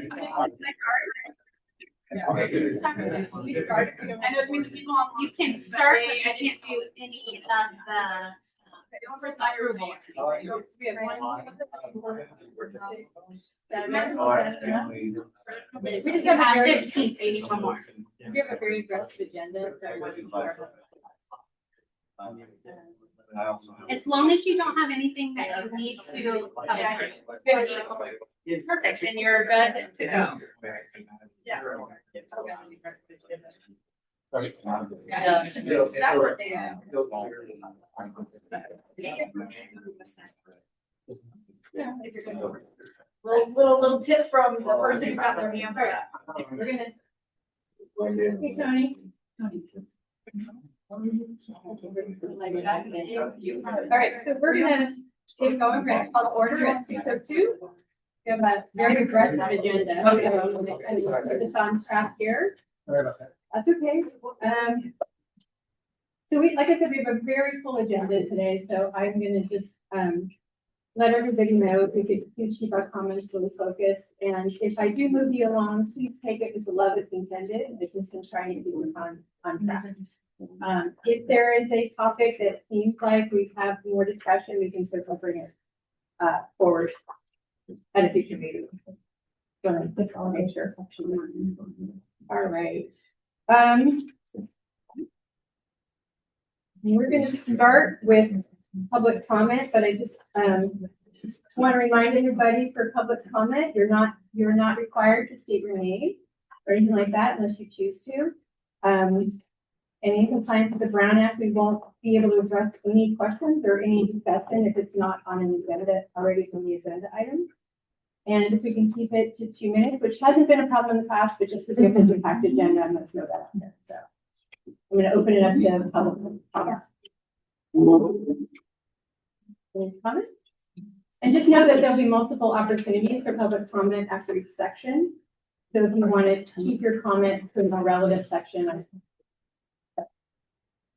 I know some people, you can start, but you can't do any of the approval. We just have 15, so you need one more. We have a very aggressive agenda. As long as you don't have anything that you need to. Perfect, then you're good to go. Yeah. Little tip from the person who got their hands up. We're gonna. Hey, Tony. All right, so we're gonna get going. We're gonna call the order at 6:02. We have a very aggressive agenda. So I'm gonna put this on track here. Sorry about that. That's okay. So like I said, we have a very full agenda today, so I'm gonna just, let everybody know if we could keep our comments really focused. And if I do move you along, please take it with the love it's intended. I just am trying to keep it on track. If there is a topic that seems like we have more discussion, we can certainly bring it, forward at a future meeting. I'll make sure section 1. All right. We're going to start with public comment, but I just want to remind everybody for public comment, you're not required to state your name or anything like that unless you choose to. And in compliance with the Brown Act, we won't be able to address any questions or any discussion if it's not on an agenda already from the agenda item. And if we can keep it to 2 minutes, which hasn't been a problem in the past, but just because we have such a packed agenda, I'm going to throw that out there. So I'm going to open it up to public comment. Any comments? And just know that there'll be multiple opportunities for public comment after each section. So if you want to keep your comment to a relevant section.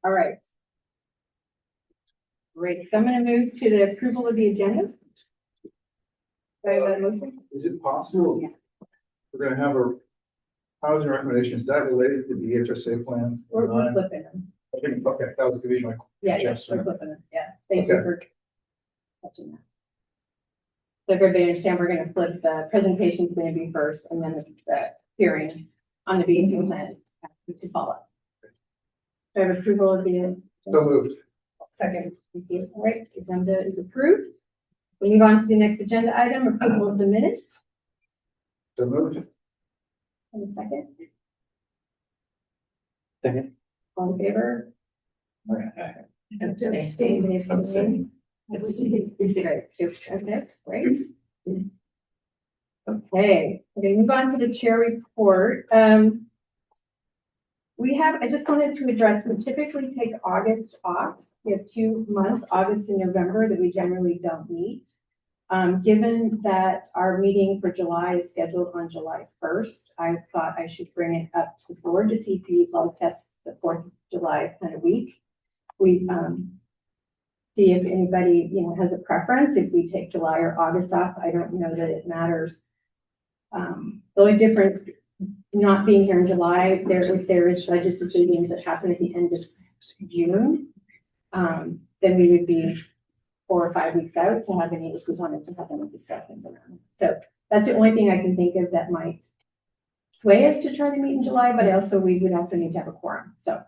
All right. Great. So I'm going to move to the approval of the agenda. Do I have a motion? Is it possible? Yeah. We're gonna have a housing recommendation, is that related to the HSA plan? We're flipping them. Okay, that was gonna be my. Yeah, yes, we're suggestion. flipping them. Yeah. Thank you Okay. for touching that. So everybody understand, we're going to flip the presentation's going to be first and then the hearing on the behavior plan to follow. Do I have approval of the So moved. second? Thank you. All right, the agenda is approved. We move on to the next agenda item, approval of the minutes. So moved. And a second, Second. all in favor? Abstain. Abstain. Okay, great. Okay, move on to the chair report. I just wanted to address, we typically take August off. We have 2 months, August and November, that we generally don't meet. Given that our meeting for July is scheduled on July 1st, I thought I should bring it up to the board to see if you like that's the 4th of July kind of week. We see if anybody, has a preference, if we take July or August off. I don't know that it matters. The only difference, not being here in July, if there is budget decisions that happen at the end of June, then we would be 4 or 5 weeks out to have any, if we wanted to have any discussions around it. So that's the only thing I can think of that might sway us to try to meet in July, but we would also need to have a quorum. So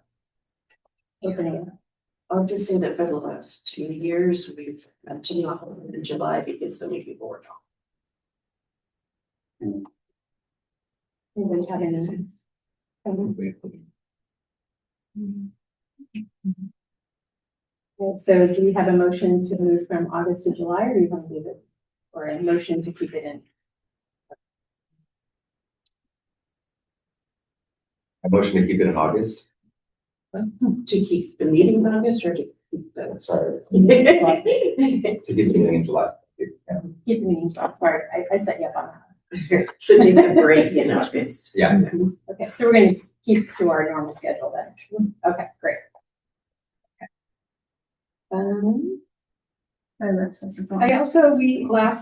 opening it. I'll just say that for the last 2 years, we've mentioned not in July because so many people were gone. Anybody have any? So do we have a motion to move from August to July, or do you want to leave it, or a motion to keep it in? A motion to keep it in August. To keep the meeting in August or to keep the. Sorry, So to keep the meeting in July. Yeah. Keep the meeting, sorry, I set you up on that. take a break in August. Yeah. Okay, so we're going to keep to our normal schedule then. Okay, great. Okay. Last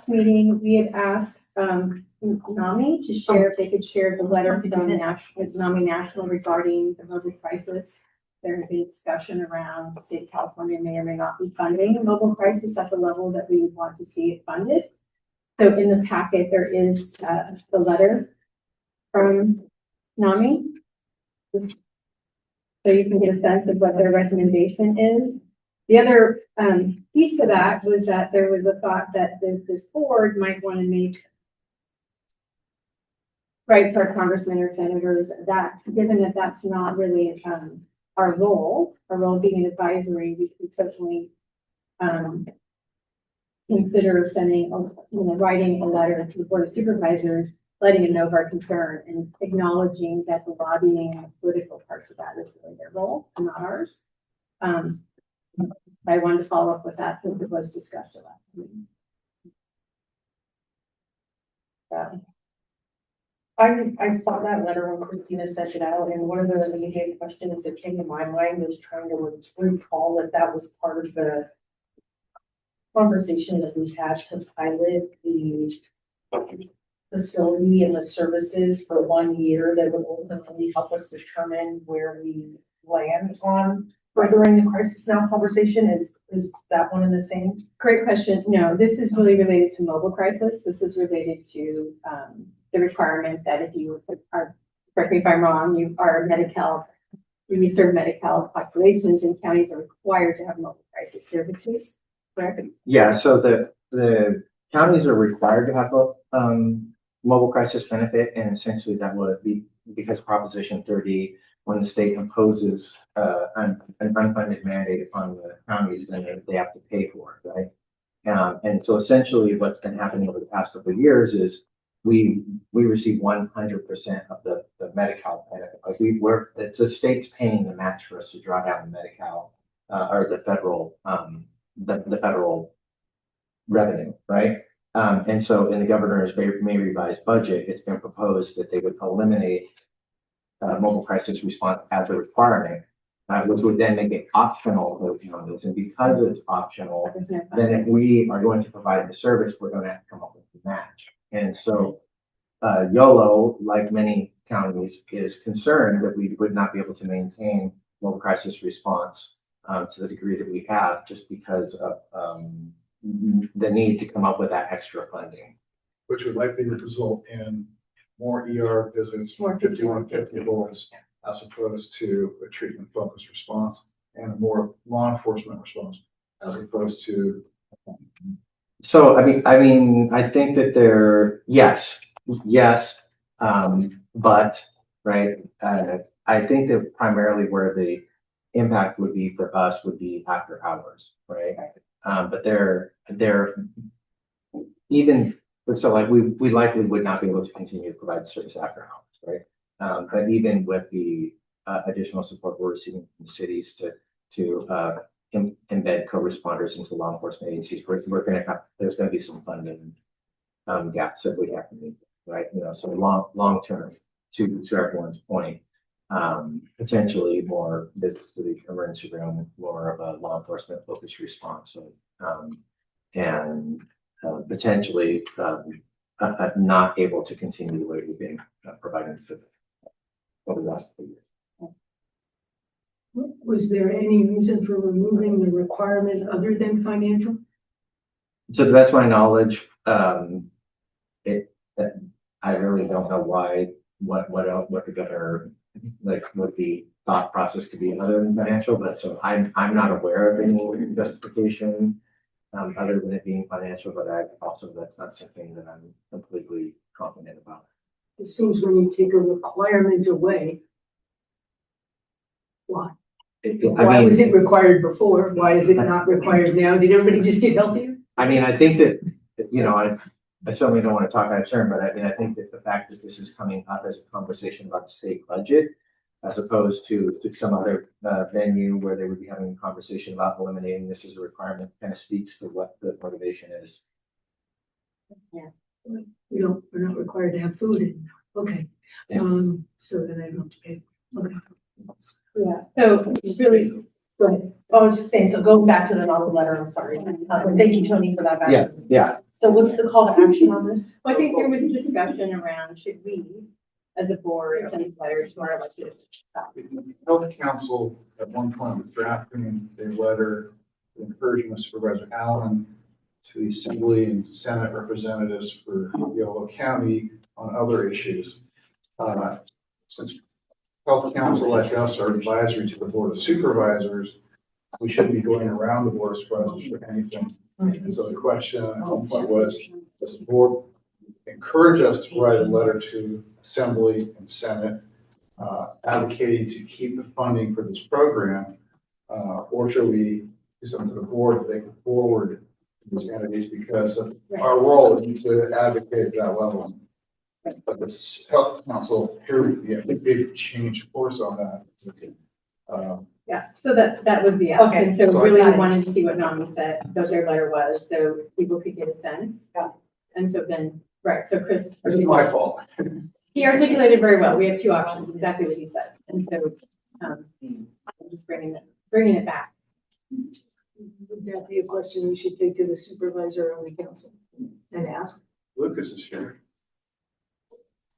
meeting, we had asked, NAMI to share, if they could share the letter from the national, NAMI National regarding the mobile crisis. There had been discussion around the state of California may or may not be funding a mobile crisis at the level that we would want to see it funded. So in the packet, there is, the letter from NAMI. So you can get a sense of what their recommendation is. The other piece to that was that there was a thought that this board might want to make right to our congressmen or senators that, given that that's not really our role being an advisory, we could certainly consider sending, writing a letter to the Board of Supervisors, letting them know of our concern and acknowledging that the lobbying and political parts of that is really their role and not ours. I wanted to follow up with that since it was discussed a lot. I saw that letter when Christina sent it out, and one of the immediate questions that came to my mind was trying to recall if that was part of the conversation that we had to pilot the facility and the services for 1 year that would ultimately help us determine where we land on furthering the crisis now conversation. Is that one in the same? Great question. No, this is really related to mobile crisis. This is related to the requirement that if you are, correct me if I'm wrong, you are Medi-Cal, you serve Medi-Cal populations, and counties are required to have mobile crisis services. Correct? Yeah, so the counties are required to have a mobile crisis benefit, and essentially that would be because Proposition 30, when the state imposes an unfunded mandate upon the counties, then they have to pay for it, right? And so essentially what's been happening over the past couple of years is we receive 100% of the Medi-Cal benefit. Like it's the state's paying the match for us to draw down the Medi-Cal or the federal revenue, right? And so in the governor's May revised budget, it's been proposed that they would eliminate mobile crisis response as a requirement, which would then make it optional for counties. And because it's optional, then if we are going to provide the service, we're going to have to come up with a match. And so YOLO, like many counties, is concerned that we would not be able to maintain mobile crisis response to the degree that we have, just because of the need to come up with that extra funding. Which would likely result in more ER visits, more 5150 roles, as opposed to a treatment focused response and a more law enforcement response, as opposed to. So, I mean, I think that yes, but, right, I think that primarily where the impact would be for us would be after hours, right? But they're even, so like we likely would not be able to continue to provide the service after hours, right? But even with the additional support we're receiving from the cities to embed co-responders into law enforcement agencies, there's going to be some funding gaps that we have to meet, right? So long term, to everyone's point, potentially more visits to the emergency room, more of a law enforcement focused response, and potentially not able to continue the way we've been providing over the last few years. Was there any reason for removing the requirement other than financial? To the best of my knowledge, I really don't know why, what the governor, like what the thought process could be other than financial, but so I'm not aware of any justification other than it being financial, but that's not something that I'm completely confident about. It seems when you take a requirement away, why? Why was it required before? Why is it not required now? Did everybody just get healthier? I mean, I think that, I certainly don't want to talk out of turn, but I mean, I think that the fact that this is coming up as a conversation about the state budget, as opposed to some other venue where they would be having a conversation about eliminating this as a requirement, kind of speaks to what the motivation is. Yeah. We're not required to have food anymore. Okay. Yeah. So then I don't have to pay. Okay. Yeah, so it's really, Go ahead. I was just saying, so going back to the novel letter, I'm sorry. Thank you, Tony, for that. Yeah, yeah. So what's the call to action on this? Well, I think there was discussion around, should we, as a board, send letters to our elected? Health Council at one point was drafting a letter encouraging Supervisor Allen to the Assembly and Senate representatives for Yolo County on other issues. Since Health Council, like us, are advisory to the Board of Supervisors, we shouldn't be going around the Board of Supervisors for anything. And so the question at one point was, does the board encourage us to write a letter to Assembly and Senate advocating to keep the funding for this program, or should we do something to the board that they can forward to these entities, because our role is to advocate at that level. But this Health Council here, I think they've changed course on that. Yeah, so that was the ask, Okay. and so So really got we it. wanted to see what Nami said, what their letter was, so people could get a sense. Yeah. And so then, right, so Chris. It's my fault. He articulated very well. We have two options, exactly what he said. And so, I'm just bringing it back. Would that be a question we should take to the supervisor on the council and ask? Lucas is here.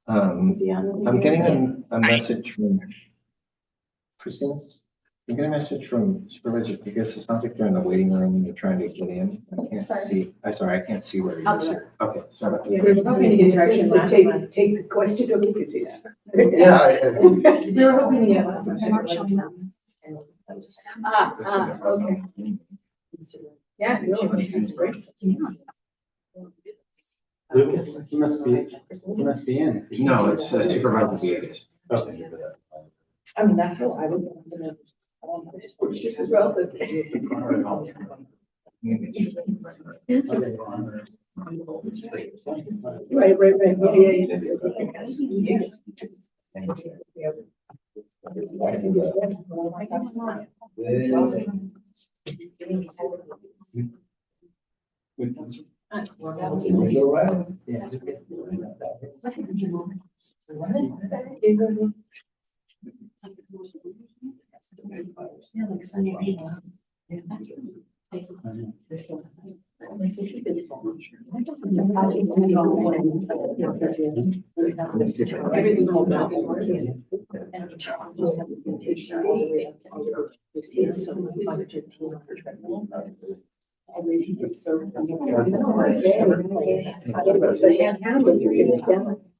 Is he on? I'm getting a message from Christina. I'm getting a message from Supervisor Pickens. It sounds like they're in the waiting room and you're trying to get in. I can't see. I can't see where you are. Okay, sorry about Yeah, that. we're hoping to get direction last month. Take the question to Lucas's. Yeah. We were hoping to get last month. Okay. Yeah. Lucas, he must be in. No, it's Supervisor Villegas. Okay. I mean, that's what I would. Just as well as.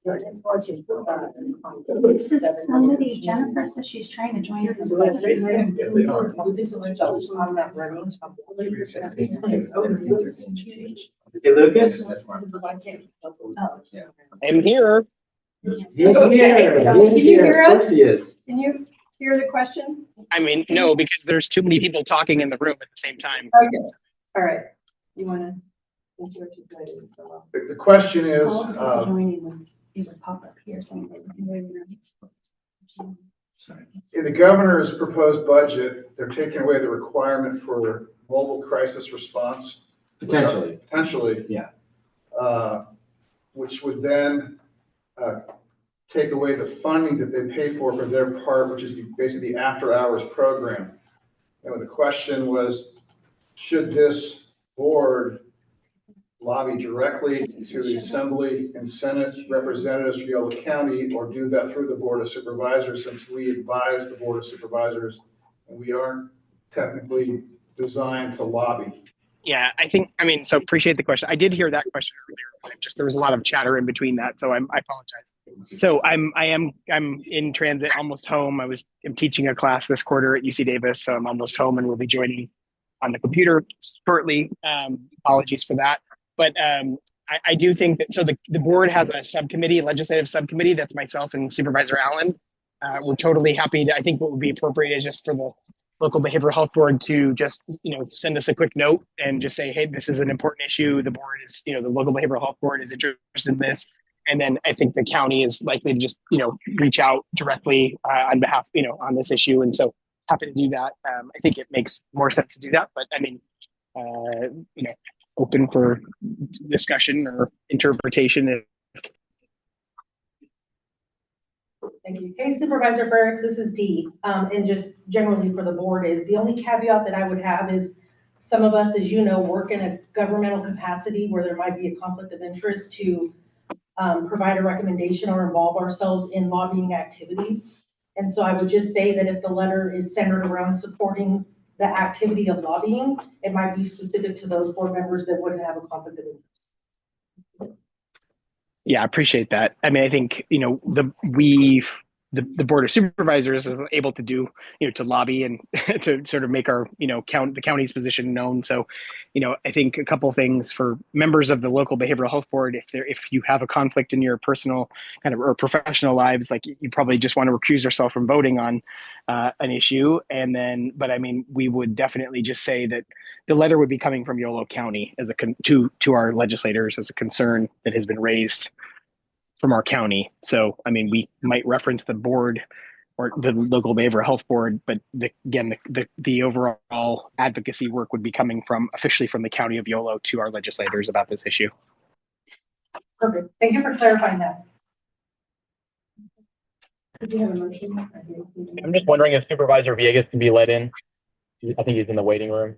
Right. This is somebody, Jennifer says she's trying to join us. Hey, Lucas? I'm here. He's here. Can you He's here. hear Of course us? he is. Can you hear the question? I mean, no, because there's too many people talking in the room at the same time. Okay, all right. You wanna? The question is, It would pop up here somewhere. in the governor's proposed budget, they're taking away the requirement for mobile crisis response. Potentially. Potentially. Yeah. Which would then take away the funding that they pay for their part, which is basically the after-hours program. And the question was, should this board lobby directly to the Assembly and Senate representatives for Yolo County, or do that through the Board of Supervisors, since we advise the Board of Supervisors and we aren't technically designed to lobby? Yeah, so appreciate the question. I did hear that question earlier. There was a lot of chatter in between that, so I apologize. So I am in transit, almost home. I'm teaching a class this quarter at UC Davis, so I'm almost home and will be joining on the computer shortly. Apologies for that. But I do think that, so the board has a subcommittee, legislative subcommittee, that's myself and Supervisor Allen. We're totally happy to, I think what would be appropriate is just for the local behavioral health board to just, send us a quick note and just say, hey, this is an important issue. The board is, the local behavioral health board is interested in this. And then I think the county is likely to just, reach out directly on behalf, on this issue. And so happy to do that. I think it makes more sense to do that, but open for discussion or interpretation. Thank you. Hey Supervisor Ferricks, this is Dee. And just generally for the board is, the only caveat that I would have is some of us, as you know, work in a governmental capacity where there might be a conflict of interest to provide a recommendation or involve ourselves in lobbying activities. And so I would just say that if the letter is centered around supporting the activity of lobbying, it might be specific to those board members that wouldn't have a conflict of interest. Yeah, I appreciate that. I mean, I think, you know, the board of supervisors is able to do, you know, to lobby and to sort of make our, you know, the county's position known. So, you know, I think a couple of things for members of the local behavioral health board, if you have a conflict in your personal kind of or professional lives, like you probably just want to recuse yourself from voting on an issue. And then, but I mean, we would definitely just say that the letter would be coming from Yolo County as to our legislators as a concern that has been raised from our county. So, I mean, we might reference the board or the local behavioral health board, but the overall advocacy work would be coming from officially from the county of Yolo to our legislators about this issue. Perfect. Thank you for clarifying that. Did you have a motion? I'm just wondering if Supervisor Villegas can be let in. I think he's in the waiting room.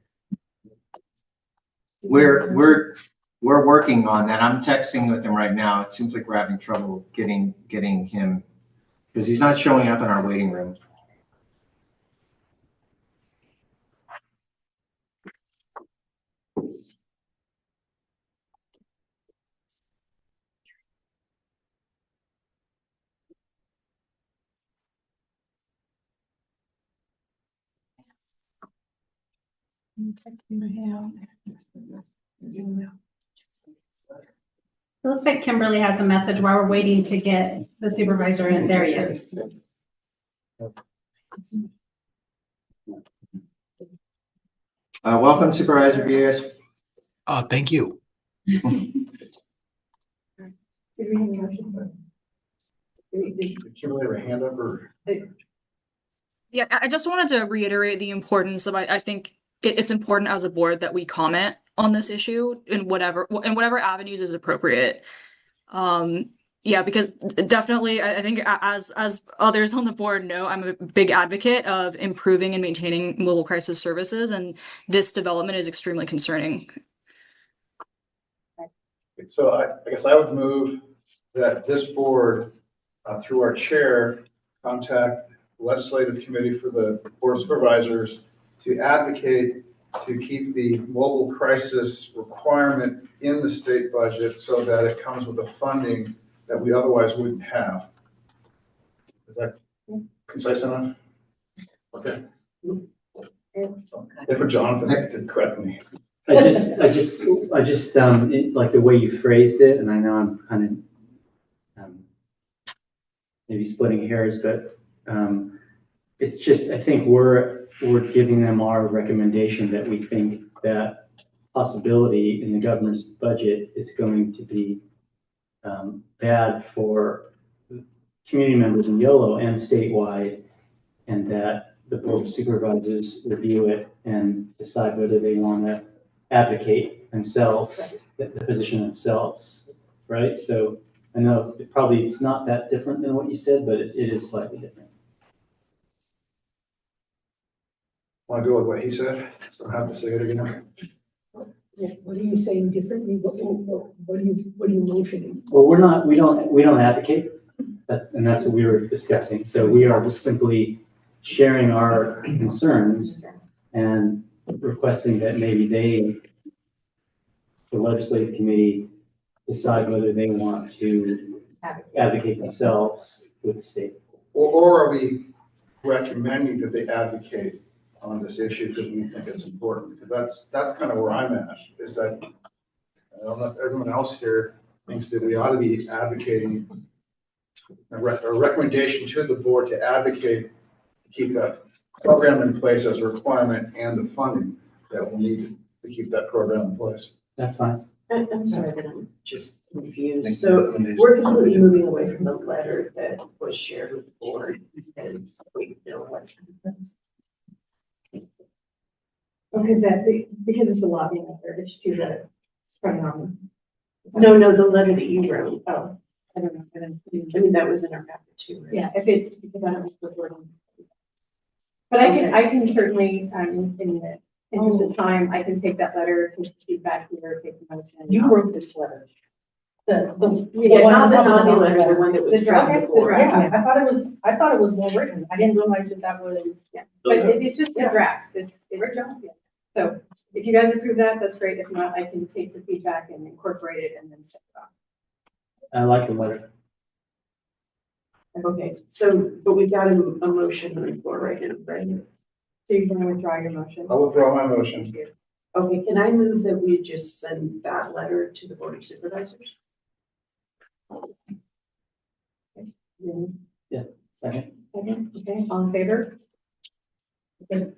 We're working on that. I'm texting with him right now. It seems like we're having trouble getting him because he's not showing up in our waiting room. It looks like Kimberly has a message while we're waiting to get the supervisor in. There he is. Welcome, Supervisor Villegas. Thank you. Did we have a motion? Did Kimberly have a hand up or? Yeah, I just wanted to reiterate the importance of, I think it's important as a board that we comment on this issue in whatever avenues is appropriate. Yeah, because definitely I think as others on the board know, I'm a big advocate of improving and maintaining mobile crisis services, and this development is extremely concerning. So I guess I would move that this board, through our chair, contact the legislative committee for the board of supervisors to advocate to keep the mobile crisis requirement in the state budget so that it comes with the funding that we otherwise wouldn't have. Is that concise enough? Okay. And for Jonathan to correct me. I just like the way you phrased it, and I know I'm kind of maybe splitting hairs, but it's just, I think we're giving them our recommendation that we think that possibility in the governor's budget is going to be bad for community members in YOLO and statewide, and that the board of supervisors review it and decide whether they want to advocate themselves, the position themselves, right? So I know it's not that different than what you said, but it is slightly different. Want to go with what he said? So I have to say it again. What are you saying differently? What are you motioning? Well, we don't advocate, and that's what we were discussing. So we are just simply sharing our concerns and requesting that maybe the legislative committee, decide whether they want to advocate themselves with the state. Or are we recommending that they advocate on this issue because we think it's important? Because that's kind of where I'm at, is that I don't know if everyone else here thinks that we ought to be advocating a recommendation to the board to advocate to keep that program in place as a requirement and the funding that we'll need to keep that program in place. That's fine. I'm sorry that I'm just confused. So we're completely moving away from the letter that was shared with the board because we know what's happening. Because it's a lobbying effort, it's to the spread on. No, the letter that you wrote. Oh, I don't know, I mean, that was in our packet too, right? Yeah, if it's, because I don't was recording. But I can certainly, in the interest of time, I can take that letter, take the feedback here, take the motion. You wrote this letter. The Yeah, one not the on top of naughty the letter, the one that was The from draft, the the board. draft. Yeah, I thought it was well written. I didn't realize that was. Yeah, but it's just a draft, it's, yeah. So if you guys approve that, that's great. If not, I can take the feedback and incorporate it and then send it off. I like the letter. Okay, so, but we've got a motion on the floor right now, right? So you're going to withdraw your motion? I'll withdraw my motion. Okay, can I move that we just send that letter to the board of supervisors? Yeah, second. Second, okay, all in favor? Okay,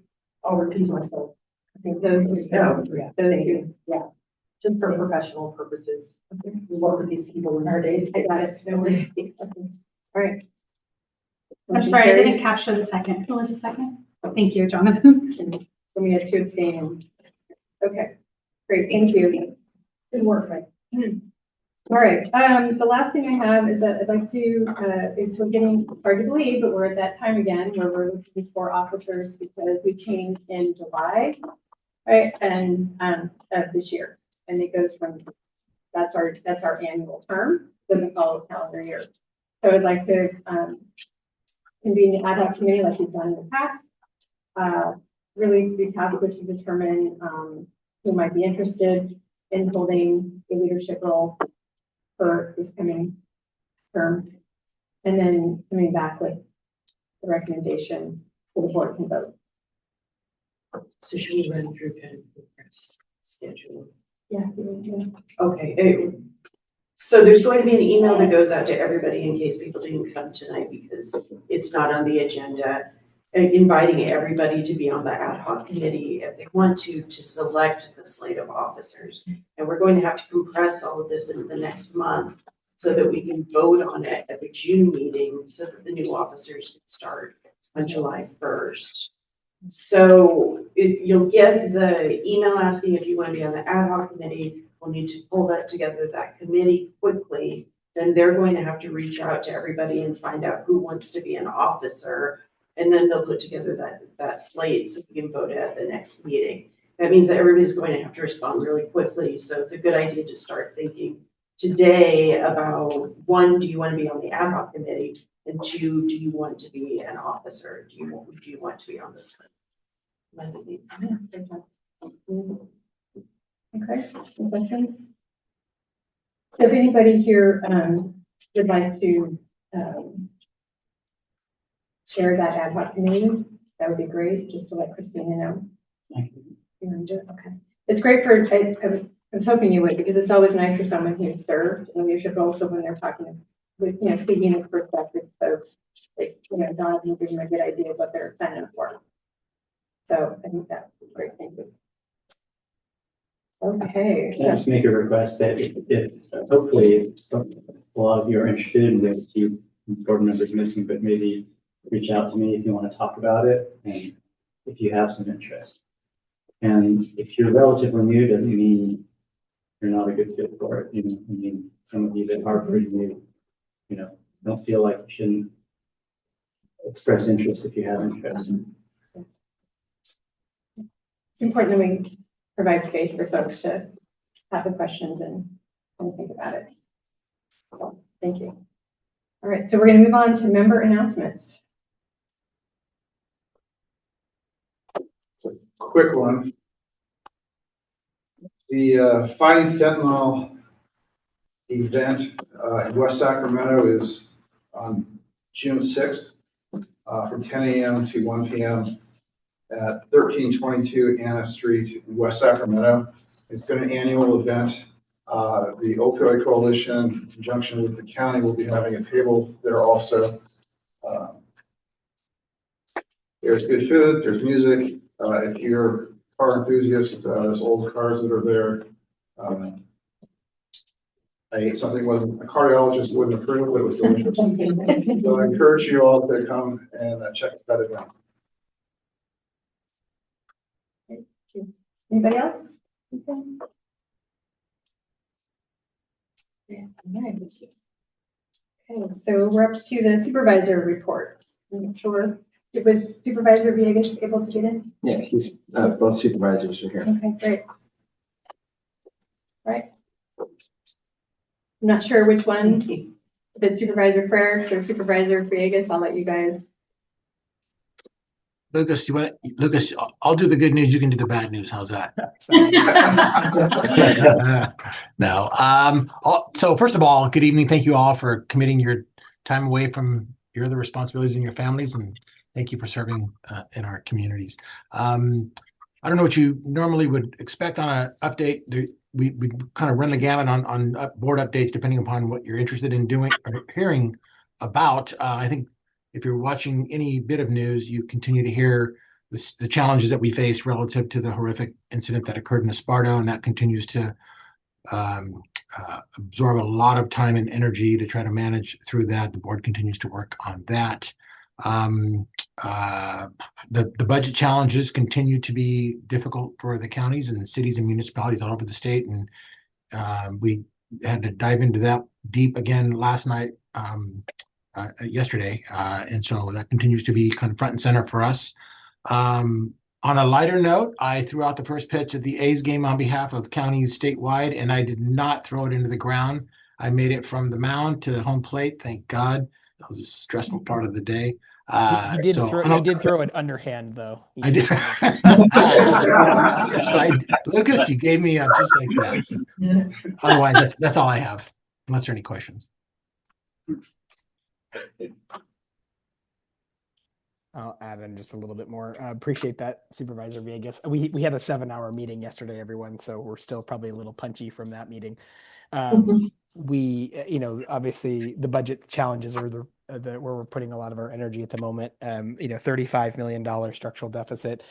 I'll repeat myself. I think those, Yeah, those two. yeah. Just for professional purposes. We work with these people in our day. I got it, no worries. Okay. All right. I'm sorry, I didn't capture the second. Who was the second? Thank you, Jonathan. So we had 2 abstain. Okay, great, thank you. Good work, right? All right, the last thing I have is that I'd like to, it's getting hard to believe, but we're at that time again where we're looking for officers because we changed in July, right, and of this year, and it goes from, that's our annual term, doesn't follow the calendar year. So I'd like to convene the ad hoc committee like we've done in the past, really to be tasked with to determine who might be interested in holding a leadership role for this coming term, and then coming back with the recommendation for the board can vote. So should we run through kind of the press schedule? Yeah. Okay, so there's going to be an email that goes out to everybody in case people didn't come tonight because it's not on the agenda, inviting everybody to be on the ad hoc committee if they want to select the slate of officers. And we're going to have to compress all of this into the next month so that we can vote on it at the June meeting so that the new officers can start on July 1st. So you'll get the email asking if you want to be on the ad hoc committee. We'll need to pull that together, that committee quickly. Then they're going to have to reach out to everybody and find out who wants to be an officer. And then they'll put together that slate so we can vote at the next meeting. That means that everybody's going to have to respond really quickly. So it's a good idea to start thinking today about 1, do you want to be on the ad hoc committee? And 2, do you want to be an officer? Do you want to be on this slate? Okay, any questions? So if anybody here would like to share that ad hoc committee, that would be great, just to let Christina know. You want to do it? Okay. It's great for, I was hoping you would, because it's always nice for someone who's served in leadership role, so when they're talking with, speaking with prospective folks, like, Donovan gives them a good idea of what they're signing up for. So I think that's a great thing. Okay. Can I just make a request that if hopefully a lot of you are interested in this, few board members missing, but maybe reach out to me if you want to talk about it and if you have some interest. And if you're relatively new, doesn't mean you're not a good fit for it. I mean, some of you that are pretty new, don't feel like you shouldn't express interest if you have interest. It's important that we provide space for folks to have the questions and think about it. So, thank you. All right, so we're going to move on to member announcements. It's a quick one. The Fighting Fentanyl event in West Sacramento is on June 6th from 10 a.m. to 1 p.m. at 1322 Anna Street in West Sacramento. It's been an annual event. The Opioid Coalition, in conjunction with the county, will be having a table there also. There's good food, there's music. If you're a car enthusiast, there's old cars that are there. I ate something wasn't a cardiologist wouldn't approve, but it was delicious. So I encourage you all to come and check that event. Anybody else? Okay. Yeah, all right. Okay, so we're up to the supervisor report. I'm not sure, was Supervisor Villegas able to get in? Yeah, he's, both supervisors are here. Okay, great. Right. I'm not sure which one, if it's Supervisor Frerichs or Supervisor Villegas, I'll let you guys. Lucas, Lucas, I'll do the good news. You can do the bad news. How's that? No. So first of all, good evening. Thank you all for committing your time away from your other responsibilities and your families, and thank you for serving in our communities. I don't know what you normally would expect on an update. We kind of run the gamut on board updates depending upon what you're interested in doing or hearing about. I think if you're watching any bit of news, you continue to hear the challenges that we face relative to the horrific incident that occurred in Esparto, and that continues to absorb a lot of time and energy to try to manage through that. The board continues to work on that. The budget challenges continue to be difficult for the counties and cities and municipalities all over the state, and we had to dive into that deep again last night, yesterday, and so that continues to be kind of front and center for us. On a lighter note, I threw out the first pitch at the A's game on behalf of counties statewide, and I did not throw it into the ground. I made it from the mound to the home plate. Thank God. That was a stressful part of the day. He did throw it underhand though. I did. Yes, Lucas, you gave me up just like that. Otherwise, that's all I have. Unless there are any questions. I'll add in just a little bit more. Appreciate that, Supervisor Villegas. We had a 7-hour meeting yesterday, everyone, so we're still probably a little punchy from that meeting. We, obviously the budget challenges are where we're putting a lot of our energy at the moment. $35 million structural deficit.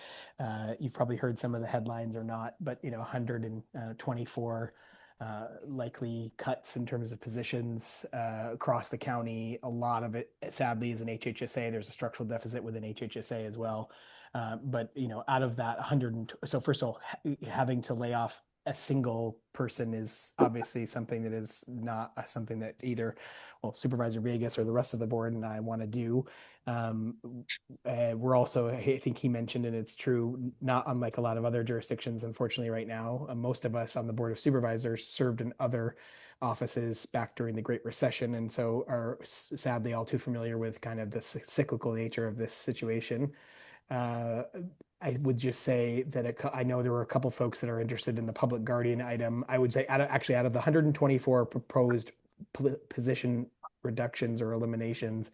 You've probably heard some of the headlines or not, but 124 likely cuts in terms of positions across the county. A lot of it, sadly, is in HHSA. There's a structural deficit within HHSA as well. But out of that 100, so first of all, having to lay off a single person is obviously something that is not something that either, Supervisor Villegas or the rest of the board and I want to do. We're also, I think he mentioned, and it's true, not unlike a lot of other jurisdictions, unfortunately, right now, most of us on the Board of Supervisors served in other offices back during the Great Recession, and so are sadly all too familiar with kind of the cyclical nature of this situation. I would just say that I know there were a couple folks that are interested in the public guardian item. I would say out of the 124 proposed position reductions or eliminations,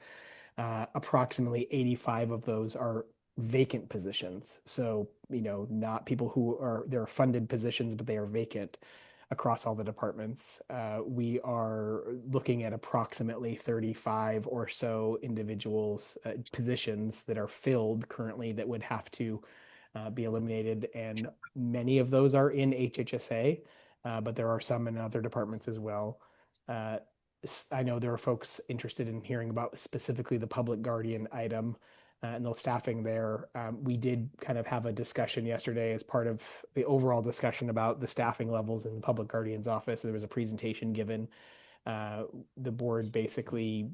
approximately 85 of those are vacant positions. So, not people they're funded positions, but they are vacant across all the departments. We are looking at approximately 35 or so individuals, positions that are filled currently that would have to be eliminated. And many of those are in HHSA, but there are some in other departments as well. I know there are folks interested in hearing about specifically the public guardian item and the staffing there. We did kind of have a discussion yesterday as part of the overall discussion about the staffing levels in the public guardian's office. There was a presentation given. The board basically,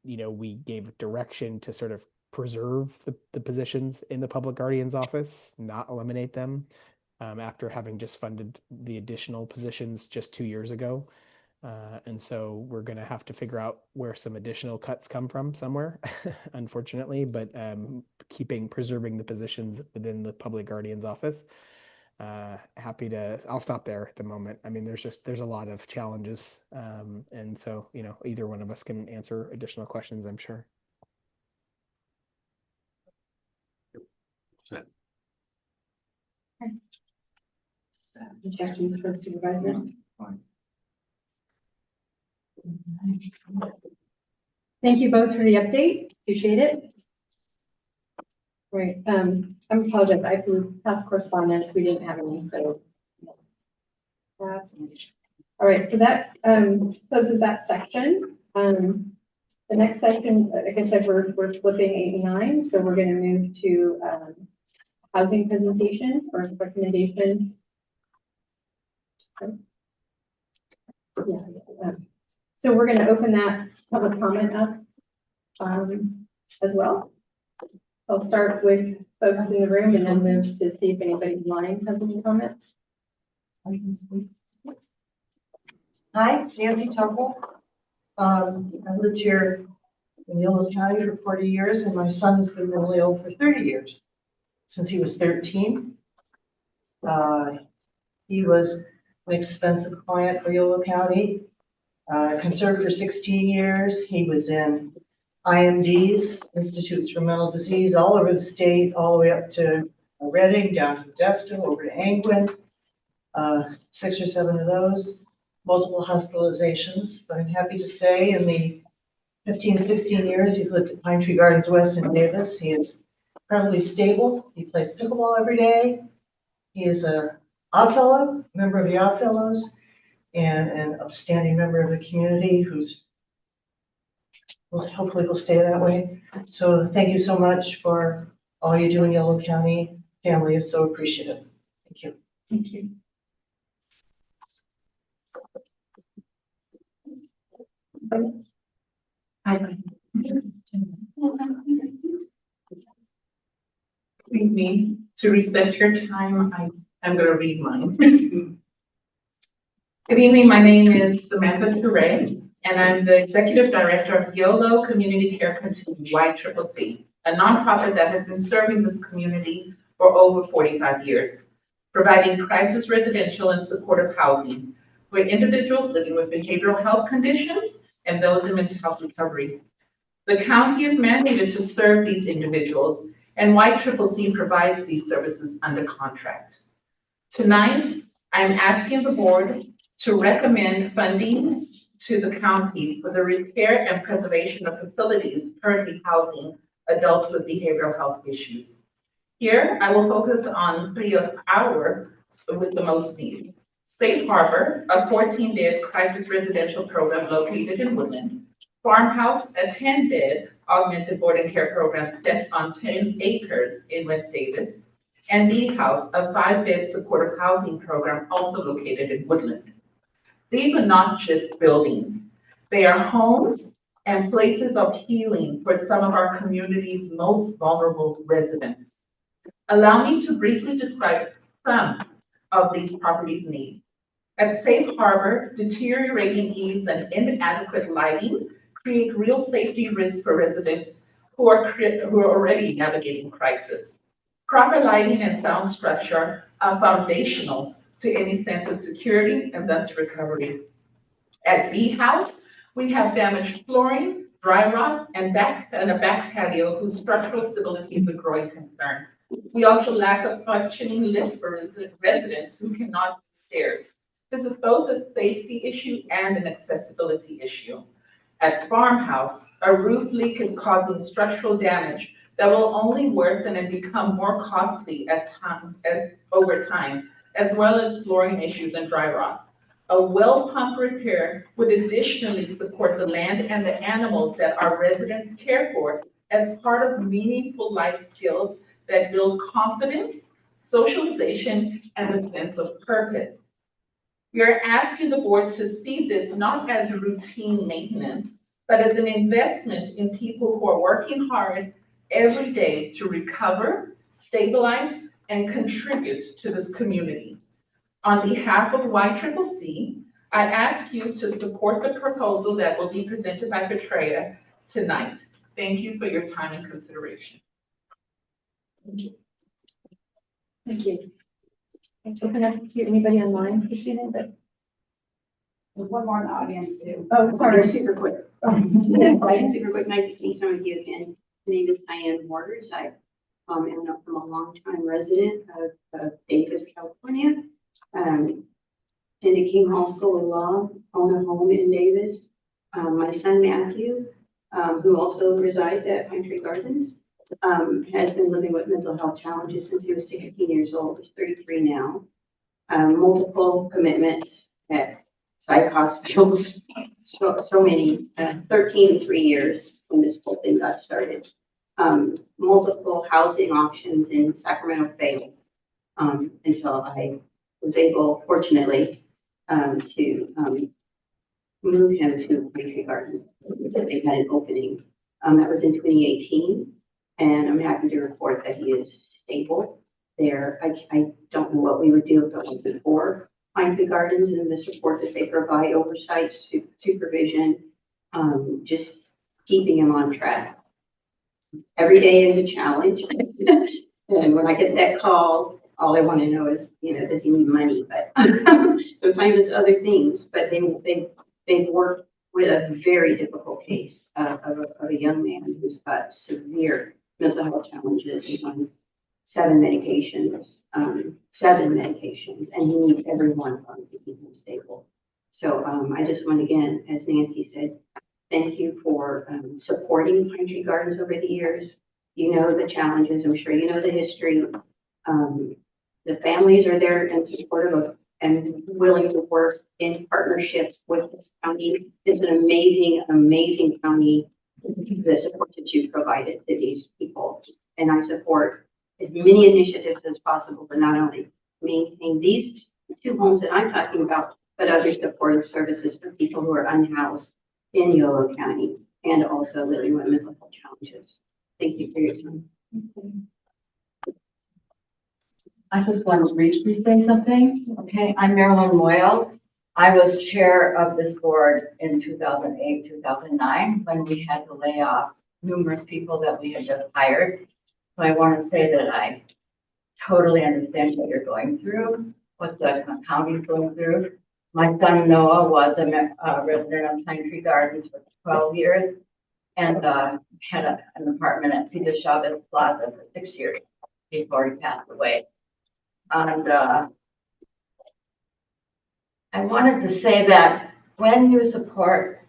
we gave direction to sort of preserve the positions in the public guardian's office, not eliminate them, after having just funded the additional positions just 2 years ago. And so we're going to have to figure out where some additional cuts come from somewhere, unfortunately, but preserving the positions within the public guardian's office. I'll stop there at the moment. I mean, there's a lot of challenges. And so, either one of us can answer additional questions, I'm sure. Instructions for the supervisor. Thank you both for the update. Appreciate it. Right. I apologize. I flew past correspondence. We didn't have any, so. All right. So that closes that section. The next section, like I said, we're flipping 8 and 9, so we're going to move to housing presentation or recommendation. So we're going to open that public comment up as well. I'll start with folks in the room and then move to see if anybody online has any comments. Hi, Nancy Temple. I lived here in Yolo County for 40 years, and my son has been mentally ill for 30 years, since he was 13. He was an expensive client for Yolo County. Conserved for 16 years. He was in IMDs, Institutes for Mental Disease, all over the state, all the way up to Reading, down to Modesto, over to Angwin. 6 or 7 of those, multiple hospitalizations. But I'm happy to say in the 15, 16 years he's lived at Pine Tree Gardens West in Davis, he is incredibly stable. He plays pickleball every day. He is a Oddfellow, member of the Oddfellows, and an upstanding member of the community who's hopefully will stay that way. So thank you so much for all you do in Yolo County. Family is so appreciative. Thank you. Thank you. Leave me to respect your time. I'm going to read mine. Good evening. My name is Samantha Toure, and I'm the Executive Director of YOLO Community Care Continuum, YCCC, a nonprofit that has been serving this community for over 45 years, providing crisis residential and supportive housing for individuals living with behavioral health conditions and those in mental health recovery. The county is mandated to serve these individuals, and YCCC provides these services under contract. Tonight, I'm asking the board to recommend funding to the county for the repair and preservation of facilities currently housing adults with behavioral health issues. Here, I will focus on 3 of our with the most need. Safe Harbor, a 14-bed crisis residential program located in Woodland. Farmhouse, a 10-bed augmented boarding care program set on 10 acres in West Davis. And Bee House, a 5-bed supportive housing program also located in Woodland. These are not just buildings. They are homes and places of healing for some of our community's most vulnerable residents. Allow me to briefly describe some of these properties' needs. At Safe Harbor, deteriorating eaves and inadequate lighting create real safety risks for residents who are already navigating crisis. Proper lighting and sound structure are foundational to any sense of security and thus recovery. At Bee House, we have damaged flooring, dry rot, and a back patio whose structural stability is a growing concern. We also lack a functioning lift for residents who cannot use stairs. This is both a safety issue and an accessibility issue. At Farmhouse, a roof leak is causing structural damage that will only worsen and become more costly over time, as well as flooring issues and dry rot. A well pump repair would additionally support the land and the animals that our residents care for as part of meaningful life skills that build confidence, socialization, and a sense of purpose. We are asking the board to see this not as routine maintenance, but as an investment in people who are working hard every day to recover, stabilize, and contribute to this community. On behalf of YCCC, I ask you to support the proposal that will be presented by Petrea tonight. Thank you for your time and consideration. Thank you. Thank you. Thanks. Open up to anybody online who's seen it, but There's one more in the audience too. oh, sorry. Super quick. Super quick. Nice to see some of you again. My name is Diane Waters. I am a longtime resident of Davis, California. Attended King Hall School of Law, own a home in Davis. My son Matthew, who also resides at Pine Tree Gardens, has been living with mental health challenges since he was 16 years old. He's 33 now. Multiple commitments at psych hospitals, so many, 13 in 3 years when this whole thing got started. Multiple housing options in Sacramento failed until I was able, fortunately, to move him to Country Gardens. They had an opening. That was in 2018. And I'm happy to report that he is stable there. I don't know what we would do if it wasn't for Pine Tree Gardens and the support that they provide, oversight, supervision, just keeping him on track. Every day is a challenge. And when I get that call, all I want to know is, does he need money? But sometimes it's other things. But they've worked with a very difficult case of a young man who's got severe mental health challenges. He's on 7 medications, and he needs every one of them to keep him stable. So I just want, again, as Nancy said, thank you for supporting Pine Tree Gardens over the years. You know the challenges. I'm sure you know the history. The families are there and supportive of and willing to work in partnership with this county. It's an amazing, amazing county, the support that you provided to these people. And I support as many initiatives as possible to not only maintain these 2 homes that I'm talking about, but other supportive services for people who are unhoused in Yolo County and also living with mental health challenges. Thank you for your time. I just want to briefly say something. Okay, I'm Marilyn Moyle. I was chair of this board in 2008, 2009, when we had to lay off numerous people that we had just hired. So I want to say that I totally understand what you're going through, what the county's going through. My son Noah was a resident of Pine Tree Gardens for 12 years and had an apartment at Cedar Chavez Plaza for 6 years before he passed away. And I wanted to say that when you support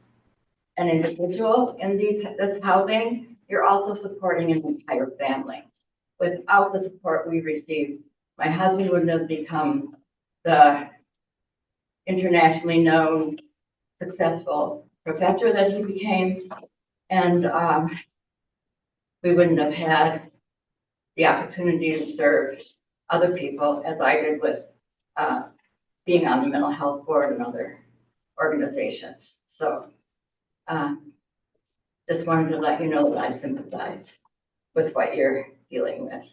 an individual in this housing, you're also supporting an entire family. Without the support we received, my husband wouldn't have become the internationally known, successful professor that he became, and we wouldn't have had the opportunity to serve other people as I did with being on the mental health board and other organizations. So just wanted to let you know that I sympathize with what you're dealing with.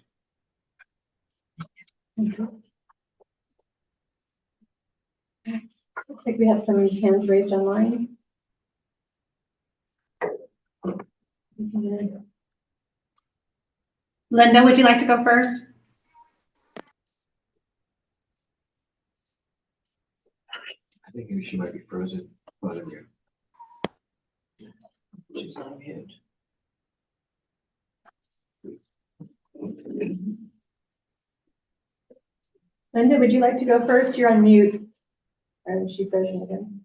Looks like we have some hands raised online. Linda, would you like to go first? I think maybe she might be frozen. Oh, there we go. She's on mute. Linda, would you like to go first? You're on mute. And she says it again.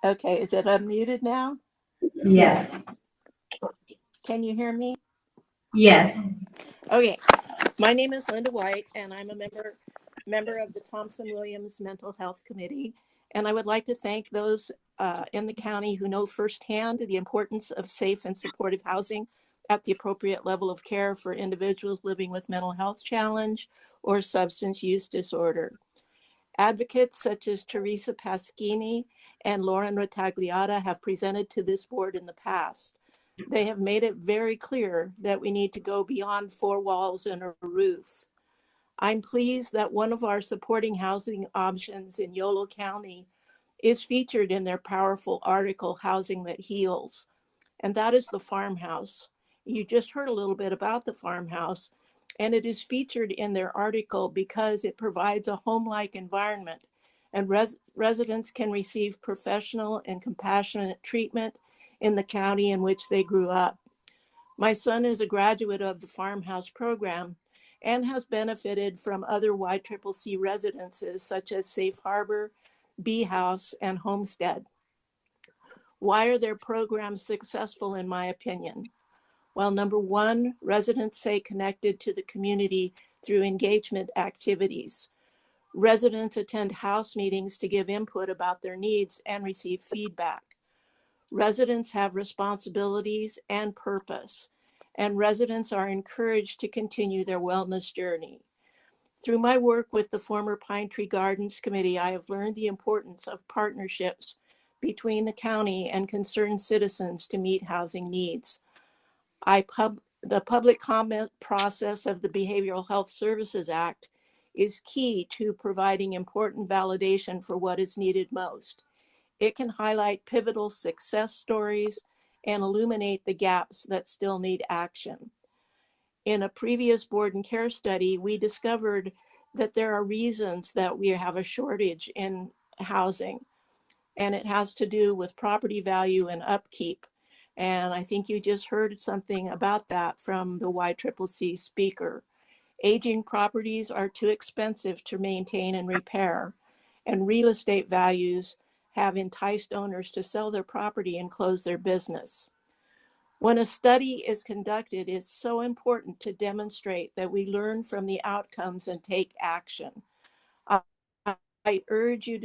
Okay, is it unmuted now? Yes. Can you hear me? Yes. Okay, my name is Linda White and I'm a member of the Thompson Williams Mental Health Committee. And I would like to thank those in the county who know firsthand the importance of safe and supportive housing at the appropriate level of care for individuals living with mental health challenge or substance use disorder. Advocates such as Teresa Paschini and Lauren Retagliata have presented to this board in the past. They have made it very clear that we need to go beyond 4 walls and a roof. I'm pleased that one of our supporting housing options in Yolo County is featured in their powerful article, Housing That Heals, and that is the farmhouse. You just heard a little bit about the farmhouse, and it is featured in their article because it provides a home-like environment, and residents can receive professional and compassionate treatment in the county in which they grew up. My son is a graduate of the farmhouse program and has benefited from other YCCC residences such as Safe Harbor, Bee House, and Homestead. Why are their programs successful in my opinion? Well, number one, residents stay connected to the community through engagement activities. Residents attend house meetings to give input about their needs and receive feedback. Residents have responsibilities and purpose, and residents are encouraged to continue their wellness journey. Through my work with the former Pine Tree Gardens Committee, I have learned the importance of partnerships between the county and concerned citizens to meet housing needs. The public comment process of the Behavioral Health Services Act is key to providing important validation for what is needed most. It can highlight pivotal success stories and illuminate the gaps that still need action. In a previous board and care study, we discovered that there are reasons that we have a shortage in housing, and it has to do with property value and upkeep. And I think you just heard something about that from the YCCC speaker. Aging properties are too expensive to maintain and repair, and real estate values have enticed owners to sell their property and close their business. When a study is conducted, it's so important to demonstrate that we learn from the outcomes and take action. I urge you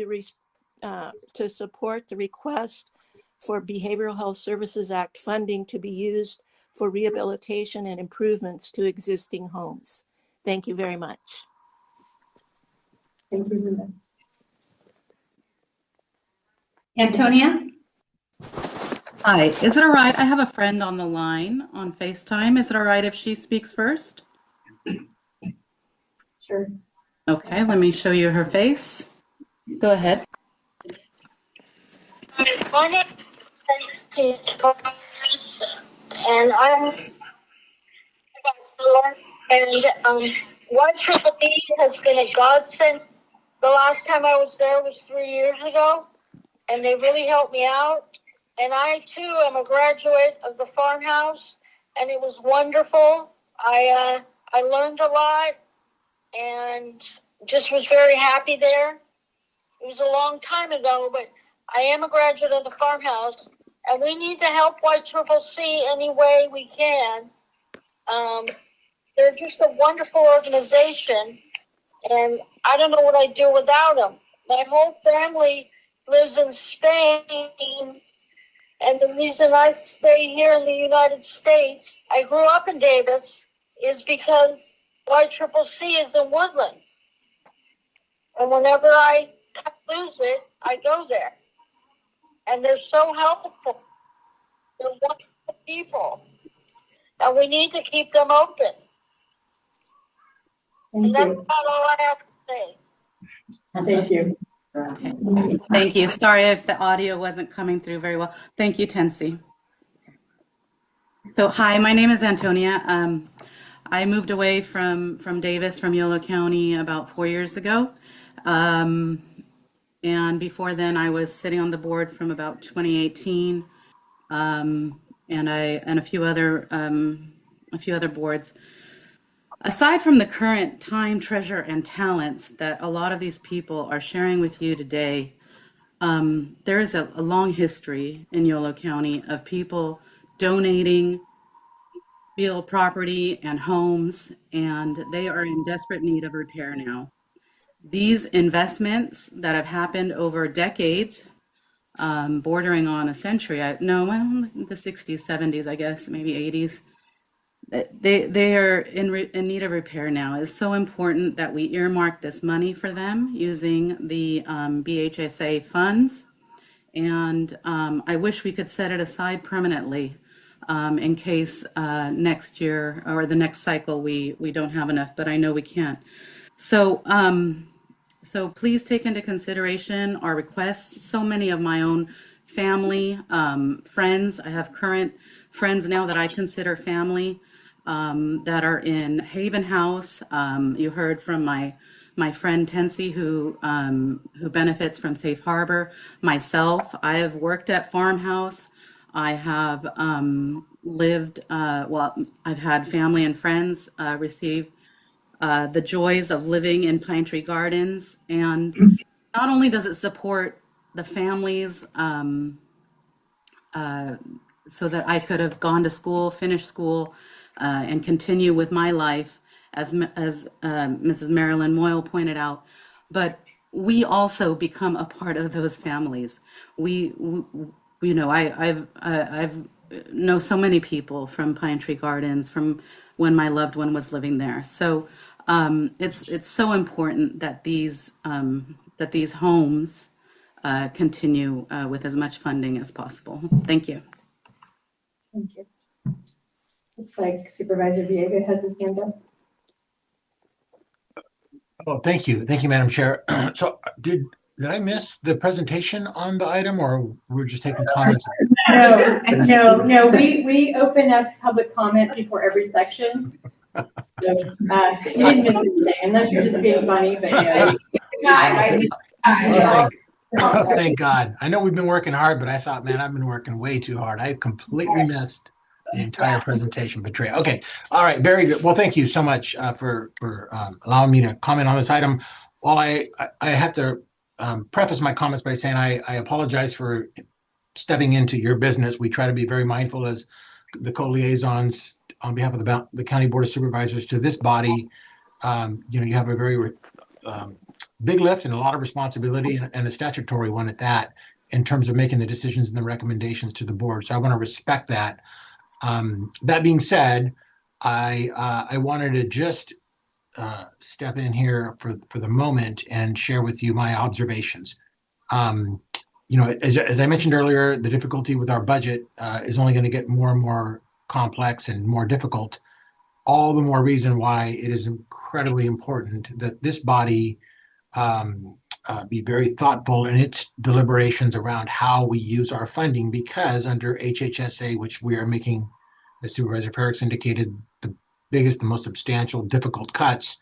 to support the request for Behavioral Health Services Act funding to be used for rehabilitation and improvements to existing homes. Thank you very much. Thank you, Linda. Antonia? Hi, is it all right? I have a friend on the line on FaceTime. Is it all right if she speaks first? Sure. Okay, let me show you her face. Go ahead. My name is Thomas, and I'm and YCCC has been a godsend. The last time I was there was 3 years ago, and they really helped me out. And I too am a graduate of the farmhouse, and it was wonderful. I learned a lot, and just was very happy there. It was a long time ago, but I am a graduate of the farmhouse, and we need to help YCCC any way we can. They're just a wonderful organization, and I don't know what I'd do without them. My whole family lives in Spain, and the reason I stay here in the United States, I grew up in Davis, is because YCCC is in Woodland. And whenever I lose it, I go there. And they're so helpful. They're wonderful people. And we need to keep them open. And that's about all I have to say. Thank you. Thank you. Sorry if the audio wasn't coming through very well. Thank you, Tensi. So, hi, my name is Antonia. I moved away from Davis, from Yolo County, about 4 years ago. And before then, I was sitting on the board from about 2018, and a few other boards. Aside from the current time, treasure, and talents that a lot of these people are sharing with you today, there is a long history in Yolo County of people donating real property and homes, and they are in desperate need of repair now. These investments that have happened over decades, bordering on a century, the 60s, 70s, I guess, maybe 80s, they are in need of repair now. It's so important that we earmark this money for them using the BHSA funds. And I wish we could set it aside permanently in case next year or the next cycle we don't have enough, but I know we can't. So please take into consideration our requests. So many of my own family, friends, I have current friends now that I consider family, that are in Haven House. You heard from my friend Tensi, who benefits from Safe Harbor. Myself, I have worked at Farmhouse. I have lived, I've had family and friends receive the joys of living in Pine Tree Gardens. And not only does it support the families so that I could have gone to school, finished school, and continue with my life, as Mrs. Marilyn Moyle pointed out, but we also become a part of those families. I've know so many people from Pine Tree Gardens from when my loved one was living there. So it's so important that these homes continue with as much funding as possible. Thank you. Thank you. Looks like Supervisor Viega has his hand up. Oh, thank you. Thank you, Madam Chair. So did I miss the presentation on the item, or we're just taking comments? No, we open up public comment before every section. So, you didn't miss anything, unless you're just being funny, but yeah. Thank God. I know we've been working hard, but I thought, man, I've been working way too hard. I completely missed the entire presentation. Betrayal. Okay. All right. Very good. Well, thank you so much for allowing me to comment on this item. Well, I have to preface my comments by saying I apologize for stepping into your business. We try to be very mindful as the co-liaisons on behalf of the County Board of Supervisors to this body. You have a very big lift and a lot of responsibility, and a statutory one at that, in terms of making the decisions and the recommendations to the board. So I want to respect that. That being said, I wanted to just step in here for the moment and share with you my observations. As I mentioned earlier, the difficulty with our budget is only going to get more and more complex and more difficult. All the more reason why it is incredibly important that this body be very thoughtful in its deliberations around how we use our funding, because under HHSA, which we are making, as Supervisor Ferricks indicated, the biggest, the most substantial, difficult cuts,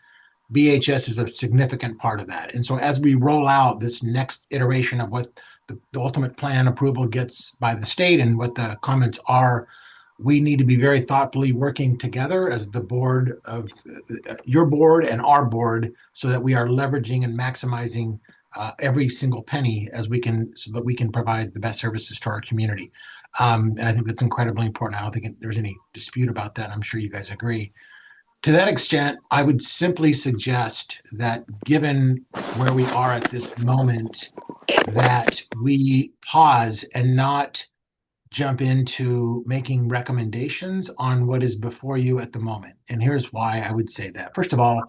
BHS is a significant part of that. And so as we roll out this next iteration of what the ultimate plan approval gets by the state and what the comments are, we need to be very thoughtfully working together as the board of your board and our board, so that we are leveraging and maximizing every single penny as we can, so that we can provide the best services to our community. And I think that's incredibly important. I don't think there's any dispute about that. I'm sure you guys agree. To that extent, I would simply suggest that, given where we are at this moment, that we pause and not jump into making recommendations on what is before you at the moment. And here's why I would say that. First of all,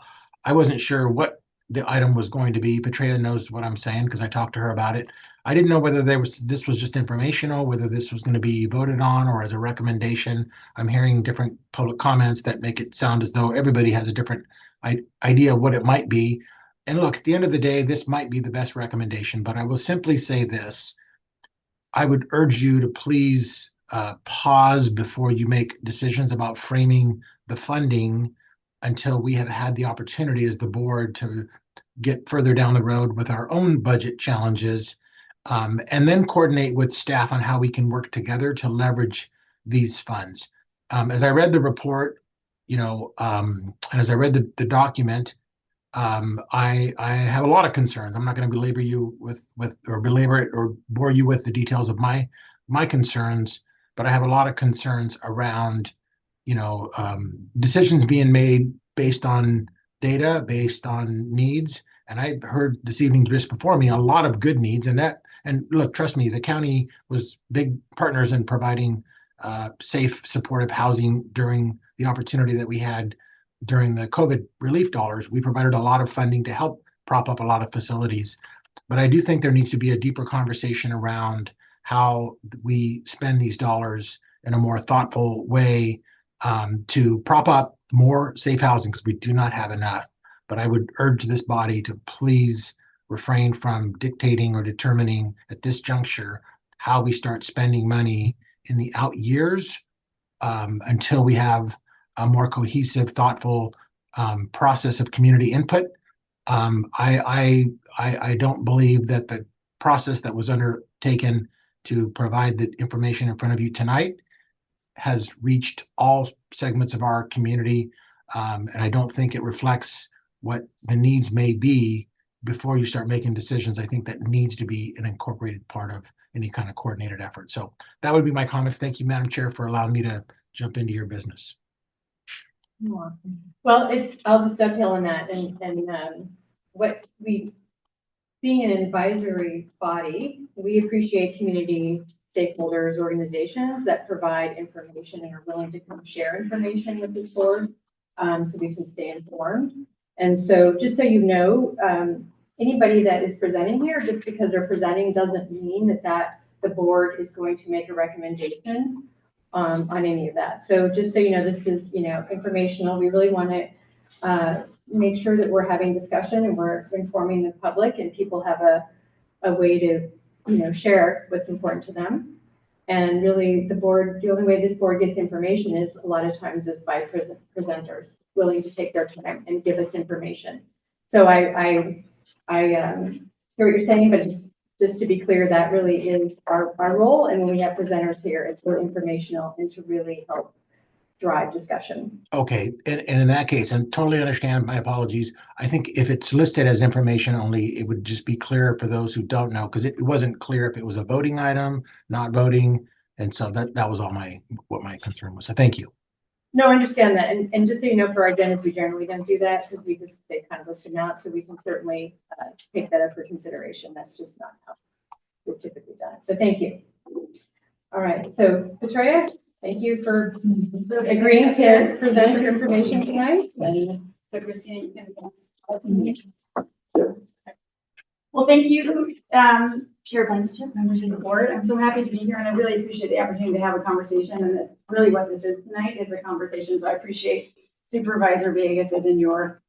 I wasn't sure what the item was going to be. Petrea knows what I'm saying because I talked to her about it. I didn't know whether this was just informational, whether this was going to be voted on or as a recommendation. I'm hearing different public comments that make it sound as though everybody has a different idea of what it might be. And look, at the end of the day, this might be the best recommendation, but I will simply say this. I would urge you to please pause before you make decisions about framing the funding until we have had the opportunity as the board to get further down the road with our own budget challenges, and then coordinate with staff on how we can work together to leverage these funds. As I read the report, and as I read the document, I have a lot of concerns. I'm not going to belabor you with or belabor it or bore you with the details of my concerns, but I have a lot of concerns around, decisions being made based on data, based on needs. And I heard this evening just before me a lot of good needs, and look, trust me, the county was big partners in providing safe, supportive housing during the opportunity that we had during the COVID relief dollars. We provided a lot of funding to help prop up a lot of facilities. But I do think there needs to be a deeper conversation around how we spend these dollars in a more thoughtful way to prop up more safe housing, because we do not have enough. But I would urge this body to please refrain from dictating or determining at this juncture how we start spending money in the out years until we have a more cohesive, thoughtful process of community input. I don't believe that the process that was undertaken to provide the information in front of you tonight has reached all segments of our community, and I don't think it reflects what the needs may be before you start making decisions. I think that needs to be an incorporated part of any kind of coordinated effort. So that would be my comments. Thank you, Madam Chair, for allowing me to jump into your business. Well, I'll just dovetail on that, and what we, being an advisory body, we appreciate community stakeholders, organizations that provide information and are willing to come share information with this board, so we can stay informed. And so just so you know, anybody that is presenting here, just because they're presenting doesn't mean that the board is going to make a recommendation on any of that. So just so you know, this is, informational. We really want to make sure that we're having discussion and we're informing the public and people have a way to, share what's important to them. And really the only way this board gets information is a lot of times is by presenters willing to take their time and give us information. So I hear what you're saying, but just to be clear, that really is our role. And when we have presenters here, it's for informational and to really help drive discussion. Okay, and in that case, and totally understand, my apologies. I think if it's listed as information only, it would just be clearer for those who don't know, because it wasn't clear if it was a voting item, not voting. And so that was all what my concern was. So thank you. No, I understand that. And just so you know, for our agendas, we generally don't do that because they kind of list them out. So we can certainly take that up for consideration. That's just not how we've typically done it. So thank you. All right. So Petrea, thank you for agreeing to present your information tonight. So Christina, you can well, thank you, Chair Blankenship, members of the board. I'm so happy to be here and I really appreciate the opportunity to have a conversation. And that's really what this is tonight, is a conversation. So I appreciate Supervisor Villegas as in your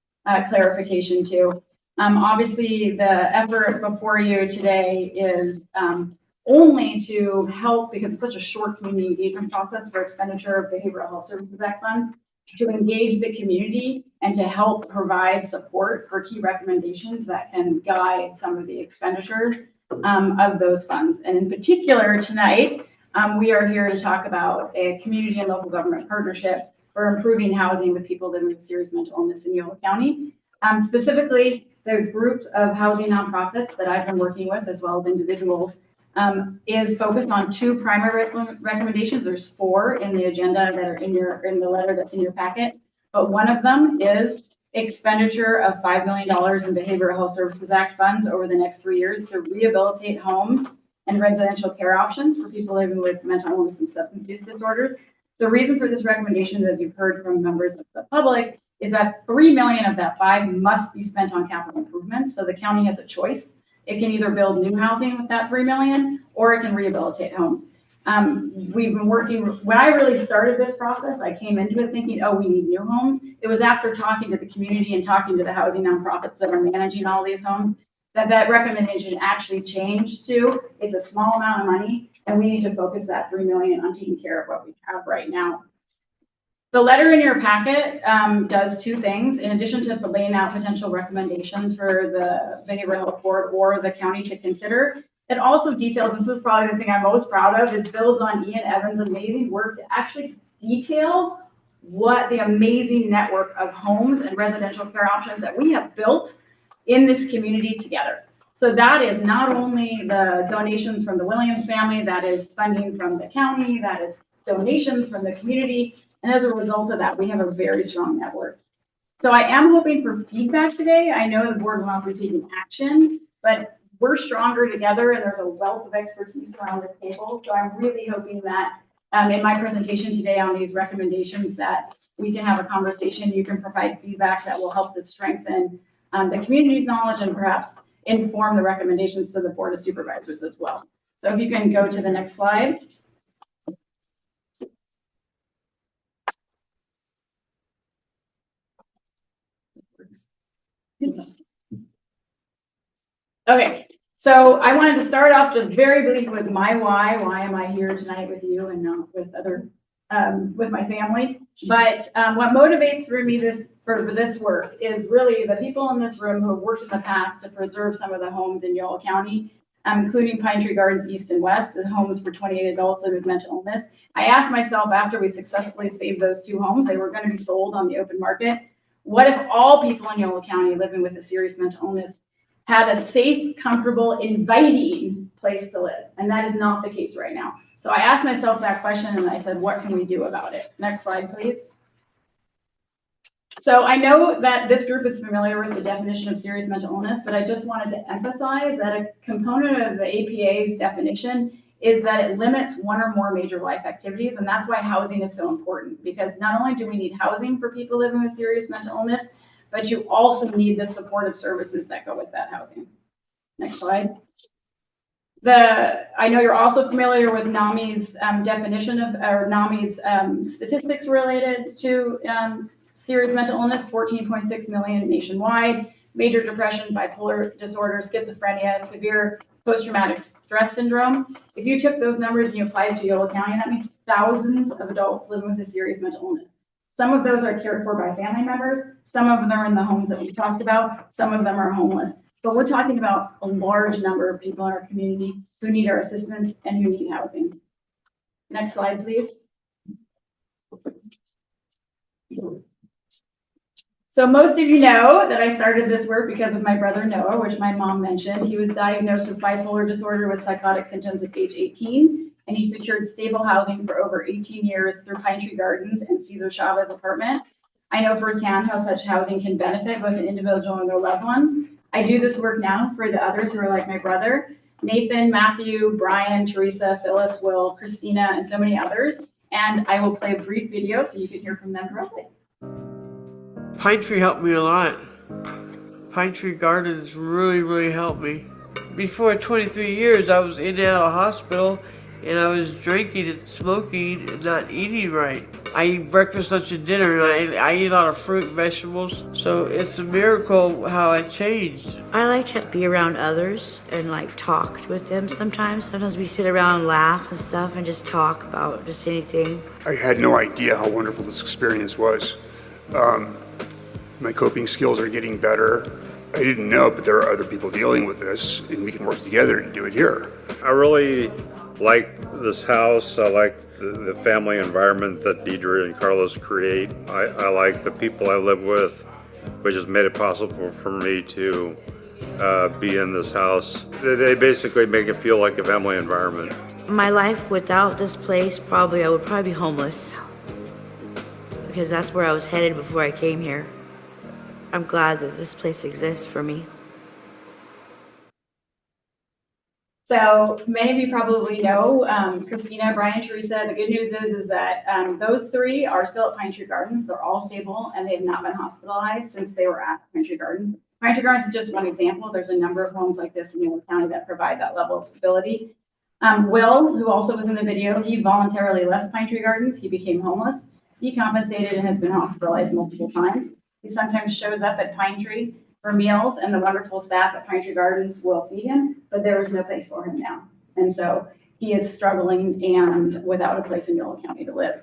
clarification too. Obviously the effort before you today is only to help, because it's such a short community engagement process for expenditure of Behavioral Health Services Act funds, to engage the community and to help provide support for key recommendations that can guide some of the expenditures of those funds. And in particular tonight, we are here to talk about a community and local government partnership for improving housing with people living with serious mental illness in Yolo County. Specifically, the group of housing nonprofits that I've been working with, as well as individuals, is focused on two primary recommendations. There's 4 in the agenda that are in the letter that's in your packet, but one of them is expenditure of $5 million in Behavioral Health Services Act funds over the next 3 years to rehabilitate homes and residential care options for people living with mental illness and substance use disorders. The reason for this recommendation, as you've heard from members of the public, is that $3 million of that 5 must be spent on capital improvements. So the county has a choice. It can either build new housing with that $3 million, or it can rehabilitate homes. We've been working, when I really started this process, I came into it thinking, oh, we need new homes. It was after talking to the community and talking to the housing nonprofits that are managing all these homes, that recommendation actually changed to, it's a small amount of money, and we need to focus that $3 million on taking care of what we have right now. The letter in your packet does 2 things. In addition to laying out potential recommendations for the Behavioral Health Board or the county to consider, it also details, and this is probably the thing I'm most proud of, is builds on Ian Evans' amazing work to actually detail what the amazing network of homes and residential care options that we have built in this community together. So that is not only the donations from the Williams family, that is funding from the county, that is donations from the community. And as a result of that, we have a very strong network. So I am hoping for feedback today. I know the board will not be taking action, but we're stronger together and there's a wealth of expertise around this table. So I'm really hoping that in my presentation today on these recommendations that we can have a conversation. You can provide feedback that will help to strengthen the community's knowledge and perhaps inform the recommendations to the Board of Supervisors as well. So if you can go to the next slide. Okay, so I wanted to start off just very briefly with my why. Why am I here tonight with you and not with other, with my family? But what motivates for me for this work is really the people in this room who have worked in the past to preserve some of the homes in Yolo County, including Pine Tree Gardens East and West, the homes for 28 adults with mental illness. I asked myself after we successfully saved those 2 homes, they were going to be sold on the open market. What if all people in Yolo County living with a serious mental illness had a safe, comfortable, inviting place to live? And that is not the case right now. So I asked myself that question and I said, what can we do about it? Next slide, please. So I know that this group is familiar with the definition of serious mental illness, but I just wanted to emphasize that a component of the APA's definition is that it limits one or more major life activities. And that's why housing is so important, because not only do we need housing for people living with serious mental illness, but you also need the supportive services that go with that housing. Next slide. I know you're also familiar with NAMI's definition of, or NAMI's statistics related to serious mental illness, 14.6 million nationwide, major depression, bipolar disorder, schizophrenia, severe post-traumatic stress syndrome. If you took those numbers and you applied it to Yolo County, that means thousands of adults living with a serious mental illness. Some of those are cared for by family members. Some of them are in the homes that we talked about. Some of them are homeless. But we're talking about a large number of people in our community who need our assistance and who need housing. Next slide, please. So most of you know that I started this work because of my brother Noah, which my mom mentioned. He was diagnosed with bipolar disorder with psychotic symptoms at age 18, and he secured stable housing for over 18 years through Pine Tree Gardens and Cesar Chavez apartment. I know firsthand how such housing can benefit both an individual and their loved ones. I do this work now for the others who are like my brother, Nathan, Matthew, Brian, Teresa, Phyllis, Will, Christina, and so many others. And I will play a brief video so you can hear from them directly. Pine Tree helped me a lot. Pine Tree Gardens really helped me. Before 23 years, I was in and out of hospital, and I was drinking and smoking and not eating right. I eat breakfast, lunch, and dinner, and I eat a lot of fruit and vegetables. So it's a miracle how I changed. I like to be around others and like talk with them sometimes. Sometimes we sit around and laugh and stuff and just talk about just anything. I had no idea how wonderful this experience was. My coping skills are getting better. I didn't know, but there are other people dealing with this, and we can work together and do it here. I really like this house. I like the family environment that Deidre and Carlos create. I like the people I live with, which has made it possible for me to be in this house. They basically make it feel like a family environment. My life without this place, I would probably be homeless, because that's where I was headed before I came here. I'm glad that this place exists for me. So many of you probably know Christina, Brian, Teresa. The good news is that those three are still at Pine Tree Gardens. They're all stable and they've not been hospitalized since they were at Pine Tree Gardens. Pine Tree Gardens is just one example. There's a number of homes like this in Yolo County that provide that level of stability. Will, who also was in the video, he voluntarily left Pine Tree Gardens. He became homeless, decompensated, and has been hospitalized multiple times. He sometimes shows up at Pine Tree for meals, and the wonderful staff at Pine Tree Gardens will feed him, but there is no place for him now. And so he is struggling and without a place in Yolo County to live.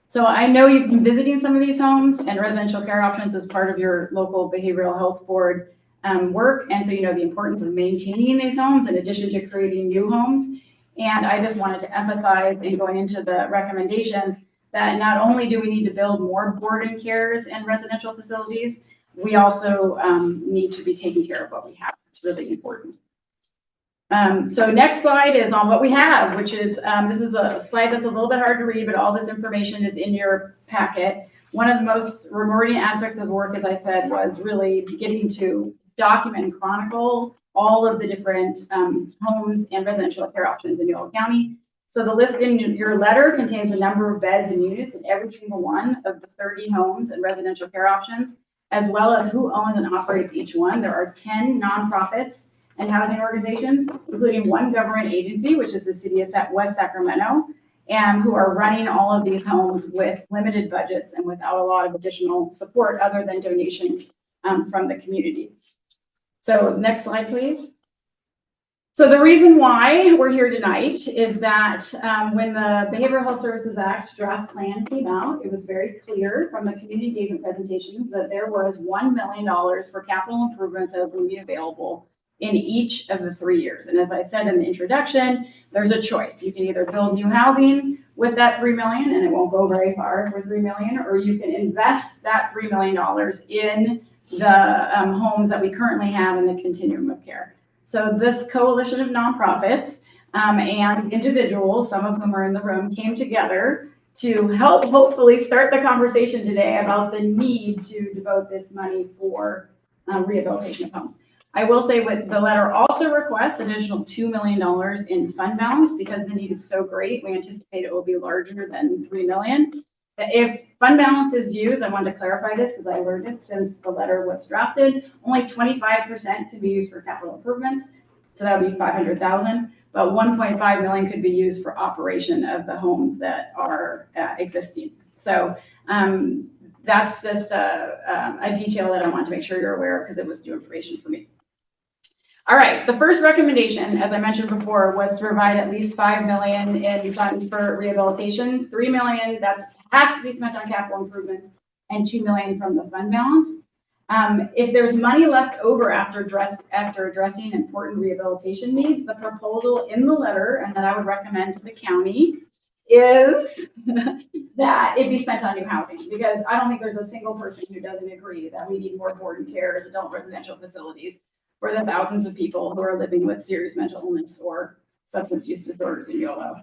So I know you've been visiting some of these homes, and residential care options is part of your local behavioral health board work. And so you know the importance of maintaining these homes in addition to creating new homes. And I just wanted to emphasize in going into the recommendations that not only do we need to build more board and cares and residential facilities, we also need to be taking care of what we have. It's really important. So next slide is on what we have, which is, this is a slide that's a little bit hard to read, but all this information is in your packet. One of the most rewarding aspects of the work, as I said, was really getting to document and chronicle all of the different homes and residential care options in Yolo County. So the list in your letter contains a number of beds and units in every single one of the 30 homes and residential care options, as well as who owns and operates each one. There are 10 nonprofits and housing organizations, including one government agency, which is the City of West Sacramento, and who are running all of these homes with limited budgets and without a lot of additional support other than donations from the community. So next slide, please. So the reason why we're here tonight is that when the Behavioral Health Services Act draft plan came out, it was very clear from the community engagement presentations that there was $1 million for capital improvements that would be available in each of the 3 years. And as I said in the introduction, there's a choice. You can either build new housing with that $3 million, and it won't go very far for $3 million, or you can invest that $3 million in the homes that we currently have in the continuum of care. So this coalition of nonprofits and individuals, some of whom are in the room, came together to help hopefully start the conversation today about the need to devote this money for rehabilitation of homes. I will say with the letter also requests additional $2 million in fund balance because the need is so great. We anticipate it will be larger than $3 million. If fund balance is used, I wanted to clarify this because I learned it since the letter was drafted, only 25% can be used for capital improvements. So that would be 500,000, but 1.5 million could be used for operation of the homes that are existing. So that's just a detail that I want to make sure you're aware of because it was new information for me. All right, the first recommendation, as I mentioned before, was to provide at least $5 million in funds for rehabilitation. $3 million that has to be spent on capital improvements, and $2 million from the fund balance. If there's money left over after addressing important rehabilitation needs, the proposal in the letter, and that I would recommend to the county, is that it be spent on new housing, because I don't think there's a single person who doesn't agree that we need more board and care as adult residential facilities for the thousands of people who are living with serious mental illness or substance use disorders in YOLO.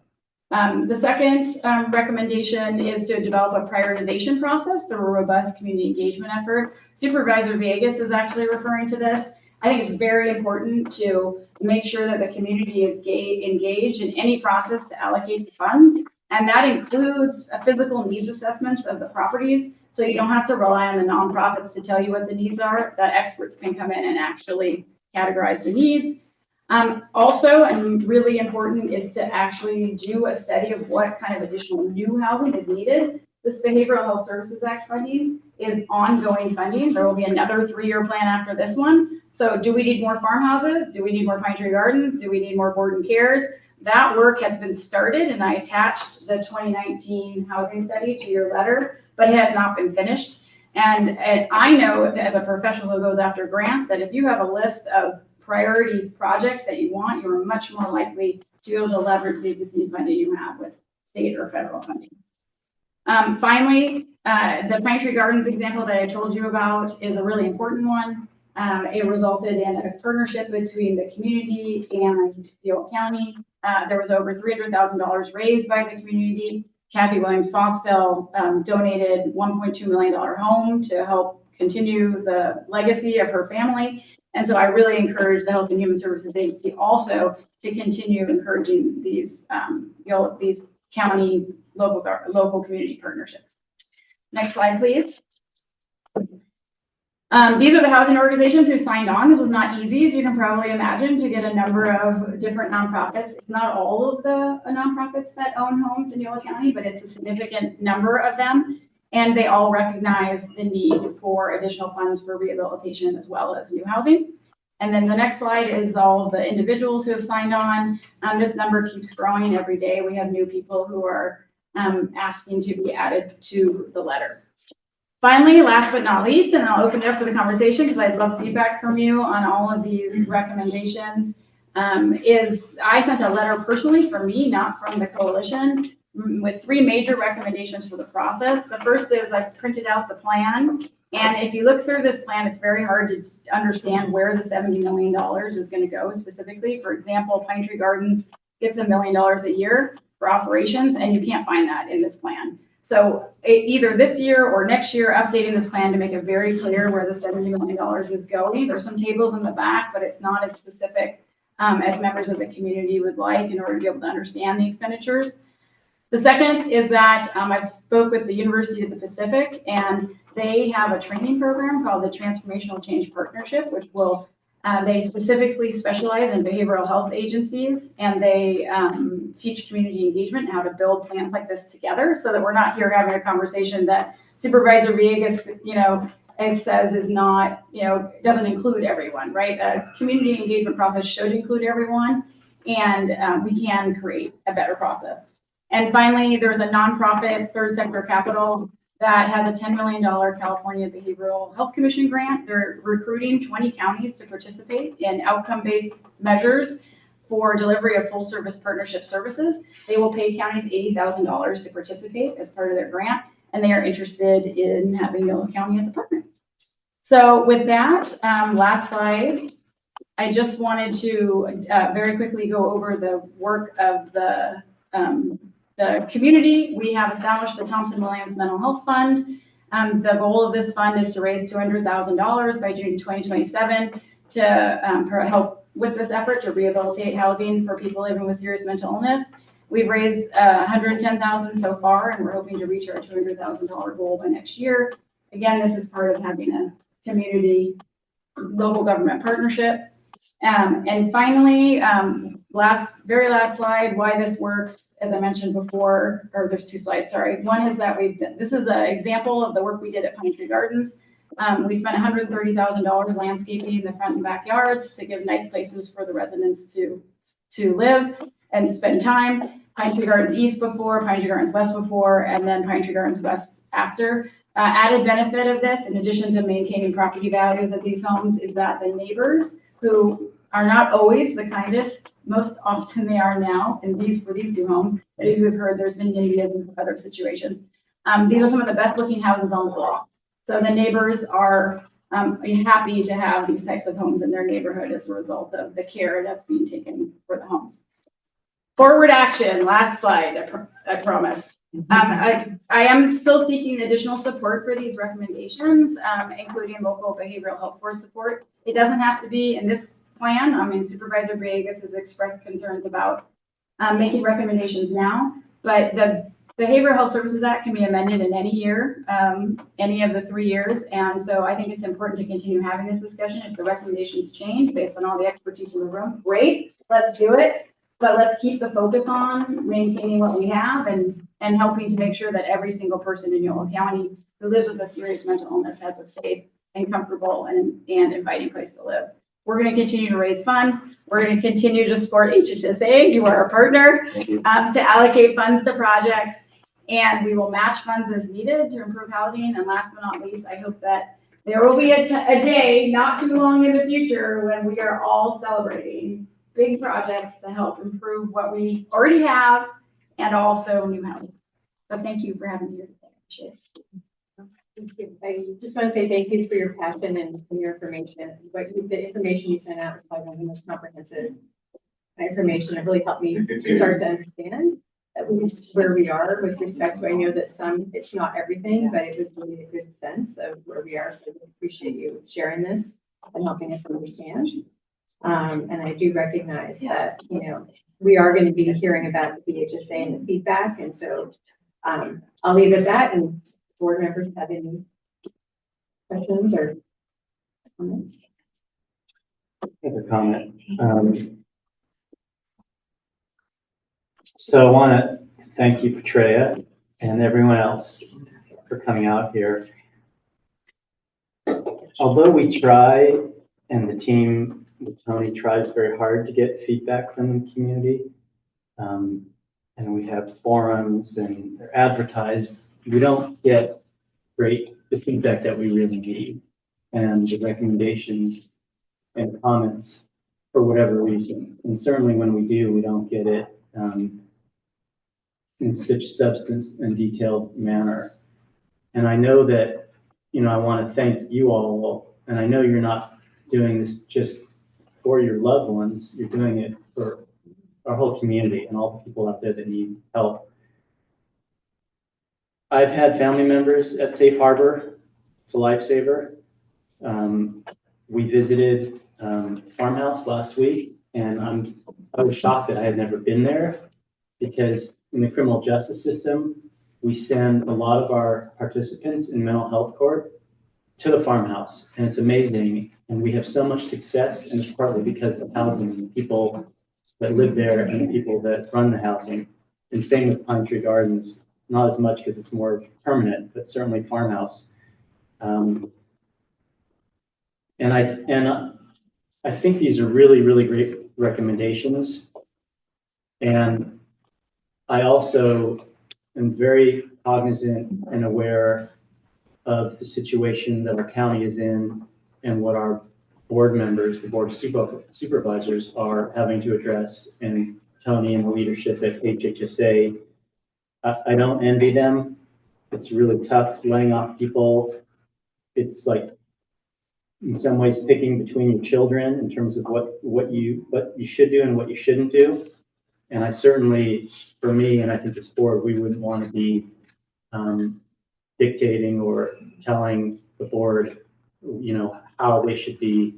The second recommendation is to develop a prioritization process through a robust community engagement effort. Supervisor Villegas is actually referring to this. I think it's very important to make sure that the community is engaged in any process to allocate the funds. And that includes a physical needs assessments of the properties. So you don't have to rely on the nonprofits to tell you what the needs are, that experts can come in and actually categorize the needs. Also, and really important, is to actually do a study of what kind of additional new housing is needed. This Behavioral Health Services Act funding is ongoing funding. There will be another 3-year plan after this one. So do we need more farmhouses? Do we need more Pine Tree Gardens? Do we need more board and cares? That work has been started, and I attached the 2019 housing study to your letter, but it has not been finished. And I know as a professional who goes after grants that if you have a list of priority projects that you want, you're much more likely to be able to leverage the existing funding you have with state or federal funding. Finally, the Pine Tree Gardens example that I told you about is a really important one. It resulted in a partnership between the community and Yolo County. There was over $300,000 raised by the community. Kathy Williams-Fostel donated $1.2 million home to help continue the legacy of her family. And so I really encourage the Health and Human Services Agency also to continue encouraging these these county local community partnerships. Next slide, please. These are the housing organizations who signed on. This was not easy, as you can probably imagine, to get a number of different nonprofits. It's not all of the nonprofits that own homes in Yolo County, but it's a significant number of them. And they all recognize the need for additional funds for rehabilitation as well as new housing. And then the next slide is all of the individuals who have signed on. This number keeps growing every day. We have new people who are asking to be added to the letter. Finally, last but not least, and I'll open it up to the conversation because I'd love feedback from you on all of these recommendations, is I sent a letter personally from me, not from the coalition, with 3 major recommendations for the process. The first is I printed out the plan. And if you look through this plan, it's very hard to understand where the $70 million is going to go specifically. For example, Pine Tree Gardens gets $1 million a year for operations, and you can't find that in this plan. So either this year or next year, updating this plan to make it very clear where the $70 million is going. There's some tables in the back, but it's not as specific as members of the community would like in order to be able to understand the expenditures. The second is that I spoke with the University of the Pacific, and they have a training program called the Transformational Change Partnership, which will, they specifically specialize in behavioral health agencies, and they teach community engagement and how to build plans like this together, so that we're not here having a conversation that Supervisor Villegas, it says is not, doesn't include everyone, right? A community engagement process should include everyone, and we can create a better process. And finally, there's a nonprofit, Third Sector Capital, that has a $10 million California Behavioral Health Commission grant. They're recruiting 20 counties to participate in outcome-based measures for delivery of full-service partnership services. They will pay counties $80,000 to participate as part of their grant, and they are interested in having Yolo County as a partner. So with that, last slide, I just wanted to very quickly go over the work of the community. We have established the Thompson Williams Mental Health Fund. The goal of this fund is to raise $200,000 by June 2027 to help with this effort to rehabilitate housing for people living with serious mental illness. We've raised $110,000 so far, and we're hoping to reach our $200,000 goal by next year. Again, this is part of having a community local government partnership. And finally, very last slide, why this works, as I mentioned before, or there's 2 slides, sorry. One is that this is an example of the work we did at Pine Tree Gardens. We spent $130,000 landscaping the front and backyards to give nice places for the residents to live and spend time. Pine Tree Gardens East before, Pine Tree Gardens West before, and then Pine Tree Gardens West after. Added benefit of this, in addition to maintaining property values of these homes, is that the neighbors, who are not always the kindest, most often they are now for these 2 homes, but if you've heard, there's been NIMBYs and other situations. These are some of the best looking houses on the block. So the neighbors are happy to have these types of homes in their neighborhood as a result of the care that's being taken for the homes. Forward action, last slide, I promise. I am still seeking additional support for these recommendations, including local behavioral health board support. It doesn't have to be in this plan. I mean, Supervisor Villegas has expressed concerns about making recommendations now, but the Behavioral Health Services Act can be amended in any year, any of the 3 years. And so I think it's important to continue having this discussion. If the recommendations change based on all the expertise in the room, great, let's do it. But let's keep the focus on maintaining what we have and helping to make sure that every single person in Yolo County who lives with a serious mental illness has a safe and comfortable and inviting place to live. We're going to continue to raise funds. We're going to continue to support HHSA. You are a partner to allocate funds to projects, and we will match funds as needed to improve housing. And last but not least, I hope that there will be a day not too long in the future when we are all celebrating big projects to help improve what we already have and also new housing. So thank you for having me here today. I appreciate it. Thank you. I just want to say thank you for your passion and your information. The information you sent out is probably one of the most comprehensive information. It really helped me start to understand at least where we are with respect to, I know that it's not everything, but it was really a good sense of where we are. So I appreciate you sharing this and helping us understand. And I do recognize that, we are going to be hearing about the BHSA and the feedback. And so I'll leave it at that. And board members have any questions or comments? I have a comment. So I want to thank you, Petrea, and everyone else for coming out here. Although we try, and the team with Tony tries very hard to get feedback from the community, and we have forums and they're advertised, we don't get the feedback that we really need and the recommendations and comments for whatever reason. And certainly when we do, we don't get it in such substance and detailed manner. And I know that, I want to thank you all, and I know you're not doing this just for your loved ones, you're doing it for our whole community and all the people out there that need help. I've had family members at Safe Harbor. It's a lifesaver. We visited Farmhouse last week, and I was shocked that I had never been there, because in the criminal justice system, we send a lot of our participants in mental health court to the Farmhouse, and it's amazing. And we have so much success, and it's partly because of housing and the people that live there and the people that run the housing. And same with Pine Tree Gardens, not as much because it's more permanent, but certainly Farmhouse. And I think these are really, really great recommendations. And I also am very cognizant and aware of the situation that our county is in and what our board members, the board of supervisors, are having to address, and Tony and the leadership at HHSA. I don't envy them. It's really tough laying off people. It's like, in some ways, picking between your children in terms of what you should do and what you shouldn't do. And I certainly, for me, and I think this board, we wouldn't want to be dictating or telling the board, how they should be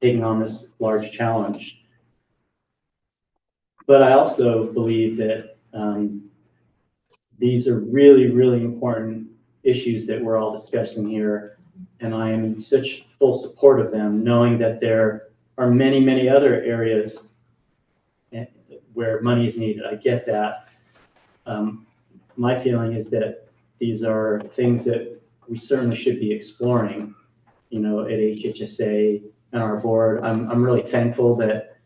taking on this large challenge. But I also believe that these are really, really important issues that we're all discussing here. And I am in such full support of them, knowing that there are many, many other areas where money is needed. I get that. My feeling is that these are things that we certainly should be exploring, you know, at HHSA and our board. I'm really thankful that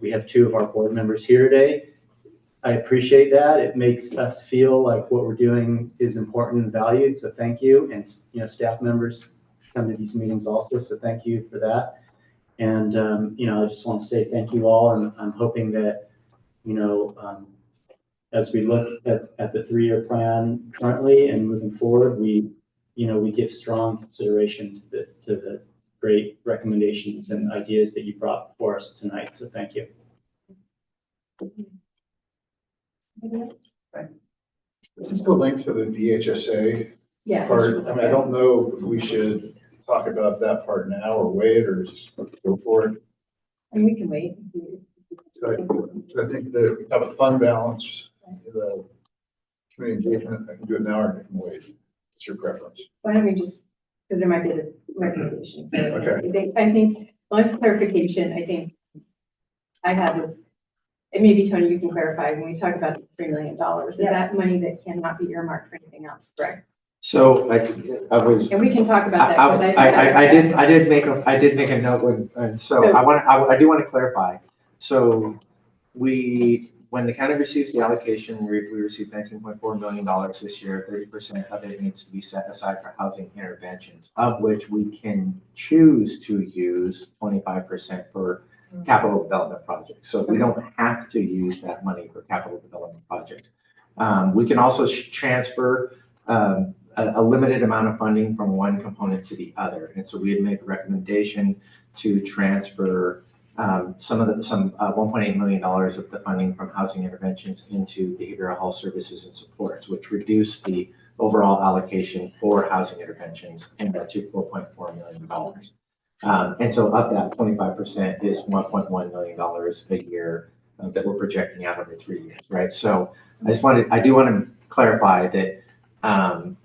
we have two of our board members here today. I appreciate that. It makes us feel like what we're doing is important and valued. So thank you. And, you know, staff members come to these meetings also. So thank you for that. And, you know, I just want to say thank you all. And I'm hoping that, you know, as we look at the 3-year plan currently and moving forward, we give strong consideration to the great recommendations and ideas that you brought for us tonight. So thank you. This is the link to the DHSA Yeah. part. I mean, I don't know if we should talk about that part now or wait or just go for it. And we can wait. So I think that have a fund balance, the community engagement, I can do it now or I can wait. It's your preference. Why don't we just, because there might be a recommendation. So Okay. I think one clarification, I think I have is, and maybe Tony, you can clarify, when we talk about the $3 million, is that money that cannot be earmarked for anything else, correct? So I was. And we can talk about that. 'Cause I did make a note when, I do want to clarify. So when the county receives the allocation, we received $19.4 million this year. 30% of it needs to be set aside for housing interventions, of which we can choose to use 25% for capital development projects. So we don't have to use that money for capital development projects. We can also transfer a limited amount of funding from one component to the other. And so we had made a recommendation to transfer some $1.8 million of the funding from housing interventions into behavioral health services and supports, which reduced the overall allocation for housing interventions to $4.4 million. And so of that, 25% is $1.1 million a year that we're projecting out over 3 years, right? So I do want to clarify that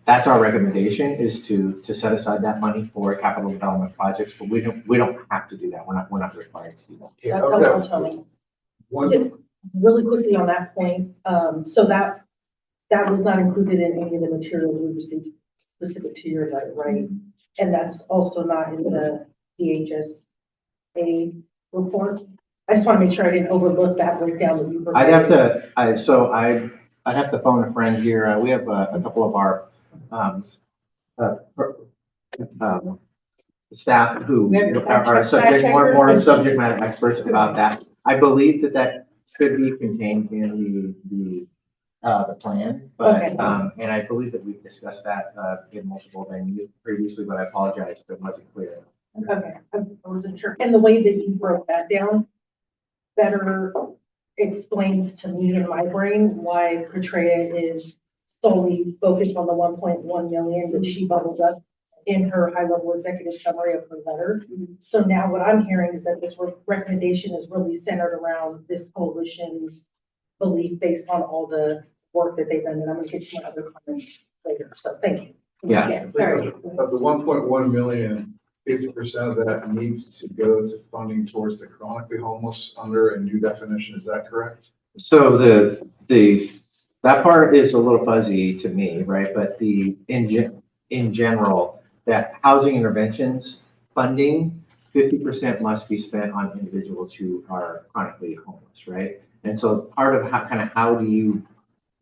that's our recommendation, is to set aside that money for capital development projects, but we don't have to do that. We're not required to do that. Yeah, That's helpful, Tony. Just really quickly on that point, so that was not included in any of the materials we received specific to your letter, right? And that's also not in the DHSA report. I just want to make sure I didn't overlook that breakdown that you provided. I'd have to phone a friend here. We have a couple of our staff who are more subject matter experts about that. I believe that should be contained in the plan, but and I believe that we've discussed that in multiple venues previously, but I apologize if it wasn't clear. Okay, I wasn't sure. And the way that you broke that down better explains to me in my brain why Petrea is solely focused on the 1.1 million that she bubbles up in her high-level executive summary of her letter. So now what I'm hearing is that this recommendation is really centered around this coalition's belief based on all the work that they've done. And I'm going to get to my other comments later. So thank you. Yeah. Sorry. Of the 1.1 million, 50% of that needs to go to funding towards the chronically homeless under a new definition. Is that correct? So that part is a little fuzzy to me, right? But in general, that housing interventions funding, 50% must be spent on individuals who are chronically homeless, right? And so part of how do you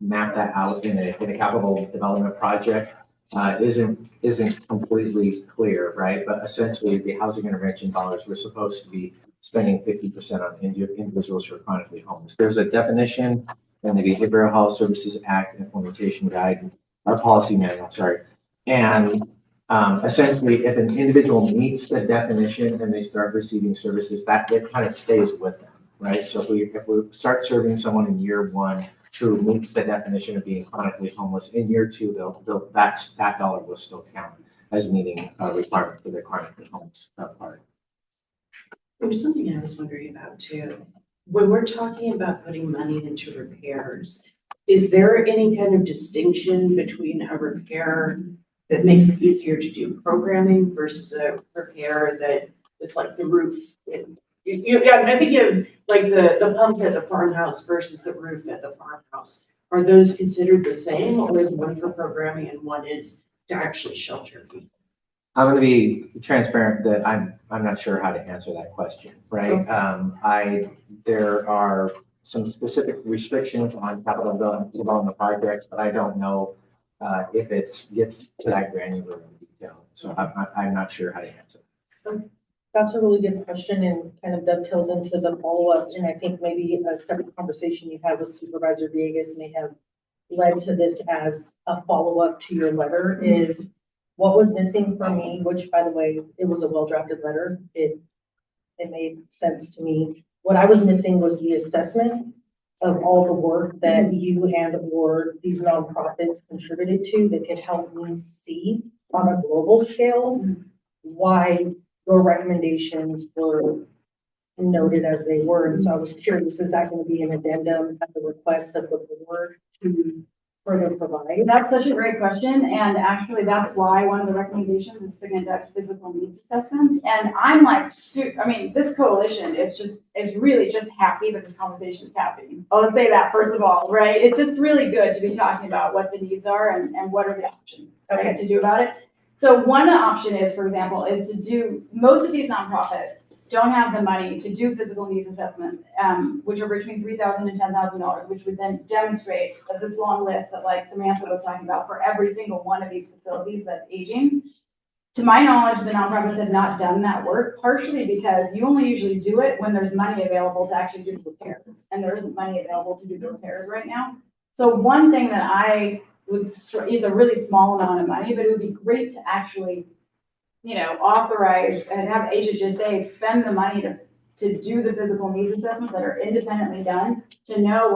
map that out in a capital development project isn't completely clear, right? But essentially, the housing intervention dollars, we're supposed to be spending 50% on individuals who are chronically homeless. There's a definition in the Behavioral Health Services Act Implementation Guide, our policy manual, sorry. And essentially, if an individual meets the definition and they start receiving services, that it kind of stays with them, right? So if we start serving someone in year 1 who meets the definition of being chronically homeless, in year 2, that dollar will still count as meeting a requirement for the chronically homeless part. There was something I was wondering about too. When we're talking about putting money into repairs, is there any kind of distinction between a repair that makes it easier to do programming versus a repair that is like the roof? I think of like the pump at the farmhouse versus the roof at the farmhouse. Are those considered the same, or is one for programming and one is to actually shelter people? I'm going to be transparent that I'm not sure how to answer that question, right? There are some specific restrictions on capital development projects, but I don't know if it gets to that granular in detail. So I'm not sure how to answer that. That's a really good question and kind of dovetails into the follow-up. And I think maybe a separate conversation you had with Supervisor Villegas may have led to this as a follow-up to your letter is what was missing for me, which by the way, it was a well-drafted letter. It made sense to me. What I was missing was the assessment of all the work that you and or these nonprofits contributed to that could help me see on a global scale why your recommendations were noted as they were. And so I was curious, is that going to be an addendum at the request of the board to further provide? That's such a great question. And actually that's why one of the recommendations is to conduct physical needs assessments. And I'm like, I mean, this coalition is really just happy that this conversation is happening. I'll say that first of all, right? It's just really good to be talking about what the needs are and what are the options right, to do about it. So one option is, for example, is to do, most of these nonprofits don't have the money to do physical needs assessments, which are between $3,000 and $10,000, which would then demonstrate this long list that like Samantha was talking about for every single one of these facilities that's aging. To my knowledge, the nonprofits have not done that work, partially because you only usually do it when there's money available to actually do the repairs, and there isn't money available to do the repairs right now. So one thing that I would use a really small amount of money, but it would be great to actually, you know, authorize and have HHSA spend the money to do the physical needs assessments that are independently done to know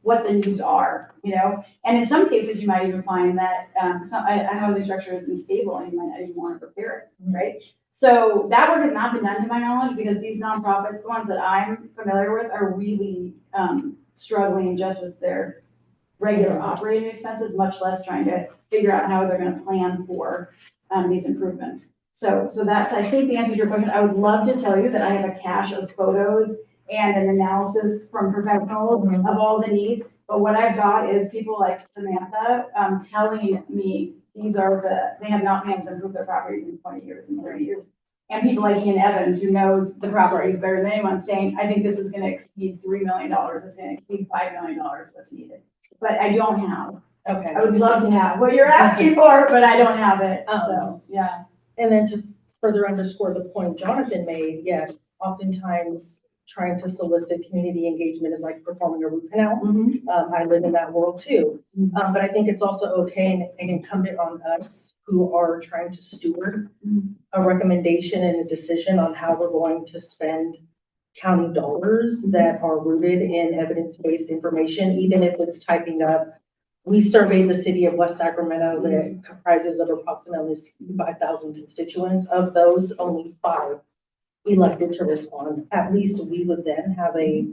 what the needs are, you know? And in some cases, you might even find that a housing structure is unstable and you might not even want to repair it, right? So that work has not been done to my knowledge because these nonprofits, the ones that I'm familiar with, are really struggling just with their regular operating expenses, much less trying to figure out how they're going to plan for these improvements. So that's, I think, the answer to your question. I would love to tell you that I have a cache of photos and an analysis from professionals of all the needs. But what I've got is people like Samantha telling me they have not been able to improve their properties in 20 years and 30 years. And people like Ian Evans, who knows the properties better than anyone, saying, I think this is going to exceed $3 million. It's going to exceed $5 million what's needed. But I don't have. Okay. I would love to have what you're asking for, but I don't have it. So, yeah. And then to further underscore the point Jonathan made, yes, oftentimes trying to solicit community engagement is like performing a root canal. I live in that world too. But I think it's also okay and incumbent on us who are trying to steward a recommendation and a decision on how we're going to spend county dollars that are rooted in evidence-based information, even if it's typing up. We surveyed the city of West Sacramento that comprises of approximately 65,000 constituents. Of those, only 5 elected to respond. At least we would then have a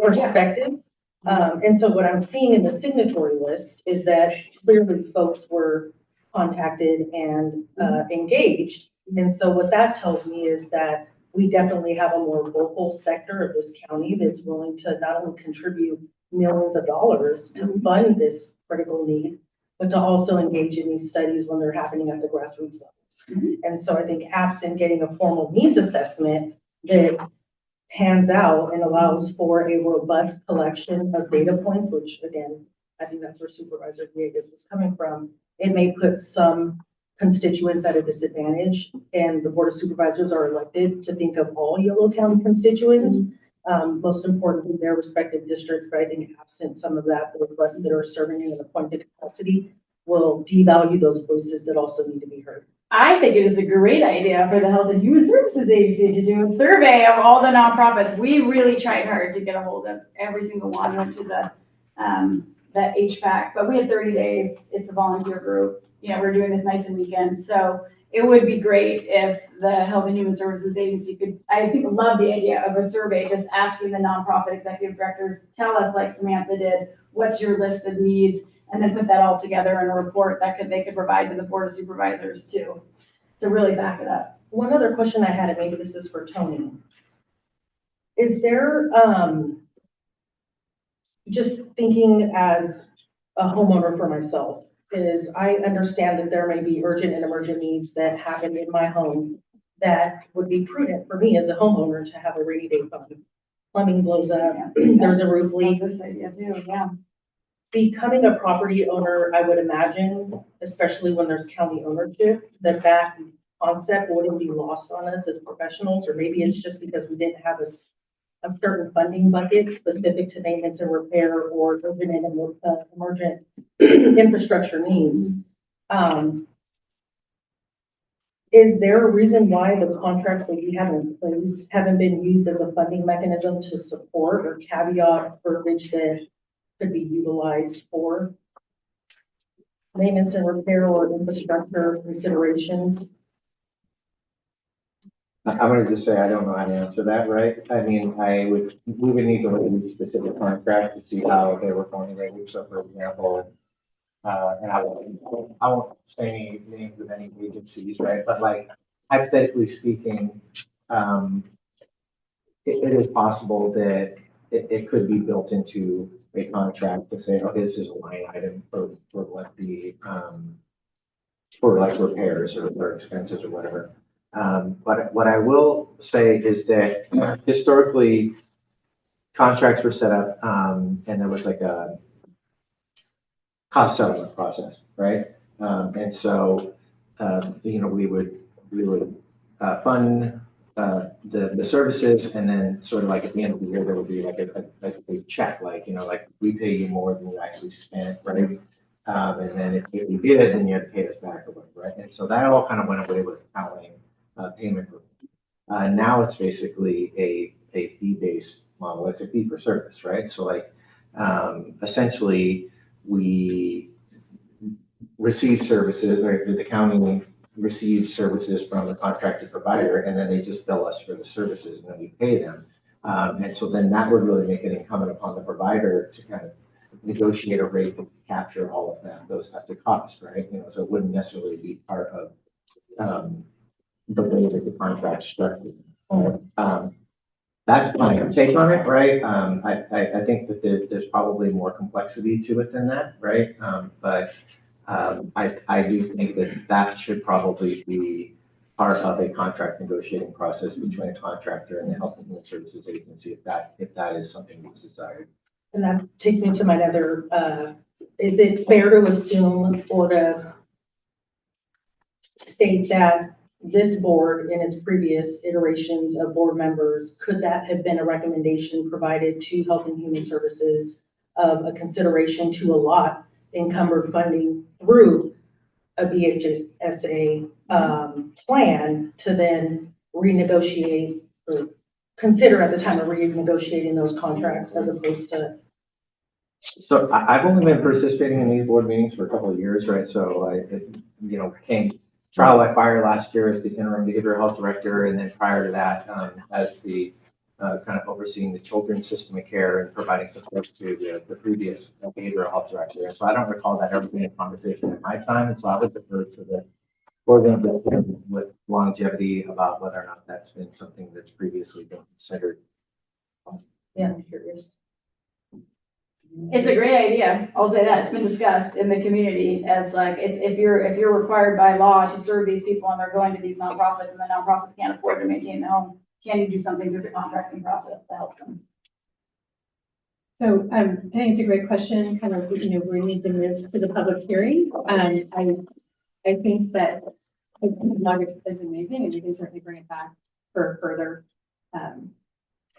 perspective. And so what I'm seeing in the signatory list is that clearly folks were contacted and engaged. And so what that tells me is that we definitely have a more vocal sector of this county that's willing to not only contribute millions of dollars to fund this critical need, but to also engage in these studies when they're happening at the grassroots level. And so I think absent getting a formal needs assessment that pans out and allows for a robust collection of data points, which again, I think that's where Supervisor Villegas was coming from, it may put some constituents at a disadvantage, and the Board of Supervisors are elected to think of all Yolo County constituents, most importantly their respective districts. But I think absent some of that, those of us that are serving in an appointed capacity will devalue those voices that also need to be heard. I think it is a great idea for the Health and Human Services Agency to do a survey of all the nonprofits. We really tried hard to get a hold of every single one, went to the HPAC, but we had 30 days. It's a volunteer group. You know, we're doing this nights and weekends. So it would be great if the Health and Human Services Agency could, I think, love the idea of a survey, just asking the nonprofit executive directors, tell us like Samantha did, what's your list of needs, and then put that all together in a report that they could provide to the Board of Supervisors too, to really back it up. One other question I had, and maybe this is for Tony. Is there, just thinking as a homeowner for myself, is I understand that there may be urgent and emergent needs that happen in my home that would be prudent for me as a homeowner to have a rainy day fund. Plumbing blows up, there's a roof leak. This idea too, yeah. Becoming a property owner, I would imagine, especially when there's county ownership, that concept wouldn't be lost on us as professionals, or maybe it's just because we didn't have a certain funding bucket specific to maintenance and repair or urban and emergent infrastructure needs. Is there a reason why the contracts that we have in place haven't been used as a funding mechanism to support or caveat verbiage that could be utilized for maintenance and repair or infrastructure considerations? I'm gonna just say, I don't know how to answer that, right? I mean, we would need to look at each specific contract to see how they were formulated. So for example, and I won't say any names of any agencies, right? But like, hypothetically speaking, it is possible that it could be built into a contract to say, okay, this is a line item for what the, for like repairs or expenses or whatever. But what I will say is that historically contracts were set up and there was like a cost settlement process, right? And so, you know, we would fund the services, and then sort of like at the end of the year, there would be like a check, like, you know, like we pay you more than you actually spent, right? And then if you did, then you had to pay us back or whatever, right? And so that all kind of went away with accounting payment. Now it's basically a fee-based model. It's a fee for service, right? So like essentially we receive services, or the county receives services from the contracted provider, and then they just bill us for the services, and then we pay them. And so then that would really make it incumbent upon the provider to kind of negotiate a rate that would capture all of that, those types of costs, right? You know, so it wouldn't necessarily be part of the way that the contract's structured. That's my take on it, right? I think that there's probably more complexity to it than that, right? But I do think that should probably be part of a contract negotiating process between a contractor and the Health and Human Services Agency, if that is something that's desired. And that takes me to my other, is it fair to assume or to state that this board in its previous iterations of board members, could that have been a recommendation provided to Health and Human Services of a consideration to allot encumbered funding through a BHSA plan to then renegotiate or consider at the time of renegotiating those contracts as opposed to? So I've only been participating in these board meetings for a couple of years, right? So I came trial by fire last year as the interim behavioral health director, and then prior to that, as the kind of overseeing the children's system of care and providing support to the previous behavioral health director. So I don't recall that ever being a conversation in my time, and so I would defer to the board member with longevity about whether or not that's been something that's previously been considered. Yeah, I'm curious. It's a great idea. I'll say that. It's been discussed in the community as like, it's, if you're required by law to serve these people and they're going to these nonprofits and the nonprofits can't afford to maintain the home, can you do something through the contracting process to help them? So I think it's a great question, kind of, you know, we need to move to the public hearing. I think that August is amazing, and we can certainly bring it back for further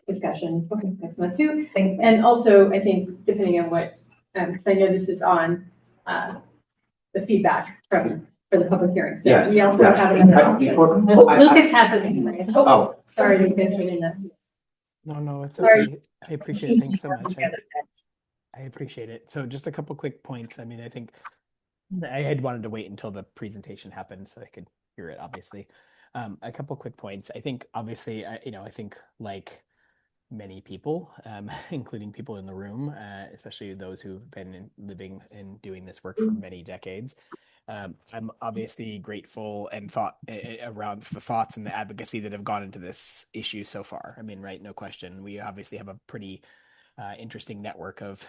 discussion next month too. Thanks. And also, I think depending on what, because I know this is on the feedback for the public hearing. So Yes. we also have another option. Lucas has his hand raised. Oh, sorry, Lucas. I didn't know. No, it's Sorry. okay. I appreciate it. Thanks so much. I appreciate it. So just a couple quick points. I mean, I think I had wanted to wait until the presentation happened so I could hear it, obviously. A couple quick points. I think, obviously, I think like many people, including people in the room, especially those who've been living and doing this work for many decades. I'm obviously grateful and thought around the thoughts and the advocacy that have gone into this issue so far. I mean, right, no question. We obviously have a pretty interesting network of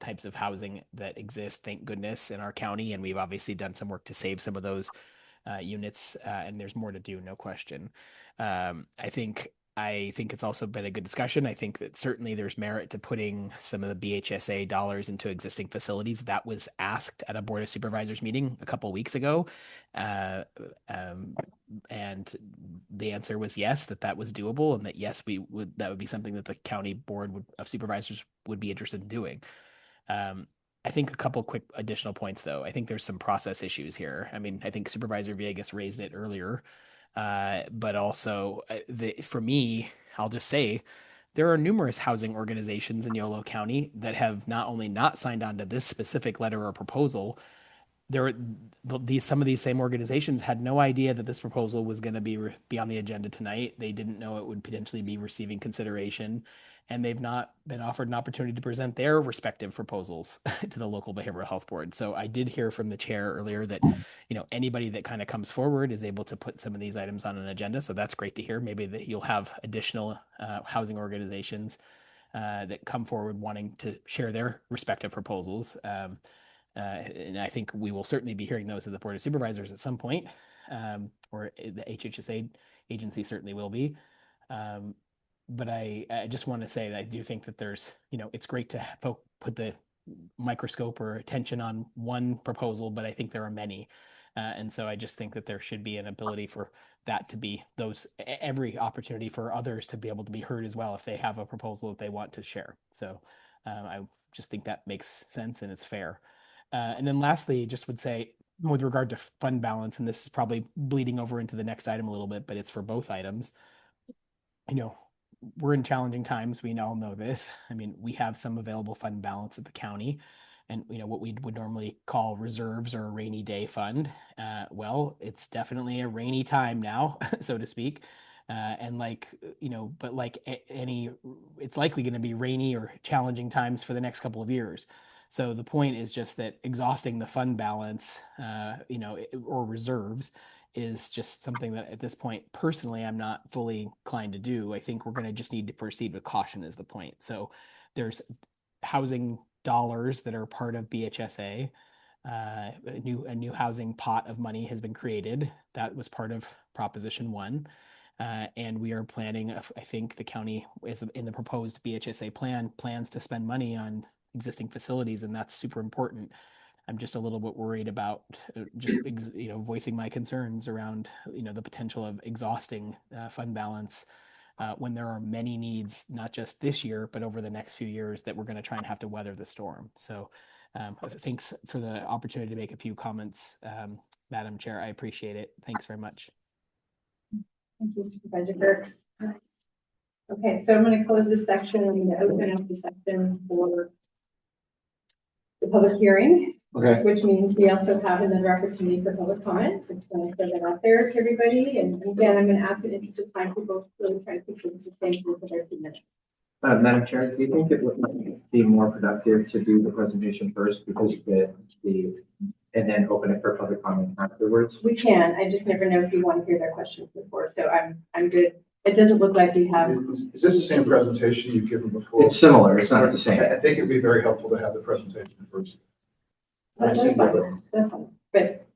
types of housing that exist, thank goodness, in our county, and we've obviously done some work to save some of those units, and there's more to do, no question. I think it's also been a good discussion. I think that certainly there's merit to putting some of the BHSA dollars into existing facilities. That was asked at a Board of Supervisors meeting a couple weeks ago. And the answer was yes, that was doable, and that yes, that would be something that the county board of supervisors would be interested in doing. I think a couple quick additional points, though. I think there's some process issues here. I mean, I think Supervisor Villegas raised it earlier. But also, for me, I'll just say there are numerous housing organizations in Yolo County that have not only not signed on to this specific letter or proposal, some of these same organizations had no idea that this proposal was going to be on the agenda tonight. They didn't know it would potentially be receiving consideration, and they've not been offered an opportunity to present their respective proposals to the local behavioral health board. So I did hear from the chair earlier that, anybody that kind of comes forward is able to put some of these items on an agenda. So that's great to hear. Maybe that you'll have additional housing organizations that come forward wanting to share their respective proposals. And I think we will certainly be hearing those at the Board of Supervisors at some point, or the HHSA agency certainly will be. But I just want to say that I do think that there's, it's great to put the microscope or attention on one proposal, but I think there are many. And so I just think that there should be an ability for that to be every opportunity for others to be able to be heard as well if they have a proposal that they want to share. So I just think that makes sense and it's fair. And then lastly, just would say with regard to fund balance, and this is probably bleeding over into the next item a little bit, but it's for both items. We're in challenging times. We all know this. I mean, we have some available fund balance at the county, and what we would normally call reserves or a rainy day fund. Well, it's definitely a rainy time now, so to speak. And it's likely going to be rainy or challenging times for the next couple of years. So the point is just that exhausting the fund balance, or reserves, is just something that at this point, personally, I'm not fully inclined to do. I think we're going to just need to proceed with caution is the point. So there's housing dollars that are part of BHSA. A new housing pot of money has been created. That was part of Proposition 1. And we are planning, I think the county is in the proposed BHSA plans to spend money on existing facilities, and that's super important. I'm just a little bit worried about voicing my concerns around, the potential of exhausting fund balance when there are many needs, not just this year, but over the next few years that we're going to try and have to weather the storm. So thanks for the opportunity to make a few comments, Madam Chair. I appreciate it. Thanks very much. Thank you, Supervisor Burks. Okay, so I'm going to close this section and open up the section for the public hearing, which means we also have another opportunity for public comments. I'm just going to throw that out there to everybody. And again, I'm going to ask in the interest of time, people really try to keep this the same for their 2 minutes. Madam Chair, do you think it would be more productive to do the presentation first because and then open it for public comment afterwards? We can. I just never know if you want to hear their questions before. So I'm good. It doesn't look like we have. Is this the same presentation you've given before? It's similar. It's not the same. I think it'd be very helpful to have the presentation first. That's fine. That's fine. But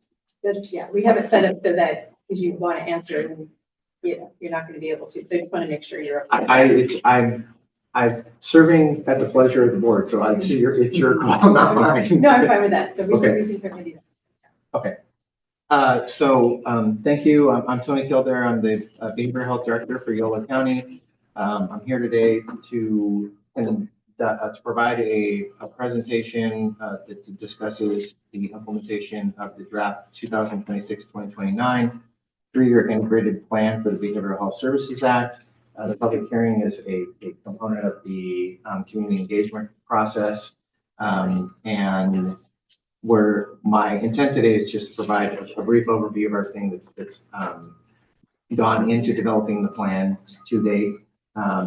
yeah, we have it set up so that if you want to answer, and you're not going to be able to. So I just want to make sure you're okay. I'm serving at the pleasure of the board, so it's your call, not mine. No, I'm fine with that. So we can certainly do that. Okay. Thank you. I'm Tony Kildare. I'm the Behavioral Health Director for Yolo County. I'm here today to provide a presentation that discusses the implementation of the draft 2026-2029 3-year integrated plan for the Behavioral Health Services Act. The public hearing is a component of the community engagement process. And where my intent today is just to provide a brief overview of everything that's gone into developing the plan to date,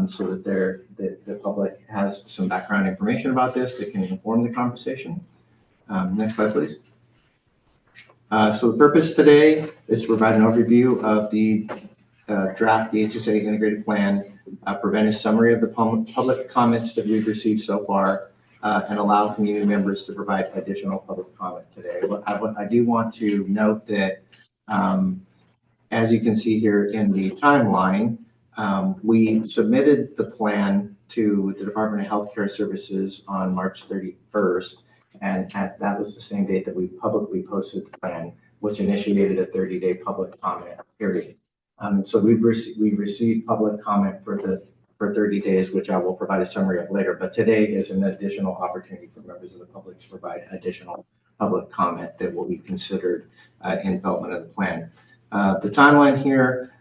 so that the public has some background information about this that can inform the conversation. Next slide, please. So the purpose today is to provide an overview of the draft DHSA integrated plan, provide a summary of the public comments that we've received so far, and allow community members to provide additional public comment today. I do want to note that, as you can see here in the timeline, we submitted the plan to the Department of Healthcare Services on March 31st, and that was the same date that we publicly posted the plan, which initiated a 30-day public comment period. So we've received public comment for 30 days, which I will provide a summary of later. But today is an additional opportunity for members of the public to provide additional public comment that will be considered in development of the plan. The timeline here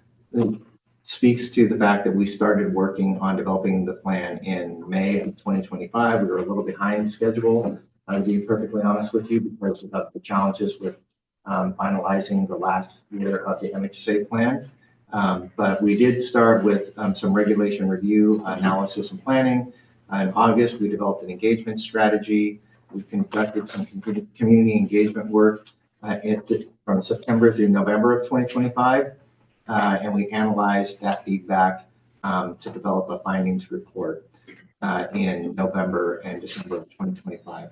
speaks to the fact that we started working on developing the plan in May of 2025. We were a little behind schedule, to be perfectly honest with you, because of the challenges with finalizing the last year of the MHSA plan. But we did start with some regulation review, analysis, and planning. In August, we developed an engagement strategy. We conducted some community engagement work from September through November of 2025. And we analyzed that feedback to develop a findings report in November and December of 2025.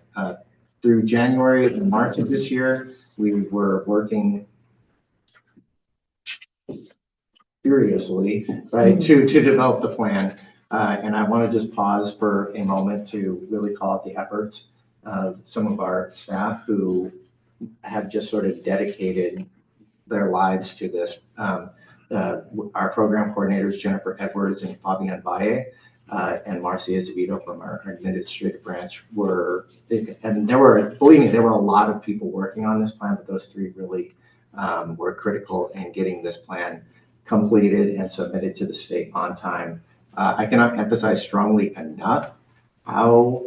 Through January and March of this year, we were working furiously, right, to develop the plan. And I want to just pause for a moment to really call out the efforts of some of our staff who have just sort of dedicated their lives to this. Our program coordinators, Jennifer Edwards and Fabian Valle, and Marcia Azevedo from our administrative branch and believe me, there were a lot of people working on this plan, but those three really were critical in getting this plan completed and submitted to the state on time. I cannot emphasize strongly enough how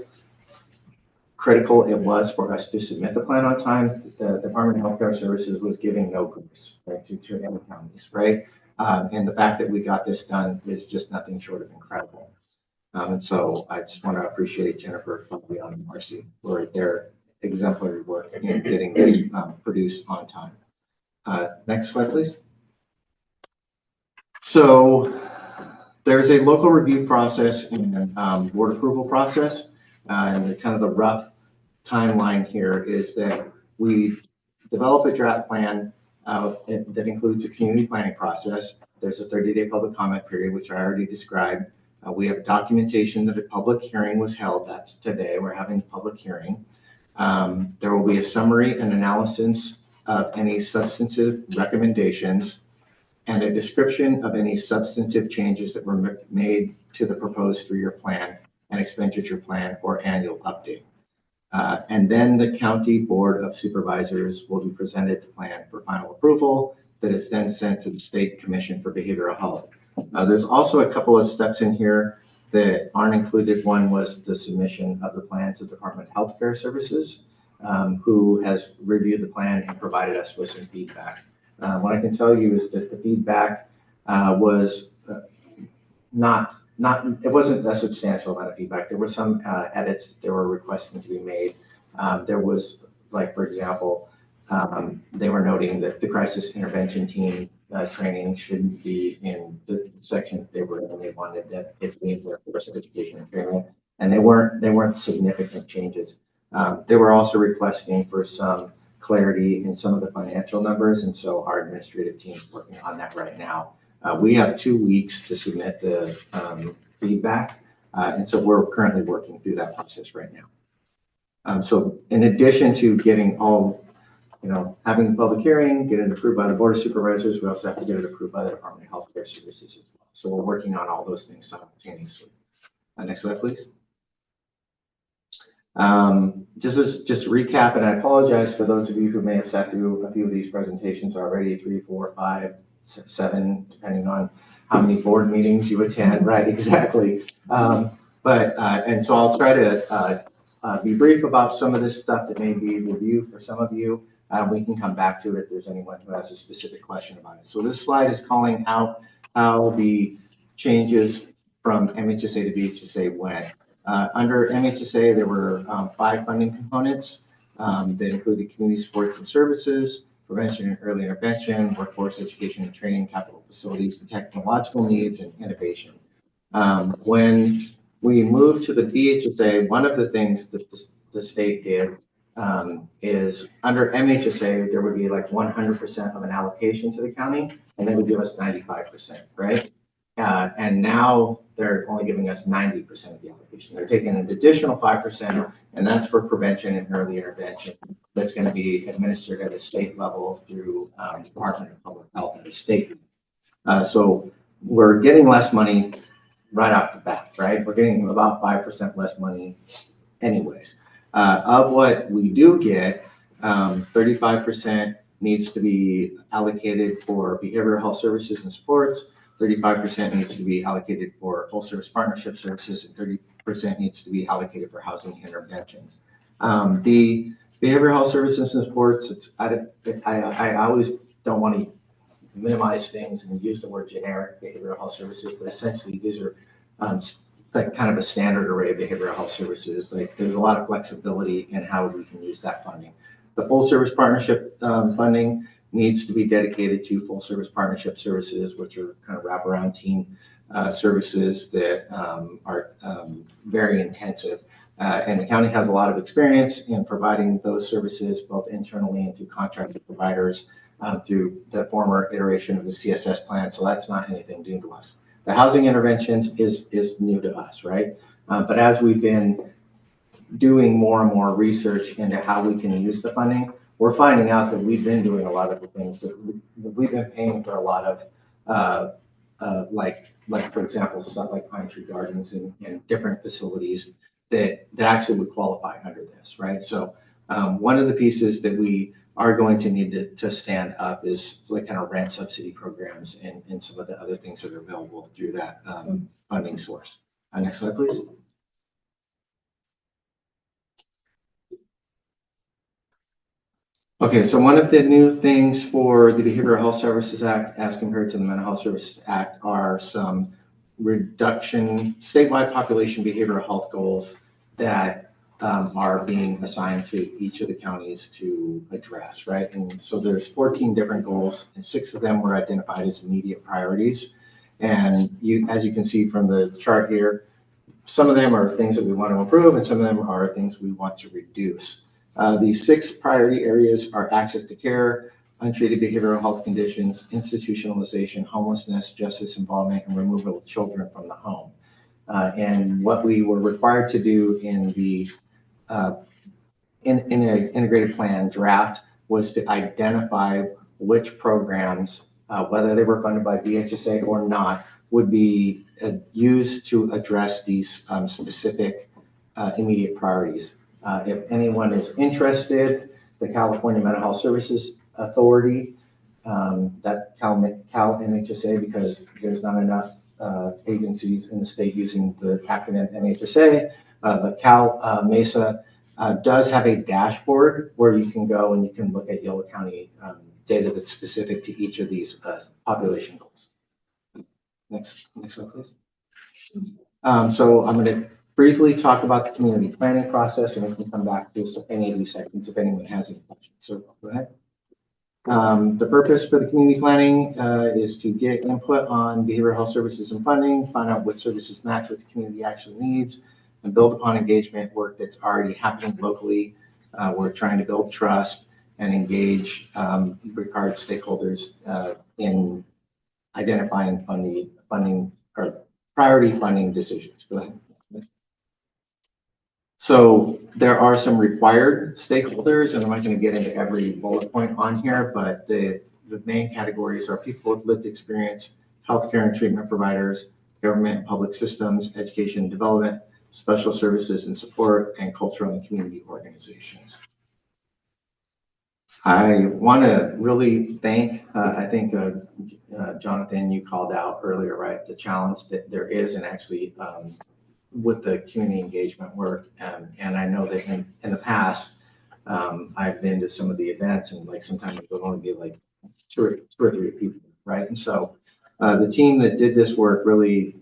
critical it was for us to submit the plan on time. The Department of Healthcare Services was giving no grace, right, to any counties, right? And the fact that we got this done is just nothing short of incredible. And so I just want to appreciate Jennifer, Fabian, and Marcy for their exemplary work in getting this produced on time. Next slide, please. So there's a local review process and board approval process. And the rough timeline here is that we develop a draft plan that includes a community planning process. There's a 30-day public comment period, which I already described. We have documentation that a public hearing was held. That's today. We're having a public hearing. There will be a summary and analysis of any substantive recommendations and a description of any substantive changes that were made to the proposed 3-year plan and expenditure plan or annual update. And then the County Board of Supervisors will be presented the plan for final approval that is then sent to the State Commission for Behavioral Health. There's also a couple of steps in here that aren't included. One was the submission of the plan to the Department of Healthcare Services, who has reviewed the plan and provided us with some feedback. What I can tell you is that the feedback was it wasn't a substantial amount of feedback. There were some edits that they were requesting to be made. There was, like, for example, they were noting that the crisis intervention team training shouldn't be in the section that they were in. They wanted that it to be in workforce education and training, and they weren't significant changes. They were also requesting for some clarity in some of the financial numbers, and so our administrative team is working on that right now. We have 2 weeks to submit the feedback, and so we're currently working through that process right now. So in addition to getting all, having a public hearing, get it approved by the Board of Supervisors, we also have to get it approved by the Department of Healthcare Services as well. So we're working on all those things simultaneously. Next slide, please. Just to recap, and I apologize for those of you who may have sat through a few of these presentations already, 3, 4, 5, 7, depending on how many board meetings you attend, right? Exactly. And so I'll try to be brief about some of this stuff that may be review for some of you. We can come back to it if there's anyone who has a specific question about it. So this slide is calling out how the changes from MHSA to BHSA went. Under MHSA, there were 5 funding components that included community supports and services, prevention and early intervention, workforce education and training, capital facilities, and technological needs, and innovation. When we moved to the BHSA, one of the things that the state did is under MHSA, there would be like 100% of an allocation to the county, and they would give us 95%, right? And now they're only giving us 90% of the allocation. They're taking an additional 5%, and that's for prevention and early intervention. That's going to be administered at a state level through Department of Public Health at a state. So we're getting less money right off the bat, right? We're getting about 5% less money anyways. Of what we do get, 35% needs to be allocated for behavioral health services and supports, 35% needs to be allocated for full service partnership services, and 30% needs to be allocated for housing interventions. The behavioral health services and supports, I always don't want to minimize things and use the word generic behavioral health services, but essentially these are like kind of a standard array of behavioral health services. Like there's a lot of flexibility in how we can use that funding. The full service partnership funding needs to be dedicated to full service partnership services, which are kind of wraparound team services that are very intensive. And the county has a lot of experience in providing those services, both internally and through contracted providers through the former iteration of the CSS plan. So that's not anything new to us. The housing interventions is new to us, right? But as we've been doing more and more research into how we can use the funding, we're finding out that we've been doing a lot of the things that we've been paying for a lot of, like for example, stuff like Pine Tree Gardens and different facilities that actually would qualify under this, right? So one of the pieces that we are going to need to stand up is like kind of rent subsidy programs and some of the other things that are available through that funding source. Next slide, please. Okay, so one of the new things for the Behavioral Health Services Act as compared to the Mental Health Services Act are some reduction, statewide population behavioral health goals that are being assigned to each of the counties to address, right? And so there's 14 different goals, and 6 of them were identified as immediate priorities. And as you can see from the chart here, some of them are things that we want to improve, and some of them are things we want to reduce. These 6 priority areas are access to care, untreated behavioral health conditions, institutionalization, homelessness, justice involvement, and removal of children from the home. And what we were required to do in the in an integrated plan draft was to identify which programs, whether they were funded by BHSA or not, would be used to address these specific immediate priorities. If anyone is interested, the California Mental Health Services Authority, that Cal MHSA, because there's not enough agencies in the state using the acronym MHSA, but Cal Mesa does have a dashboard where you can go and you can look at Yolo County data that's specific to each of these population goals. Next slide, please. So I'm going to briefly talk about the community planning process, and we can come back to any of these sections if anyone has any questions. So go ahead. The purpose for the community planning is to get input on behavioral health services and funding, find out what services match what the community actually needs, and build upon engagement work that's already happening locally. We're trying to build trust and engage required stakeholders in identifying funding or priority funding decisions. Go ahead. So there are some required stakeholders, and I'm not going to get into every bullet point on here, but the main categories are people with lived experience, healthcare and treatment providers, government and public systems, education and development, special services and support, and cultural and community organizations. I want to really thank, I think, Jonathan, you called out earlier, right, the challenge that there is in actually with the community engagement work. And I know that in the past, I've been to some of the events and like sometimes it would only be like two or three people, right? And so the team that did this work really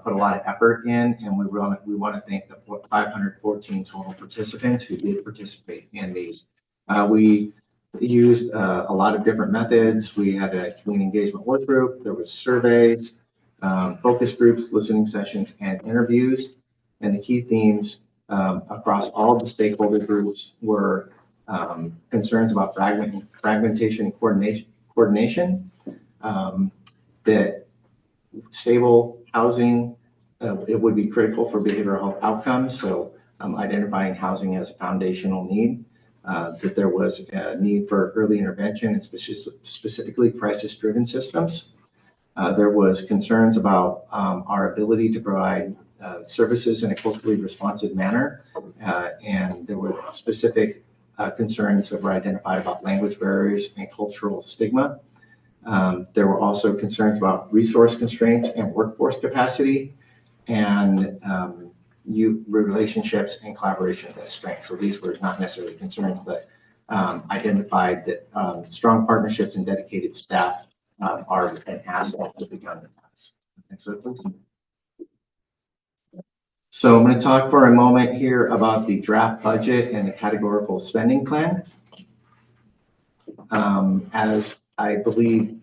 put a lot of effort in, and we want to thank the 514 total participants who did participate in these. We used a lot of different methods. We had a community engagement work group. There was surveys, focus groups, listening sessions, and interviews. And the key themes across all of the stakeholder groups were concerns about fragmentation and coordination, that stable housing, it would be critical for behavioral health outcomes. So identifying housing as a foundational need, that there was a need for early intervention and specifically crisis-driven systems. There was concerns about our ability to provide services in a culturally responsive manner, and there were specific concerns that were identified about language barriers and cultural stigma. There were also concerns about resource constraints and workforce capacity, and relationships and collaboration as strengths. So these were not necessarily concerns, but identified that strong partnerships and dedicated staff are an asset that the county has. Next slide, please. So I'm going to talk for a moment here about the draft budget and the categorical spending plan. As I believe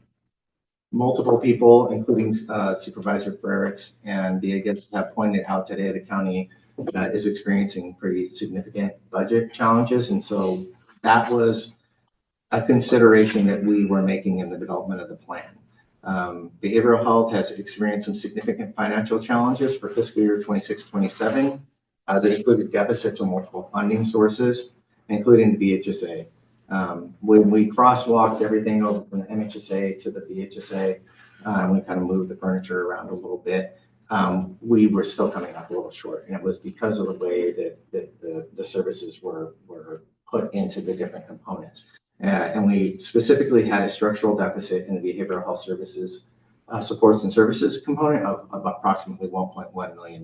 multiple people, including Supervisor Frerichs and Villegas, have pointed out today, the county is experiencing pretty significant budget challenges. And so that was a consideration that we were making in the development of the plan. Behavioral health has experienced some significant financial challenges for fiscal year 26-27 that included deficits on multiple funding sources, including the BHSA. When we crosswalked everything over from the MHSA to the BHSA, we kind of moved the furniture around a little bit. We were still coming up a little short, and it was because of the way that the services were put into the different components. And we specifically had a structural deficit in the behavioral health services supports and services component of approximately $1.1 million.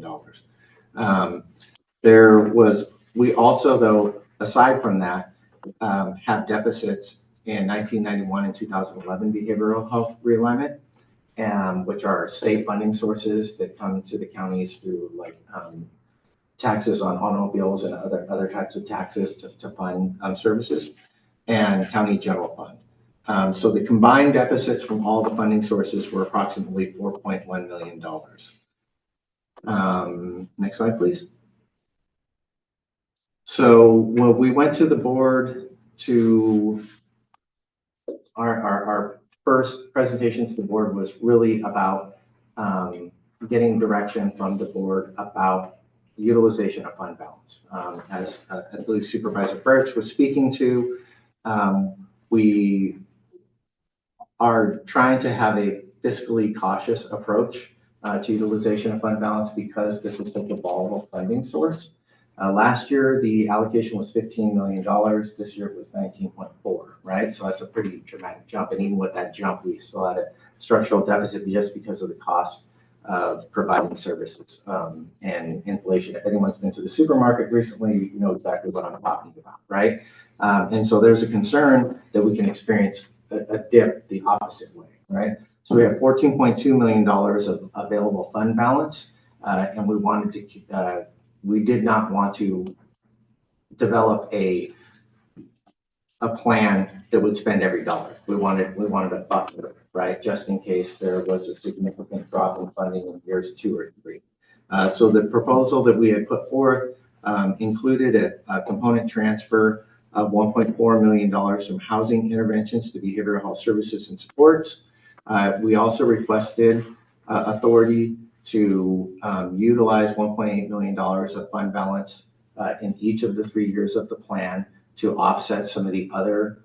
We also, though, aside from that, have deficits in 1991 and 2011 behavioral health realignment, which are state funding sources that come to the counties through like taxes on automobiles and other types of taxes to fund services, and county general fund. So the combined deficits from all the funding sources were approximately $4.1 million. Next slide, please. So when we went to the board to our first presentation to the board was really about getting direction from the board about utilization of fund balance. As I believe Supervisor Birch was speaking to, we are trying to have a fiscally cautious approach to utilization of fund balance because this is such a volatile funding source. Last year, the allocation was $15 million. This year it was 19.4, right? So that's a pretty dramatic jump. And even with that jump, we still had a structural deficit just because of the cost of providing services and inflation. If anyone's been to the supermarket recently, you know exactly what I'm talking about, right? And so there's a concern that we can experience a dip the opposite way, right? So we have $14.2 million of available fund balance, and we did not want to develop a plan that would spend every dollar. We wanted a buffer, right? Just in case there was a significant drop in funding in years 2 or 3. So the proposal that we had put forth included a component transfer of $1.4 million from housing interventions to behavioral health services and supports. We also requested authority to utilize $1.8 million of fund balance in each of the 3 years of the plan to offset some of the other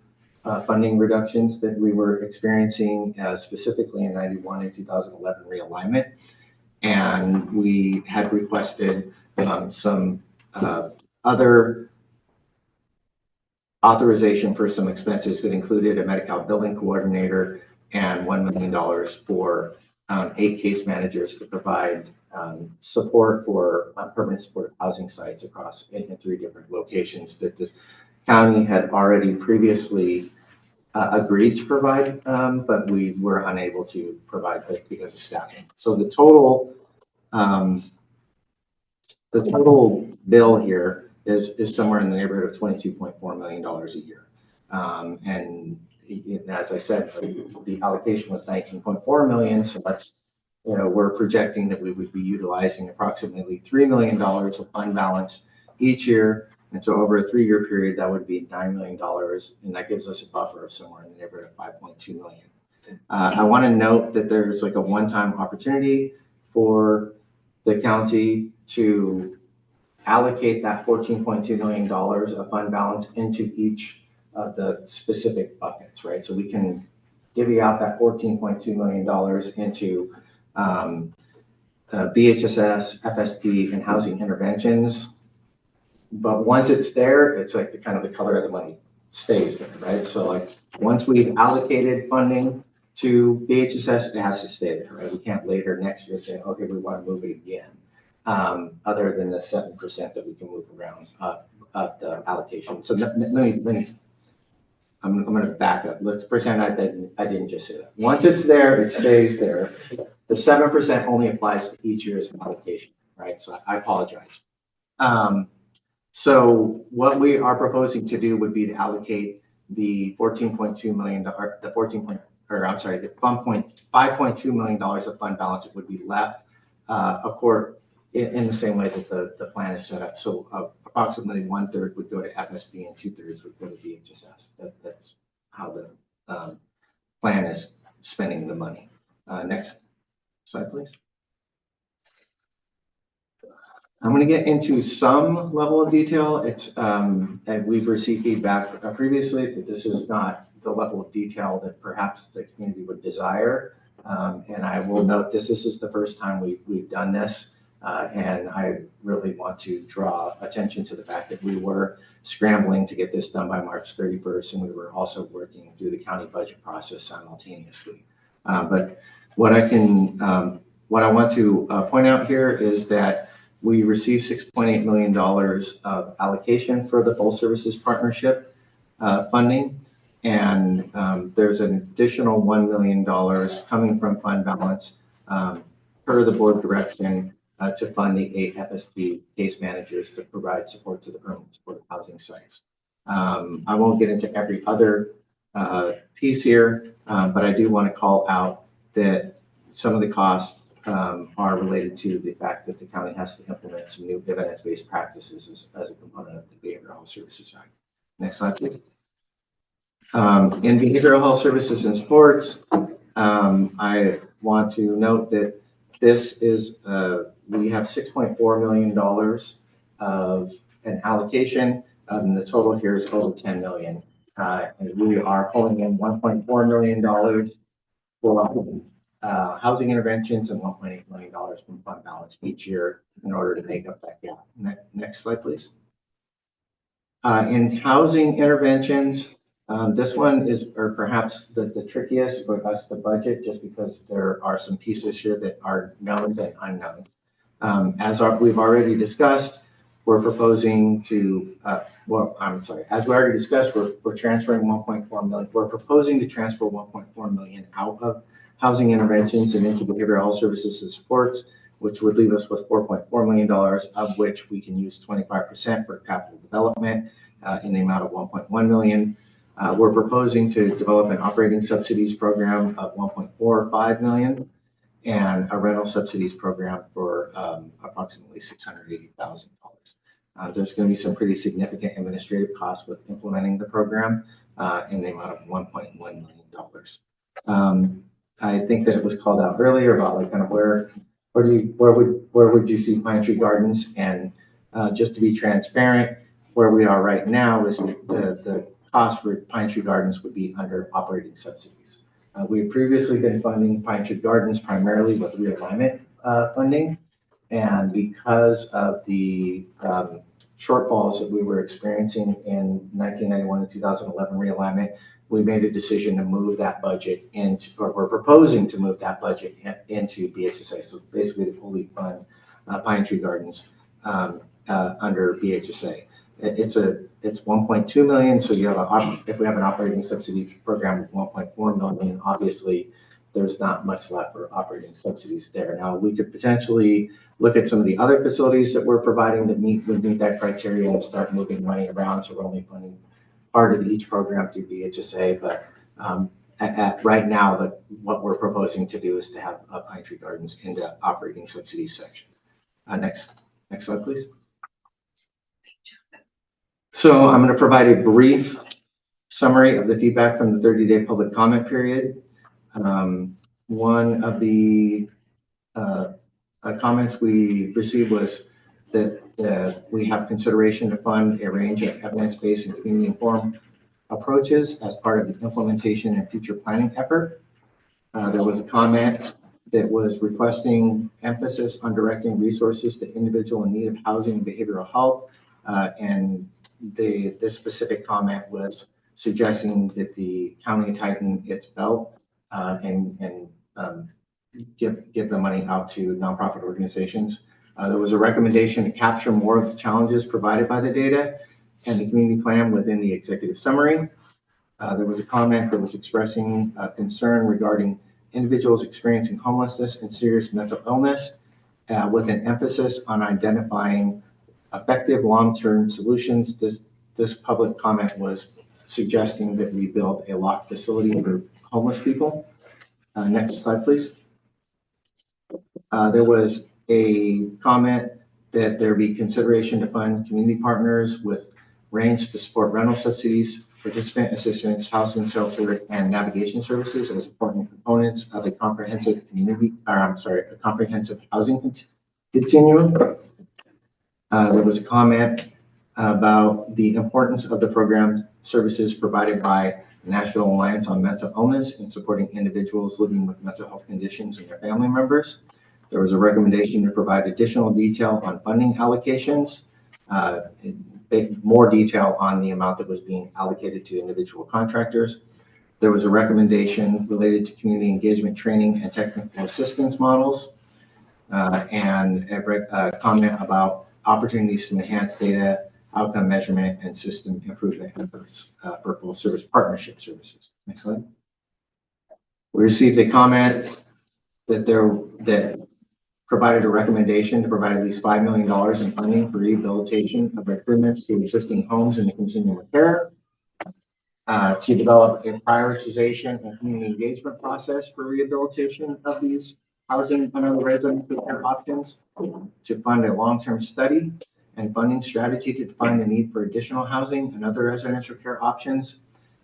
funding reductions that we were experiencing, specifically in 91 and 2011 realignment. And we had requested some other authorization for some expenses that included a Medi-Cal billing coordinator and $1 million for 8 case managers to provide support for permanent supportive housing sites across in 3 different locations that the county had already previously agreed to provide, but we were unable to provide because of staffing. So the total bill here is somewhere in the neighborhood of $22.4 million a year. And as I said, the allocation was 19.4 million. So that's, we're projecting that we would be utilizing approximately $3 million of fund balance each year. And so over a 3-year period, that would be $9 million. And that gives us a buffer of somewhere in the neighborhood of 5.2 million. I want to note that there's like a one-time opportunity for the county to allocate that $14.2 million of fund balance into each of the specific buckets, right? So we can divvy out that $14.2 million into BHSS, FSP, and housing interventions. But once it's there, it's like the kind of the color of the money stays there, right? So like once we've allocated funding to BHSS, it has to stay there, right? We can't later next year say, okay, we want to move it again. Other than the 7% that we can move around of the allocation. So I'm going to back up. Let's pretend I didn't just say that. Once it's there, it stays there. The 7% only applies to each year's allocation, right? So I apologize. So what we are proposing to do would be to allocate the $14.2 million, the $5.2 million of fund balance that would be left, in the same way that the plan is set up. So approximately 1/3 would go to FSB and 2/3 would go to BHSS. That's how the plan is spending the money. Next slide, please. I'm going to get into some level of detail. It's and we've received feedback previously that this is not the level of detail that perhaps the community would desire. And I will note this is the first time we've done this. And I really want to draw attention to the fact that we were scrambling to get this done by March 31st, and we were also working through the county budget process simultaneously. But what I want to point out here is that we received $6.8 million of allocation for the Full Services Partnership funding, and there's an additional $1 million coming from fund balance per the board direction to fund the 8 FSP case managers to provide support to the permanent supportive housing sites. I won't get into every other piece here, but I do want to call out that some of the costs are related to the fact that the county has to implement some new evidence-based practices as a component of the Behavioral Health Services Act. Next slide, please. In Behavioral Health Services and Sports, I want to note that this is, we have $6.4 million of an allocation, and the total here is over $10 million. And we are pulling in $1.4 million for housing interventions and $1.8 million from fund balance each year in order to make up that gap. Next slide, please. In housing interventions, this one is perhaps the trickiest for us to budget, just because there are some pieces here that are known and unknown. We've already discussed, we're proposing to, as we already discussed, we're transferring 1.4 million. We're proposing to transfer 1.4 million out of housing interventions and into behavioral health services and supports, which would leave us with $4.4 million, of which we can use 25% for capital development in the amount of 1.1 million. We're proposing to develop an operating subsidies program of 1.45 million and a rental subsidies program for approximately $680,000. There's going to be some pretty significant administrative costs with implementing the program in the amount of $1.1 million. I think that it was called out earlier about like kind of where would you see Pine Tree Gardens, and just to be transparent, where we are right now is the cost for Pine Tree Gardens would be under operating subsidies. We've previously been funding Pine Tree Gardens primarily with realignment funding, and because of the shortfalls that we were experiencing in 1991 and 2011 realignment, we made a decision to move that budget into, or we're proposing to move that budget into BHSA. So basically to fully fund Pine Tree Gardens under BHSA. It's 1.2 million. So you have if we have an operating subsidy program of 1.4 million, obviously there's not much left for operating subsidies there. Now we could potentially look at some of the other facilities that we're providing that would meet that criteria and start moving money around. So we're only funding part of each program through BHSA, but right now, what we're proposing to do is to have Pine Tree Gardens into operating subsidies section. Next slide, please. So I'm going to provide a brief summary of the feedback from the 30-day public comment period. One of the comments we received was that we have consideration to fund a range of evidence-based and community-informed approaches as part of the implementation and future planning effort. There was a comment that was requesting emphasis on directing resources to individual in need of housing and behavioral health. And this specific comment was suggesting that the county tighten its belt and give the money out to nonprofit organizations. There was a recommendation to capture more of the challenges provided by the data and the community plan within the executive summary. There was a comment that was expressing concern regarding individuals experiencing homelessness and serious mental illness with an emphasis on identifying effective long-term solutions. This public comment was suggesting that we build a locked facility for homeless people. Next slide, please. There was a comment that there be consideration to fund community partners with range to support rental subsidies, participant assistance, housing shelter, and navigation services as important components of a comprehensive a comprehensive housing continuum. There was a comment about the importance of the program services provided by the National Alliance on Mental Illness in supporting individuals living with mental health conditions and their family members. There was a recommendation to provide additional detail on funding allocations, more detail on the amount that was being allocated to individual contractors. There was a recommendation related to community engagement training and technical assistance models, and a comment about opportunities to enhance data, outcome measurement, and system improvement efforts for full service partnership services. Next slide. We received a comment that provided a recommendation to provide at least $5 million in funding for rehabilitation of improvements to existing homes in the continuum of care, to develop a prioritization and community engagement process for rehabilitation of these housing and other residential care options, to fund a long-term study and funding strategy to define the need for additional housing and other residential care options,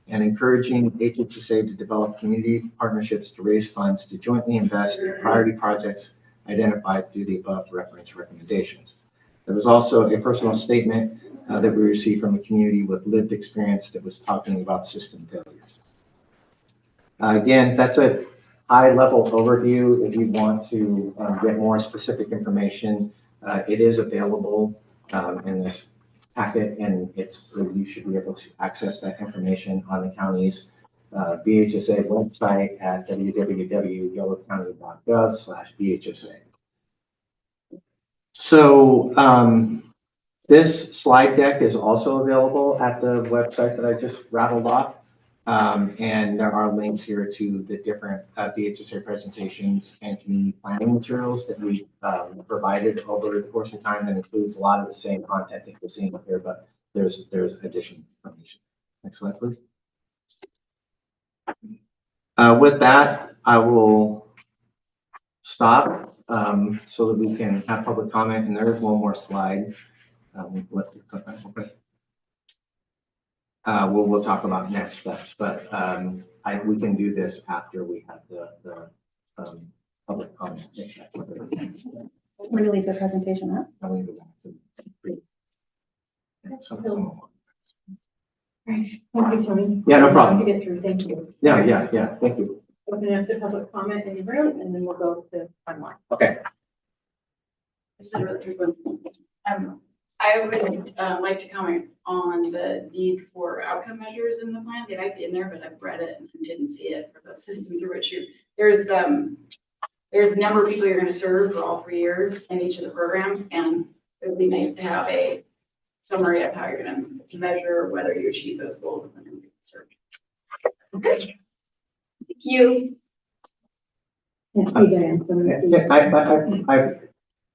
and encouraging HHSA to develop community partnerships to raise funds to jointly invest in priority projects identified through the above reference recommendations. There was also a personal statement that we received from a community with lived experience that was talking about system failures. Again, that's a high-level overview. If you want to get more specific information, it is available in this packet, and you should be able to access that information on the county's BHSA website at www.yellowcounty.gov/BHSA. So this slide deck is also available at the website that I just rattled off. And there are links here to the different BHSA presentations and community planning materials that we provided over the course of time. That includes a lot of the same content that you're seeing here, but there's additional information. Next slide, please. With that, I will stop so that we can have public comment. And there's one more slide. We'll talk about next steps, but we can do this after we have the public comment. We're gonna leave the presentation up. I'll leave it up to- Right. Thank you, Tony. Yeah, no problem. To get through. Thank you. Yeah. Thank you. Open up to public comment in the room, and then we'll go to online. Okay. Just a really quick one. I would like to comment on the need for outcome measures in the plan. They might be in there, but I've read it and didn't see it for the system through which there's a number of people you're gonna serve for all 3 years in each of the programs, and it would be nice to have a summary of how you're gonna measure whether you achieve those goals of the number of people served. Okay. Thank you.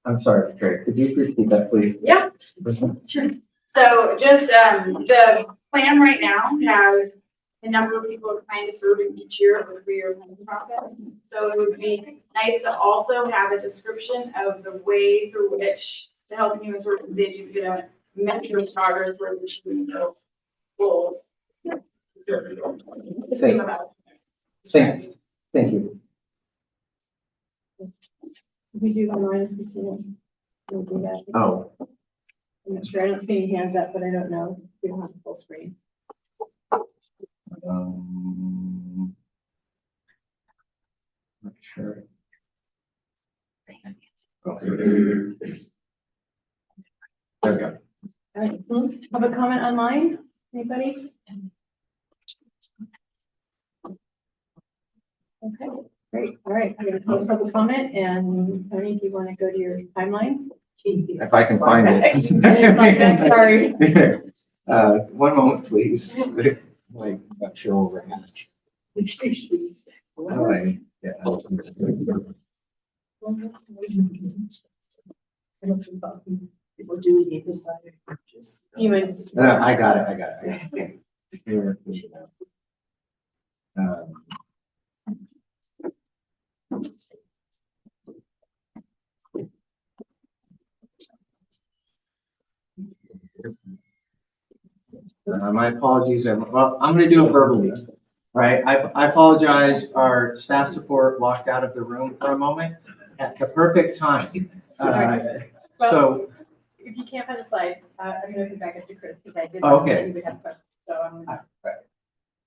I'm sorry, Trey, could you repeat that, please? Yeah. Sure. So just, the plan right now has the number of people trying to serve in each year of the 3-year planning process. So it would be nice to also have a description of the way through which the Health and Human Services Agency is gonna measure progress for achieving those goals. Thank you. We do online, Christina. We'll do that. Oh. I'm not sure. I don't see any hands up, but I don't know. We don't have the full screen. Not sure. Okay. There we go. All right. Have a comment online? Anybody? Okay, great. All right. I'm going to close public comment. And Tony, if you want to go to your timeline. If I can find it. Sorry. One moment, please. Like, not sure where we're at. All right. Yeah. People do need this side. You might. I got it. Here we go. My apologies, well, I'm gonna do it verbally, right? I apologize, our staff support walked out of the room for a moment at the perfect time. So. If you can't find the slide, I'm gonna go back up to Chris, because I did. Okay. You would have questions, so I'm gonna.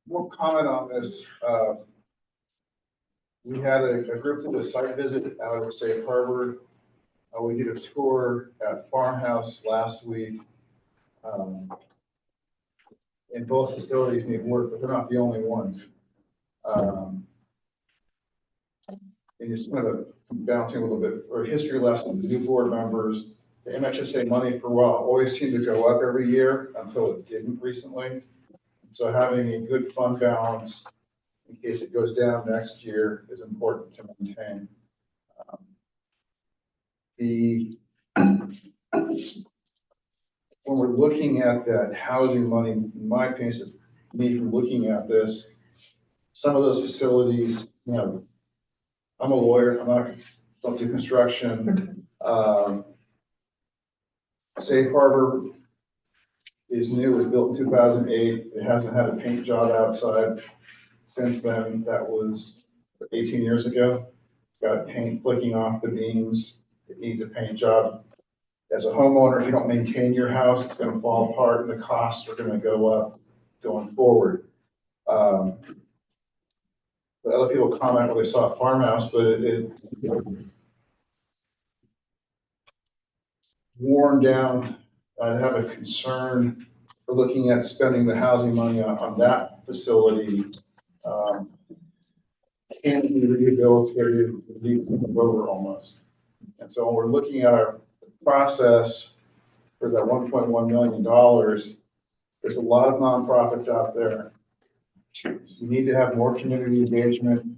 One comment on this, we had a group that did a site visit out of Safe Harbor. We did a tour at Farmhouse last week. And both facilities need work, but they're not the only ones. And just kind of bouncing a little bit, or a history lesson, the new board members, the MHSA money for a while always seemed to go up every year until it didn't recently. So having a good fund balance in case it goes down next year is important to maintain. When we're looking at that housing money, in my opinion, me from looking at this, some of those facilities, you know, I'm a lawyer, don't do construction. Safe Harbor is new, it was built in 2008. It hasn't had a paint job outside since then. That was 18 years ago. It's got paint flicking off the beams. It needs a paint job. As a homeowner, if you don't maintain your house, it's going to fall apart and the costs are going to go up going forward. But other people comment when they saw a farmhouse, but it worn down. I have a concern for looking at spending the housing money on that facility. Can be rehabilitated, over almost. And so when we're looking at our process for that $1.1 million, there's a lot of nonprofits out there. You need to have more community engagement.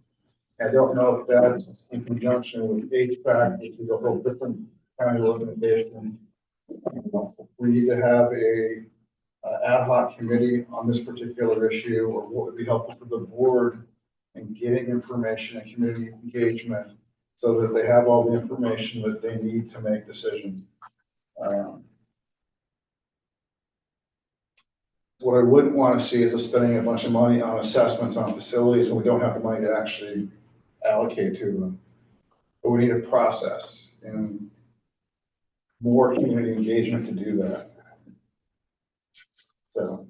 I don't know if that's in conjunction with HPAC, which is a whole different kind of organization. We need to have a ad hoc committee on this particular issue, or what would be helpful for the board in getting information and community engagement so that they have all the information that they need to make decisions. What I wouldn't want to see is us spending a bunch of money on assessments on facilities and we don't have the money to actually allocate to them. But we need a process and more community engagement to do that. So.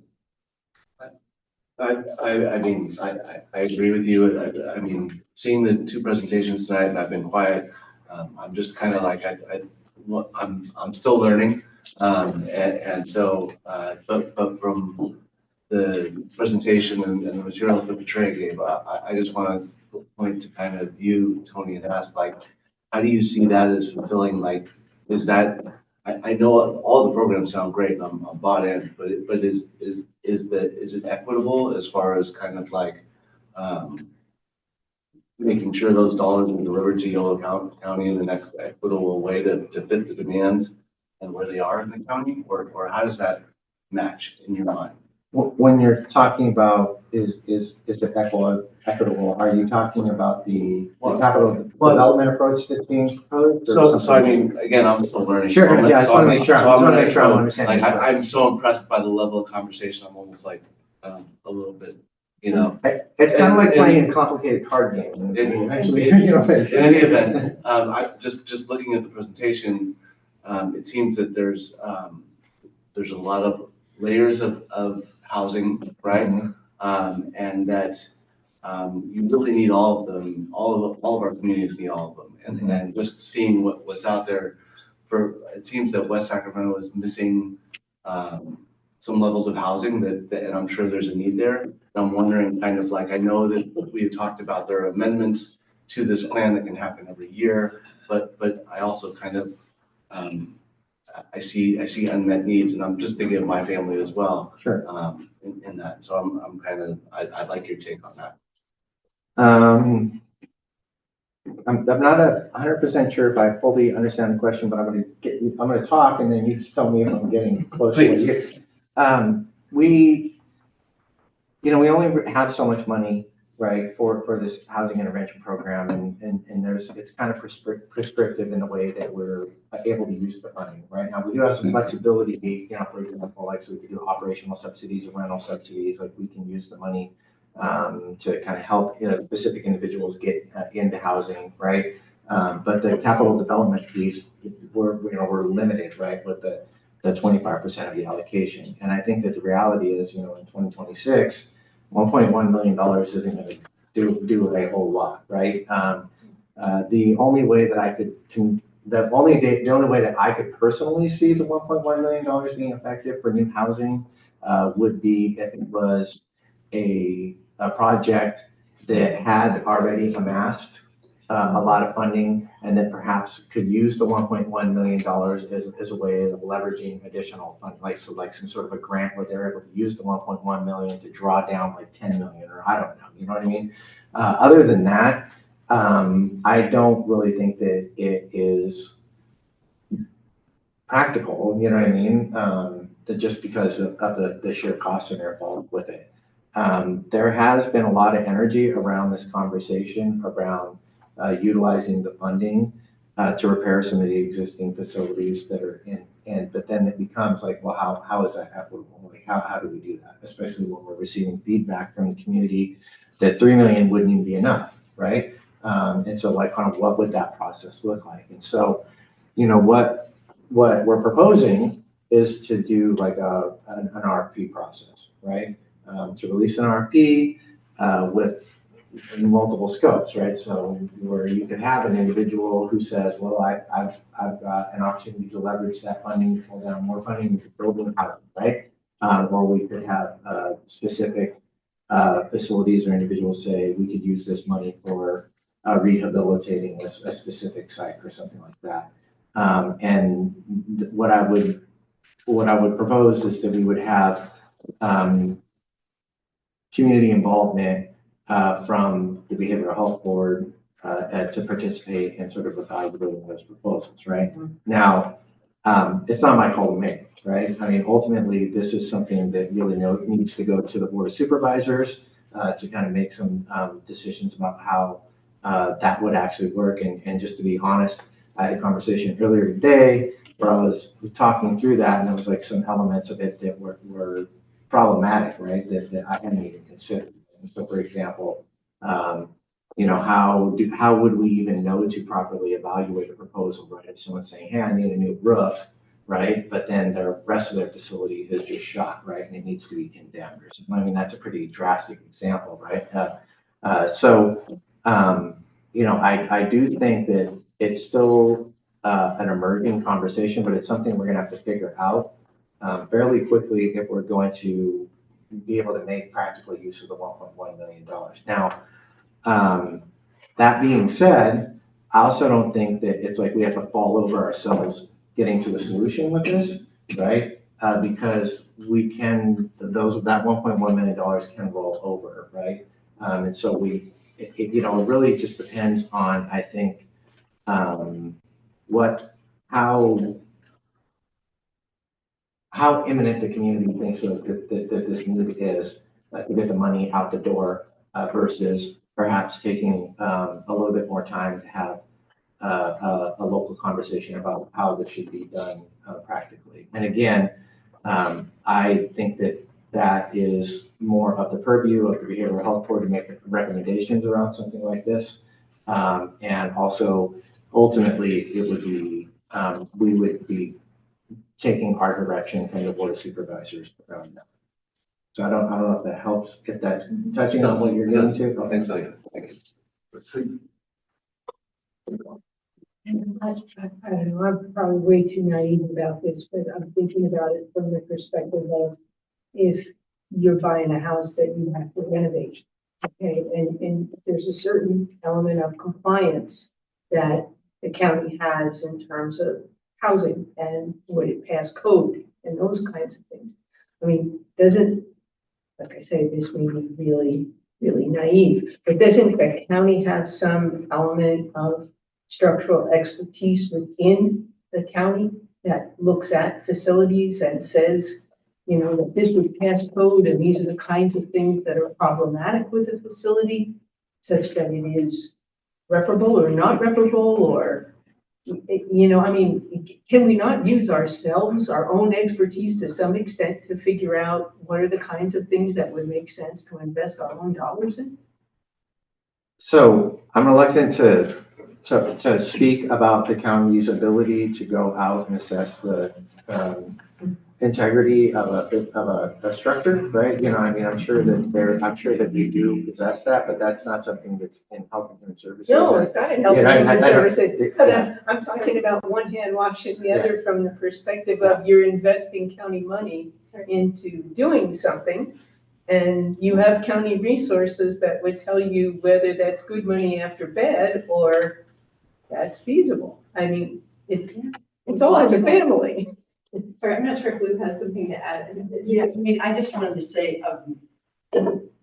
I mean, I agree with you. I mean, seeing the two presentations tonight, and I've been quiet. I'm just kind of like I'm still learning, and so but from the presentation and the materials that Trey gave, I just want to point to kind of you, Tony, and ask, like, how do you see that as fulfilling? Like, is that, I know all the programs sound great, and I'm bought in, but is it equitable as far as kind of like, making sure those dollars are delivered to Yolo County in an equitable way to fit the demands and where they are in the county, or how does that match in your mind? When you're talking about is it equitable, are you talking about the capital development approach that's being proposed? So I mean, again, I'm still learning. Sure, yeah, I just want to make sure, I'm understanding. Like, I'm so impressed by the level of conversation, I'm almost like, a little bit, you know. It's kind of like playing a complicated card game. Actually, in any event, I just looking at the presentation, it seems that there's a lot of layers of housing, right? And that you really need all of them. All of our communities need all of them. And just seeing what's out there, it seems that West Sacramento is missing some levels of housing and I'm sure there's a need there. And I'm wondering, kind of like, I know that we talked about there are amendments to this plan that can happen every year, but I also kind of I see unmet needs, and I'm just thinking of my family as well. Sure. In that, so I'm kind of, I'd like your take on that. I'm not 100% sure if I fully understand the question, but I'm going to talk, and then you just tell me if I'm getting close to what you. We only have so much money, right, for this housing intervention program, and it's kind of prescriptive in the way that we're able to use the money. Right now, we do have some flexibility, for example, like, so we can do operational subsidies or rental subsidies, like we can use the money to kind of help specific individuals get into housing, right? But the capital development piece, we're limited, right, with the 25% of the allocation. And I think that the reality is, in 2026, $1.1 million isn't going to do a whole lot, right? The only way that I could, the only way that I could personally see the $1.1 million being effective for new housing would be if it was a project that had already amassed a lot of funding, and that perhaps could use the $1.1 million as a way of leveraging additional funding, like some sort of a grant where they're able to use the 1.1 million to draw down like 10 million, or I don't know, you know what I mean? Other than that, I don't really think that it is practical, you know what I mean? That just because of the sheer costs that are involved with it. There has been a lot of energy around this conversation around utilizing the funding to repair some of the existing facilities that are in, but then it becomes like, well, how is that equitable? Like, how do we do that? Especially when we're receiving feedback from the community that 3 million wouldn't even be enough, right? And so, like, kind of what would that process look like? And so, what we're proposing is to do like an RFP process, right? To release an RFP with multiple scopes, right? So where you could have an individual who says, well, I've got an opportunity to leverage that funding to pull down more funding to build new housing, right? Or we could have specific facilities or individuals say we could use this money for rehabilitating a specific site or something like that. And what I would propose is that we would have community involvement from the Behavioral Health Board to participate in sort of evaluating those proposals, right? Now, it's not my call to make, right? I mean, ultimately, this is something that really needs to go to the Board of Supervisors to kind of make some decisions about how that would actually work. And just to be honest, I had a conversation earlier today where I was talking through that, and there was like some elements of it that were problematic, right? That I hadn't even considered. So, for example, how would we even know to properly evaluate a proposal, right? If someone's saying, hey, I need a new roof, right? But then the rest of their facility is just shot, right? And it needs to be condemned or something. I mean, that's a pretty drastic example, right? I do think that it's still an emerging conversation, but it's something we're going to have to figure out fairly quickly if we're going to be able to make practical use of the $1.1 million. Now, that being said, I also don't think that it's like we have to fall over ourselves getting to a solution with this, right? Because we can, that $1.1 million can roll over, right? And so it really just depends on, I think, how imminent the community thinks that this need is to get the money out the door versus perhaps taking a little bit more time to have a local conversation about how this should be done practically. And again, I think that is more of the purview of the Behavioral Health Board to make recommendations around something like this. And also, ultimately, it would be, we would be taking our direction from the Board of Supervisors around that. So I don't know if that helps, if that's touching on what you're getting to. I think so, yeah. Thank you. I don't know, I'm probably way too naive about this, but I'm thinking about it from the perspective of if you're buying a house that you have to renovate, okay, and there's a certain element of compliance that the county has in terms of housing and would it pass code and those kinds of things. I mean, like I say, this may be really, really naive, but doesn't the county have some element of structural expertise within the county that looks at facilities and says, that this would pass code and these are the kinds of things that are problematic with the facility, such that it is reparable or not reparable, or, can we not use ourselves, our own expertise to some extent to figure out what are the kinds of things that would make sense to invest our own dollars in? So I'm reluctant to speak about the county's ability to go out and assess the integrity of a structure, right? I'm sure that we do possess that, but that's not something that's in Health and Human Services. No, it's not in Health and Human Services. But I'm talking about one hand washing the other from the perspective of you're investing county money into doing something, and you have county resources that would tell you whether that's good money after bad or that's feasible. I mean, it's all in the family. Sorry, I'm not sure if Lou has something to add. Yeah, I just wanted to say,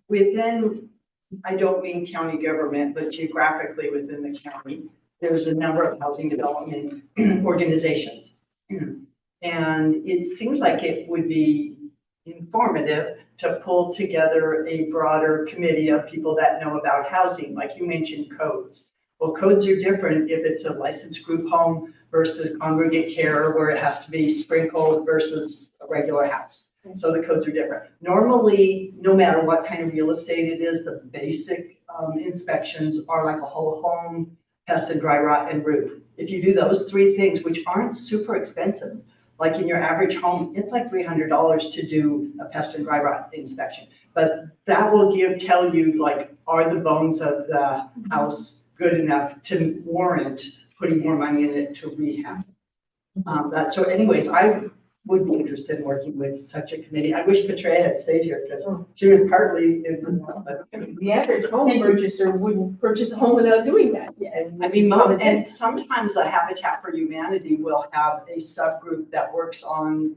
within, I don't mean county government, but geographically within the county, there's a number of housing development organizations. And it seems like it would be informative to pull together a broader committee of people that know about housing, like you mentioned codes. Well, codes are different if it's a licensed group home versus congregate care, where it has to be sprinkled versus a regular house. So the codes are different. Normally, no matter what kind of real estate it is, the basic inspections are like a whole home, pest and dry rot and roof. If you do those three things, which aren't super expensive, like in your average home, it's like $300 to do a pest and dry rot inspection. But that will tell you, like, are the bones of the house good enough to warrant putting more money in it to rehab. So anyways, I would be interested in working with such a committee. I wish Petrea had stayed here because she was partly involved. But the average home purchaser wouldn't purchase a home without doing that. And sometimes the Habitat for Humanity will have a subgroup that works on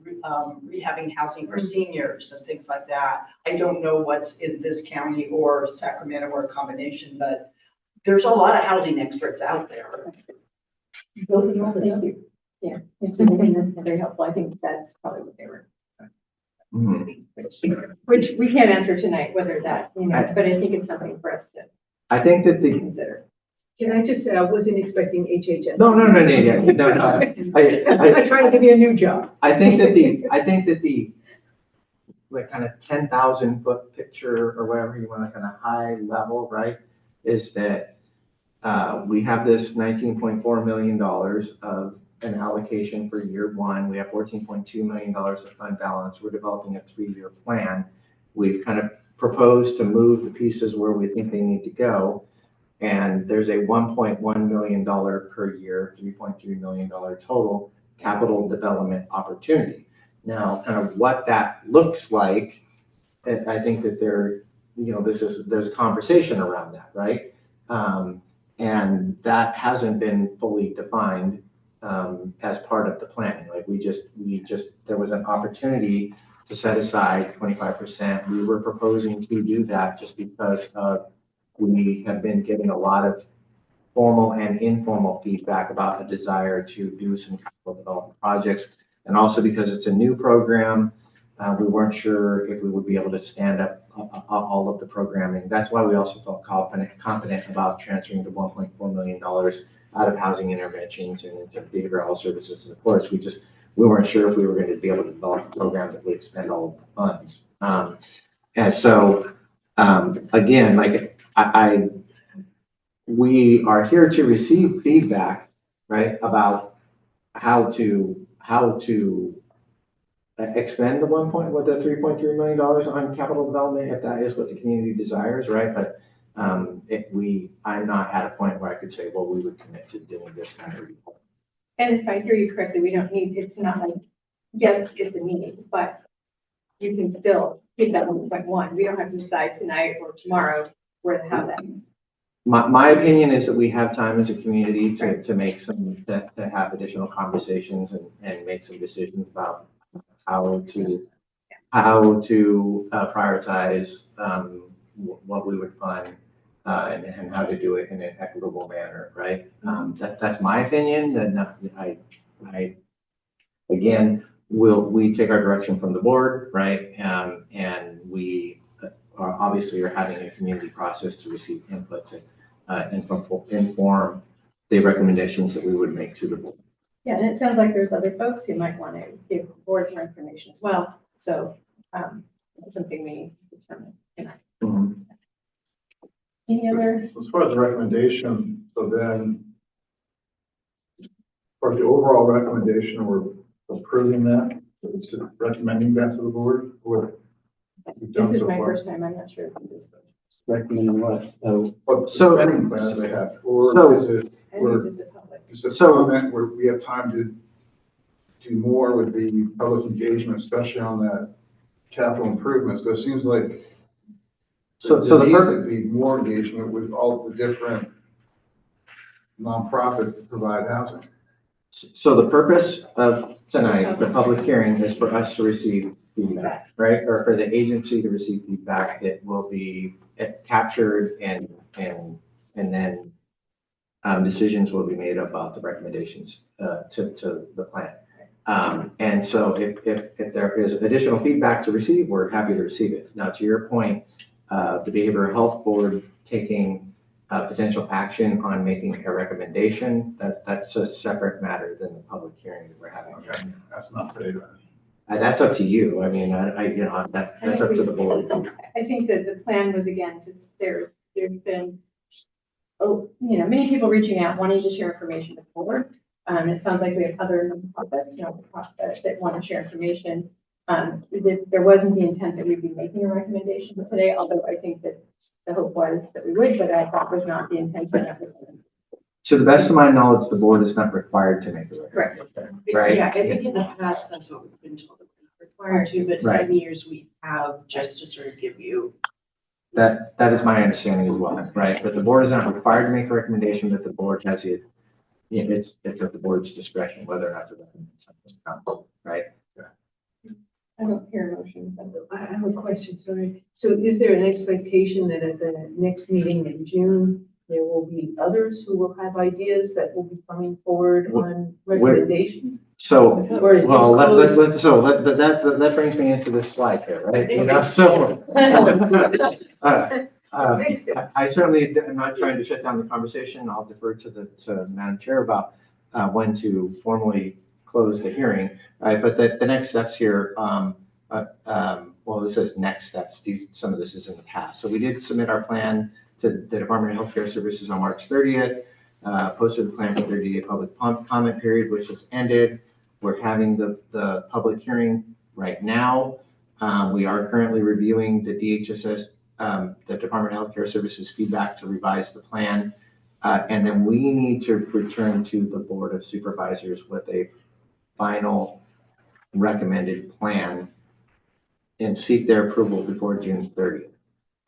rehabbing housing for seniors and things like that. I don't know what's in this county or Sacramento or a combination, but there's a lot of housing experts out there. Thank you. Yeah, it's very helpful. I think that's probably what they were. Which we can't answer tonight, whether that, but I think it's something for us to. I think that consider. Can I just say, I wasn't expecting HHS. No. I'm trying to give you a new job. I think that the like kind of 10,000 foot picture or whatever you want to kind of high level, right, is that we have this $19.4 million of an allocation for year one. We have $14.2 million of fund balance. We're developing a 3-year plan. We've kind of proposed to move the pieces where we think they need to go. And there's a $1.1 million per year, $3.3 million total capital development opportunity. Now, kind of what that looks like I think that there's a conversation around that, right? And that hasn't been fully defined as part of the planning. Like there was an opportunity to set aside 25%. We were proposing to do that just because we have been getting a lot of formal and informal feedback about a desire to do some capital development projects. And also because it's a new program, we weren't sure if we would be able to stand up all of the programming. That's why we also felt confident about transferring the $1.4 million out of housing interventions and into behavioral health services and supports. We weren't sure if we were going to be able to develop a program that would expend all of the funds. And so, again, like we are here to receive feedback, right, about how to expend the $3.3 million on capital development, if that is what the community desires, right? But I'm not at a point where I could say, well, we would commit to doing this kind of. And if I hear you correctly, it's not like, yes, it's a need, but you can still keep that 1.1. We don't have to decide tonight or tomorrow how that is. My opinion is that we have time as a community to make to have additional conversations and make some decisions about how to prioritize what we would fund and how to do it in an equitable manner, right? That's my opinion. And we take our direction from the board, right? And we are having a community process to receive input to inform the recommendations that we would make to the board. Yeah, and it sounds like there's other folks who might want to give the board more information as well. So that's something we need to determine tonight. Mm-hmm. Any other? As far as the recommendation, so then, for the overall recommendation, we're approving that, recommending that to the board, or we've done This is so my far. first time. I'm not sure if this is. Recommending what? What the So- spending plan they have, or so- is it, I think we're, it's a public. is it So- comment where we have time to do more with the public engagement, especially on that capital improvements? So it seems like So there the needs purpose. to be more engagement with all the different nonprofits that provide housing. So the purpose of tonight, the public hearing, is for us to receive feedback, right? Or for the agency to receive feedback that will be captured and then decisions will be made about the recommendations to the plan. And so if there is additional feedback to receive, we're happy to receive it. Now, to your point, the Behavioral Health Board taking potential action on making a recommendation, that's a separate matter than the public hearing that we're having. Okay, that's not today then. That's up to you. I mean, that's up to the board. I think that the plan was, again, there's been, many people reaching out, wanting to share information with the board. It sounds like we have other nonprofits, that want to share information. There wasn't the intent that we'd be making a recommendation today, although I think that the hope was that we would, but that was not the intention of it. To the best of my knowledge, the board is not required to make a recommendation. Correct. Right? Yeah, I think in the past, that's what we've been told, that we're not required to, but Right. some years we have, just to sort of give you. That is my understanding as well, right? But the board is not required to make a recommendation, but the board has it's at the board's discretion whether or not to recommend something, right? I don't hear motions. I have a question, sorry. So is there an expectation that at the next meeting in June, there will be others who will have ideas that will be coming forward on recommendations? So, Or is this well, closed? that brings me into this slide here, right? So, I certainly am not trying to shut down the conversation. I'll defer to Madam Chair about when to formally close the hearing, right? But the next steps here, well, this says next steps. Some of this is in the past. So we did submit our plan to the Department of Healthcare Services on March 30th, posted the plan for 30-day public comment period, which has ended. We're having the public hearing right now. We are currently reviewing the DHSS, the Department of Healthcare Services feedback to revise the plan. And then we need to return to the Board of Supervisors with a final recommended plan and seek their approval before June 30th.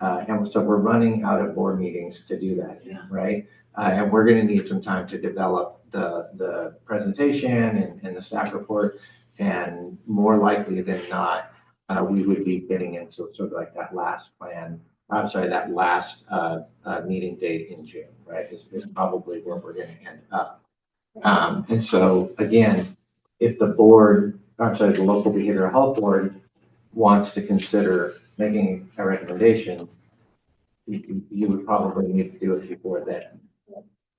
And so we're running out of board meetings to do that, right? And we're gonna need some time to develop the presentation and the staff report. And more likely than not, we would be getting into sort of like that last meeting date in June, right? Is probably where we're gonna end up. And so again, if the local behavioral health board wants to consider making a recommendation, you would probably need to do it before then.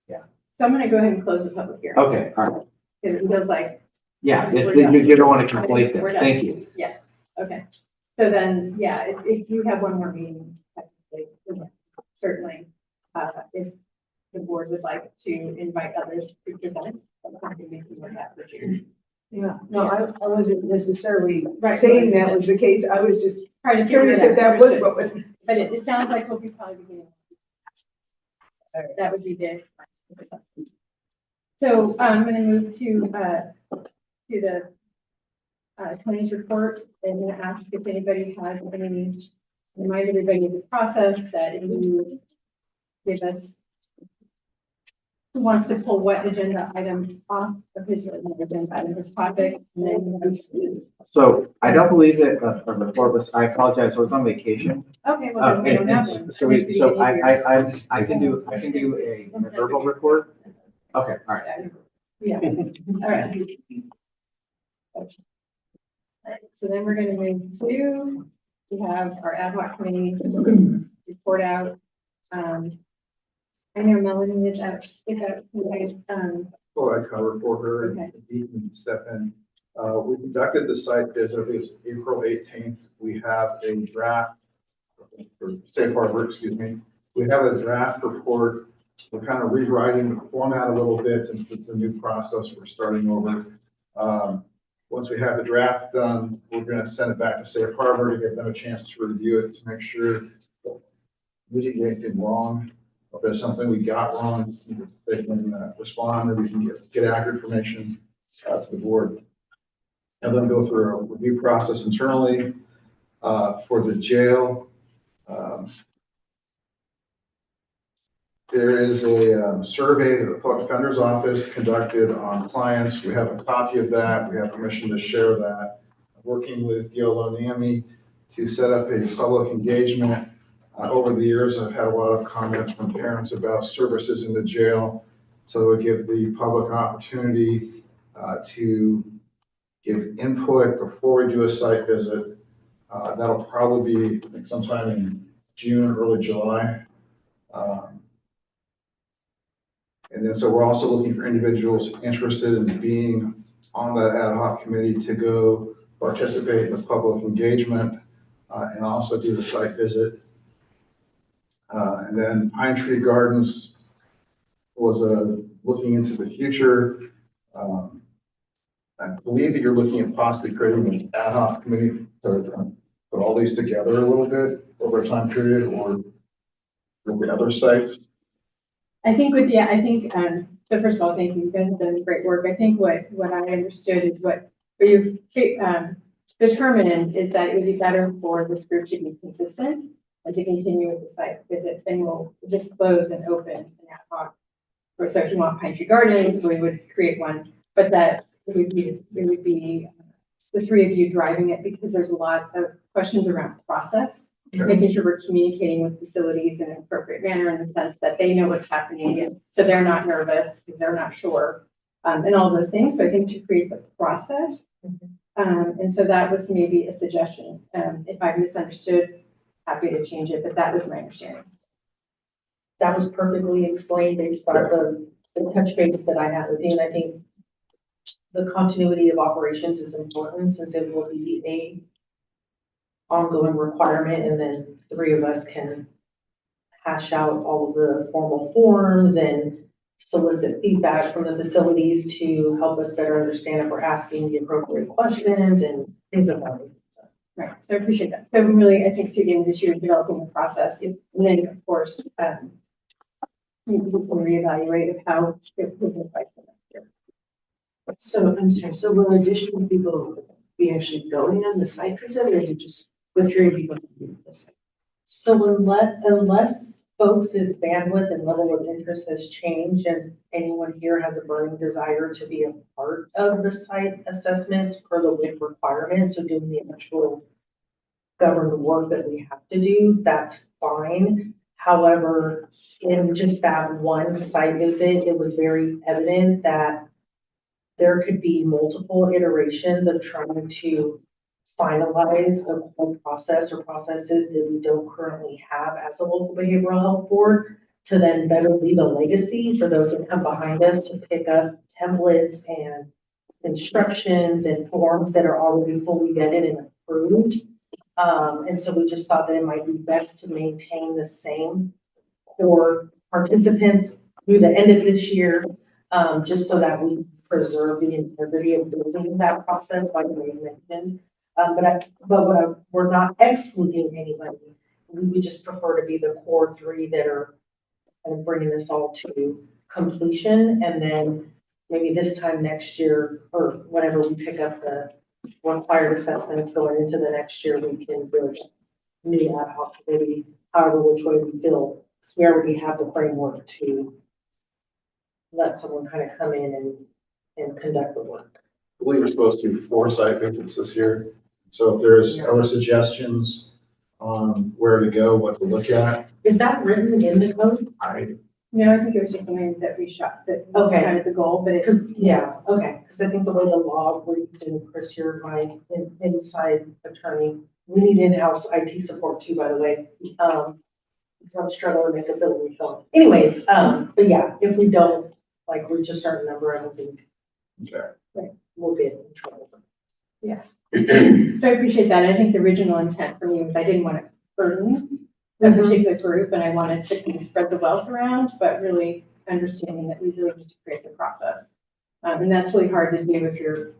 Yeah. So I'm gonna go ahead and close the public hearing. Okay, all right. Because it feels like. Yeah, we're if done. you don't want to conflate them. We're done. Thank you. Yes, okay. So then, yeah, if you have one more meeting, technically, certainly, if the board would like to invite others to present, something we can work out for June. Yeah, no, I wasn't necessarily Right. saying that was the case. I was just Trying to figure curious it if out. that was what was. But it sounds like we'll be probably beginning. That would be the. So I'm going to move to the Tony's report, and I'm going to ask if anybody has any, remind everybody of the process that you give us. Who wants to pull what agenda item off of his agenda item, his topic, and then. So I don't believe that a report was, I apologize, I was on vacation. Okay, well, then we don't have one. So I can do a verbal report. Okay, all right. Yeah, all right. So then we're gonna move to, we have our ad hoc committee report out. I know Melanie is out, Well, I cover for her, Okay. Deep can step in. We conducted the site visit, it was April 18th. We have a draft, for Safe Harbor, excuse me. We have a draft report. We're kind of rewriting the format a little bit since it's a new process. We're starting over. Once we have the draft done, we're going to send it back to Safe Harbor to give them a chance to review it, to make sure we didn't get anything wrong. If there's something we got wrong, they can respond, and we can get accurate information to the board. And then go through a review process internally for the jail. There is a survey that the Public Defender's Office conducted on clients. We have a copy of that. We have permission to share that. Working with Yolo NAMI to set up a public engagement. Over the years, I've had a lot of comments from parents about services in the jail. So we give the public an opportunity to give input before we do a site visit. That'll probably be, I think, sometime in June, early July. And then, so we're also looking for individuals interested in being on that ad hoc committee to go participate in the public engagement and also do the site visit. And then Pine Tree Gardens was looking into the future. I believe that you're looking at possibly creating an ad hoc committee to put all these together a little bit over a time period, or look at other sites. I think so first of all, thank you. You guys have done great work. I think what I understood is what you determined is that it would be better for this group to be consistent and to continue with the site visits. Then we'll just close and open an ad hoc. Or so if you want Pine Tree Gardens, we would create one, but that it would be the three of you driving it, because there's a lot of questions around process. Okay. Making sure we're communicating with facilities in an appropriate manner, in the sense that they know what's happening, and so they're not nervous because they're not sure, and all those things. So I think to create the process, and so that was maybe a suggestion. If I misunderstood, happy to change it, but that was my understanding. That was perfectly explained based on the touch base that I had with you. And I think the continuity of operations is important, since it will be a ongoing requirement, and then three of us can hash out all of the formal forms and solicit feedback from the facilities to help us better understand if we're asking the appropriate questions and things of that nature. Right, so I appreciate that. So really, I think again, this year developing the process, and then of course, we can reevaluate of how it would look like for next year. So I'm sorry, so will additional people be actually going on the site visit, or is it just with hearing people do this. So unless folks' bandwidth and level of interest has changed and anyone here has a burning desire to be a part of the site assessments per the WIC requirements, so doing the actual governed work that we have to do, that's fine. However, in just that one site visit, it was very evident that there could be multiple iterations of trying to finalize a whole process or processes that we don't currently have as a local behavioral health board to then better leave a legacy for those that come behind us to pick up templates and instructions and forms that are already fully vetted and approved. And so we just thought that it might be best to maintain the same for participants through the end of this year, just so that we preserve the integrity of building that process, like we mentioned. We're not excluding anybody. We would just prefer to be the core three that are kind of bringing this all to completion. And then maybe this time next year, or whenever we pick up the required assessments going into the next year, we can build new ad hoc committee, however which way we feel. Because we already have the framework to let someone kind of come in and conduct the work. I believe we're supposed to do 4 site visits this year. So if there's other suggestions on where to go, what to look at. Is that written in the code? No, I think it was just something that we shot, that was Okay. kind of the goal, but Because I think the way the law reads, and Chris, you're my inside attorney. We need in-house IT support too, by the way. Because I'm struggling to make a billing film. Anyways, but yeah, if we don't like reach a certain number, I don't think we'll get in trouble. yeah. So I appreciate that. I think the original intent for me was I didn't want to burden a particular group and I wanted to kind of spread the wealth around, but really understanding that we really need to create the process. And that's really hard to do if you're,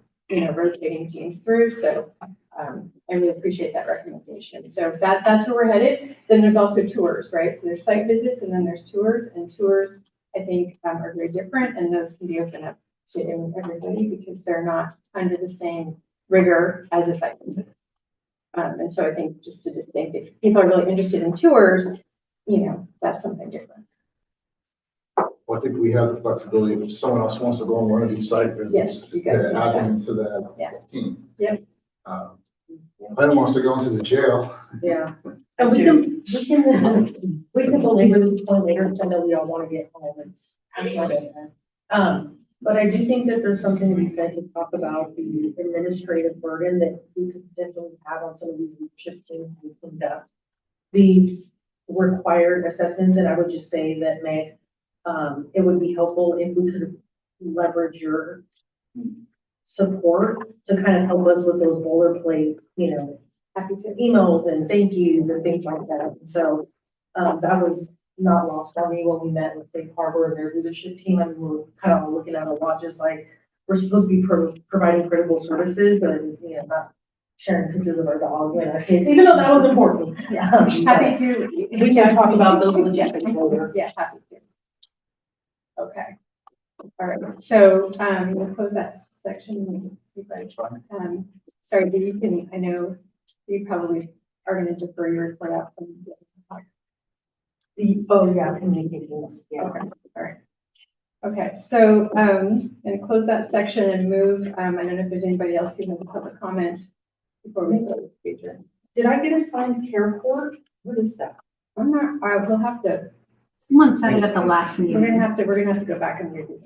rotating teams through. So I really appreciate that recommendation. So that's where we're headed. Then there's also tours, right? So there's site visits and then there's tours, and tours I think are very different, and those can be open up to everybody because they're not under the same rigor as a site visit. And so I think just to distinct, if people are really interested in tours, that's something different. Well, I think we have the flexibility if someone else wants to go on one of these site visits. Yes, you guys can add decide. them to that team. Yep. If wants to go into the jail. Yeah. And we can belabor this point later, because I know we all want to get home. That's not it. But I do think that there's something to be said to talk about the administrative burden that we could potentially have on some of these leadership teams who conduct these required assessments. And I would just say that, Meg, it would be helpful if we could leverage your support to kind of help us with those boilerplate, happy to emails and thank yous and things like that. So that was not lost on me when we met with Safe Harbor and their leadership team. I mean, we're kind of looking at a lot, just like we're supposed to be providing critical services and, not sharing pictures of our dog and our kids, even though that was important. Yeah, happy to. We can talk about those logistics later. Yeah, happy to. Okay. All right. So we'll close that section. Sorry, but you can, I know you probably are going to defer your report out from communications. Yeah. Okay. All right. Okay. So and close that section and move. I don't know if there's anybody else who has a public comment before we go to the future. Did I get assigned care court? What is that? I'm not. I will have to. Someone said it at the last meeting. We're gonna have to go back and redo it.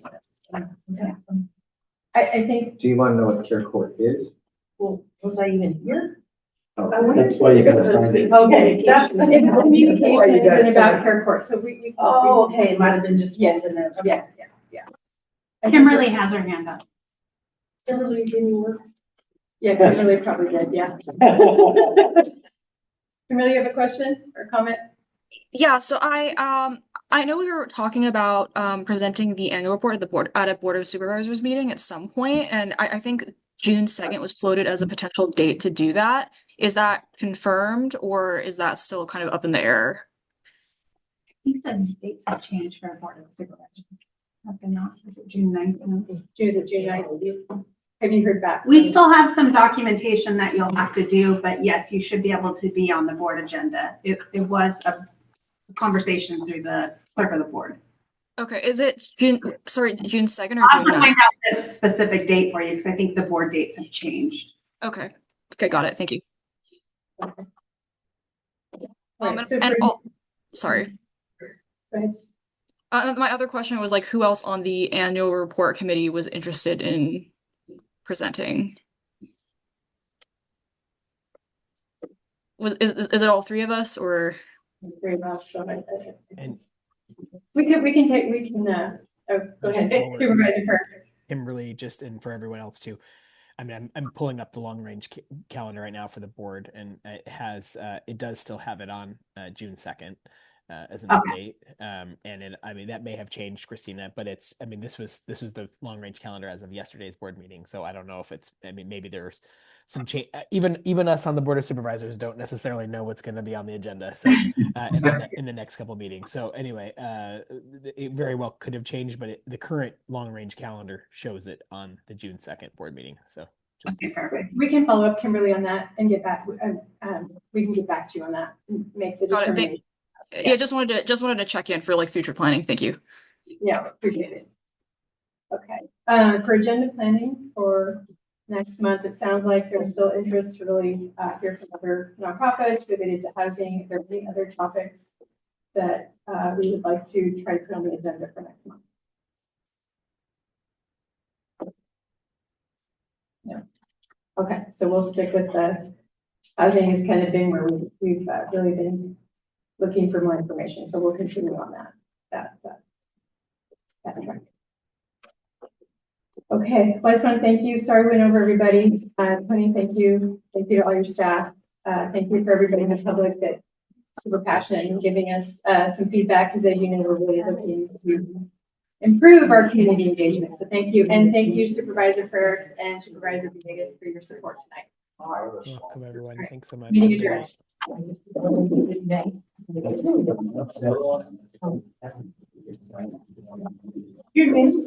I think. Do you want to know what care court is? Well, was I even here? Oh, that's why you got assigned it. Okay, that's the communications and about care court. So we okay, it might have been just. Yes. Yeah. Kimberly has her hand up. Kimberly, can you work? Yeah, Kimberly probably did. Yeah. Kimberly, you have a question or comment? Yeah, so I know we were talking about presenting the annual report at a Board of Supervisors meeting at some point, and I think June 2nd was floated as a potential date to do that. Is that confirmed, or is that still kind of up in the air? I think the dates have changed for our Board of Supervisors. Have they not? Is it June 9th? June 9th. Have you heard back? We still have some documentation that you'll have to do, but yes, you should be able to be on the board agenda. It was a conversation through the clerk of the board. Okay, is it June 2nd or I'll June 9th? find out this specific date for you because I think the board dates have changed. Okay. Okay, got it. Thank you. Right, so Sorry. Go ahead. My other question was like, who else on the annual report committee was interested in presenting? Is it all three of us or? Very much. So And we can, go ahead, Supervisor Kurtz. Kimberly, just and for everyone else too. I mean, I'm pulling up the long range calendar right now for the board, and it does still have it on June 2nd as an update. I mean, that may have changed, Christina, but this was the long range calendar as of yesterday's board meeting. So I don't know if maybe there's some change. Even us on the board of supervisors don't necessarily know what's going to be on the agenda. So in the next couple meetings. So anyway, it very well could have changed, but the current long range calendar shows it on the June 2nd board meeting. So Okay, perfect. We can follow up, Kimberly, on that and get back. We can get back to you on that. And make the Got it. determination. Yeah, just wanted to check in for like future planning. Thank you. Yeah, appreciate it. Okay, for agenda planning for next month, it sounds like there's still interest to really hear from other nonprofits related to housing. If there are any other topics that we would like to try to put on the agenda for next month. No. Okay, so we'll stick with the housing has kind of been where we've really been looking for more information. So we'll continue on that track. Okay, well, I just want to thank you. Sorry we went over everybody. Tony, thank you. Thank you to all your staff. Thank you for everybody in the public that's super passionate and giving us some feedback because as you know, we're really looking to improve our community engagement. So thank you. And thank you, Supervisor Ferris and Supervisor Villegas for your support tonight. welcome everyone. Right. Thanks so much. Meeting adjourned. Your name is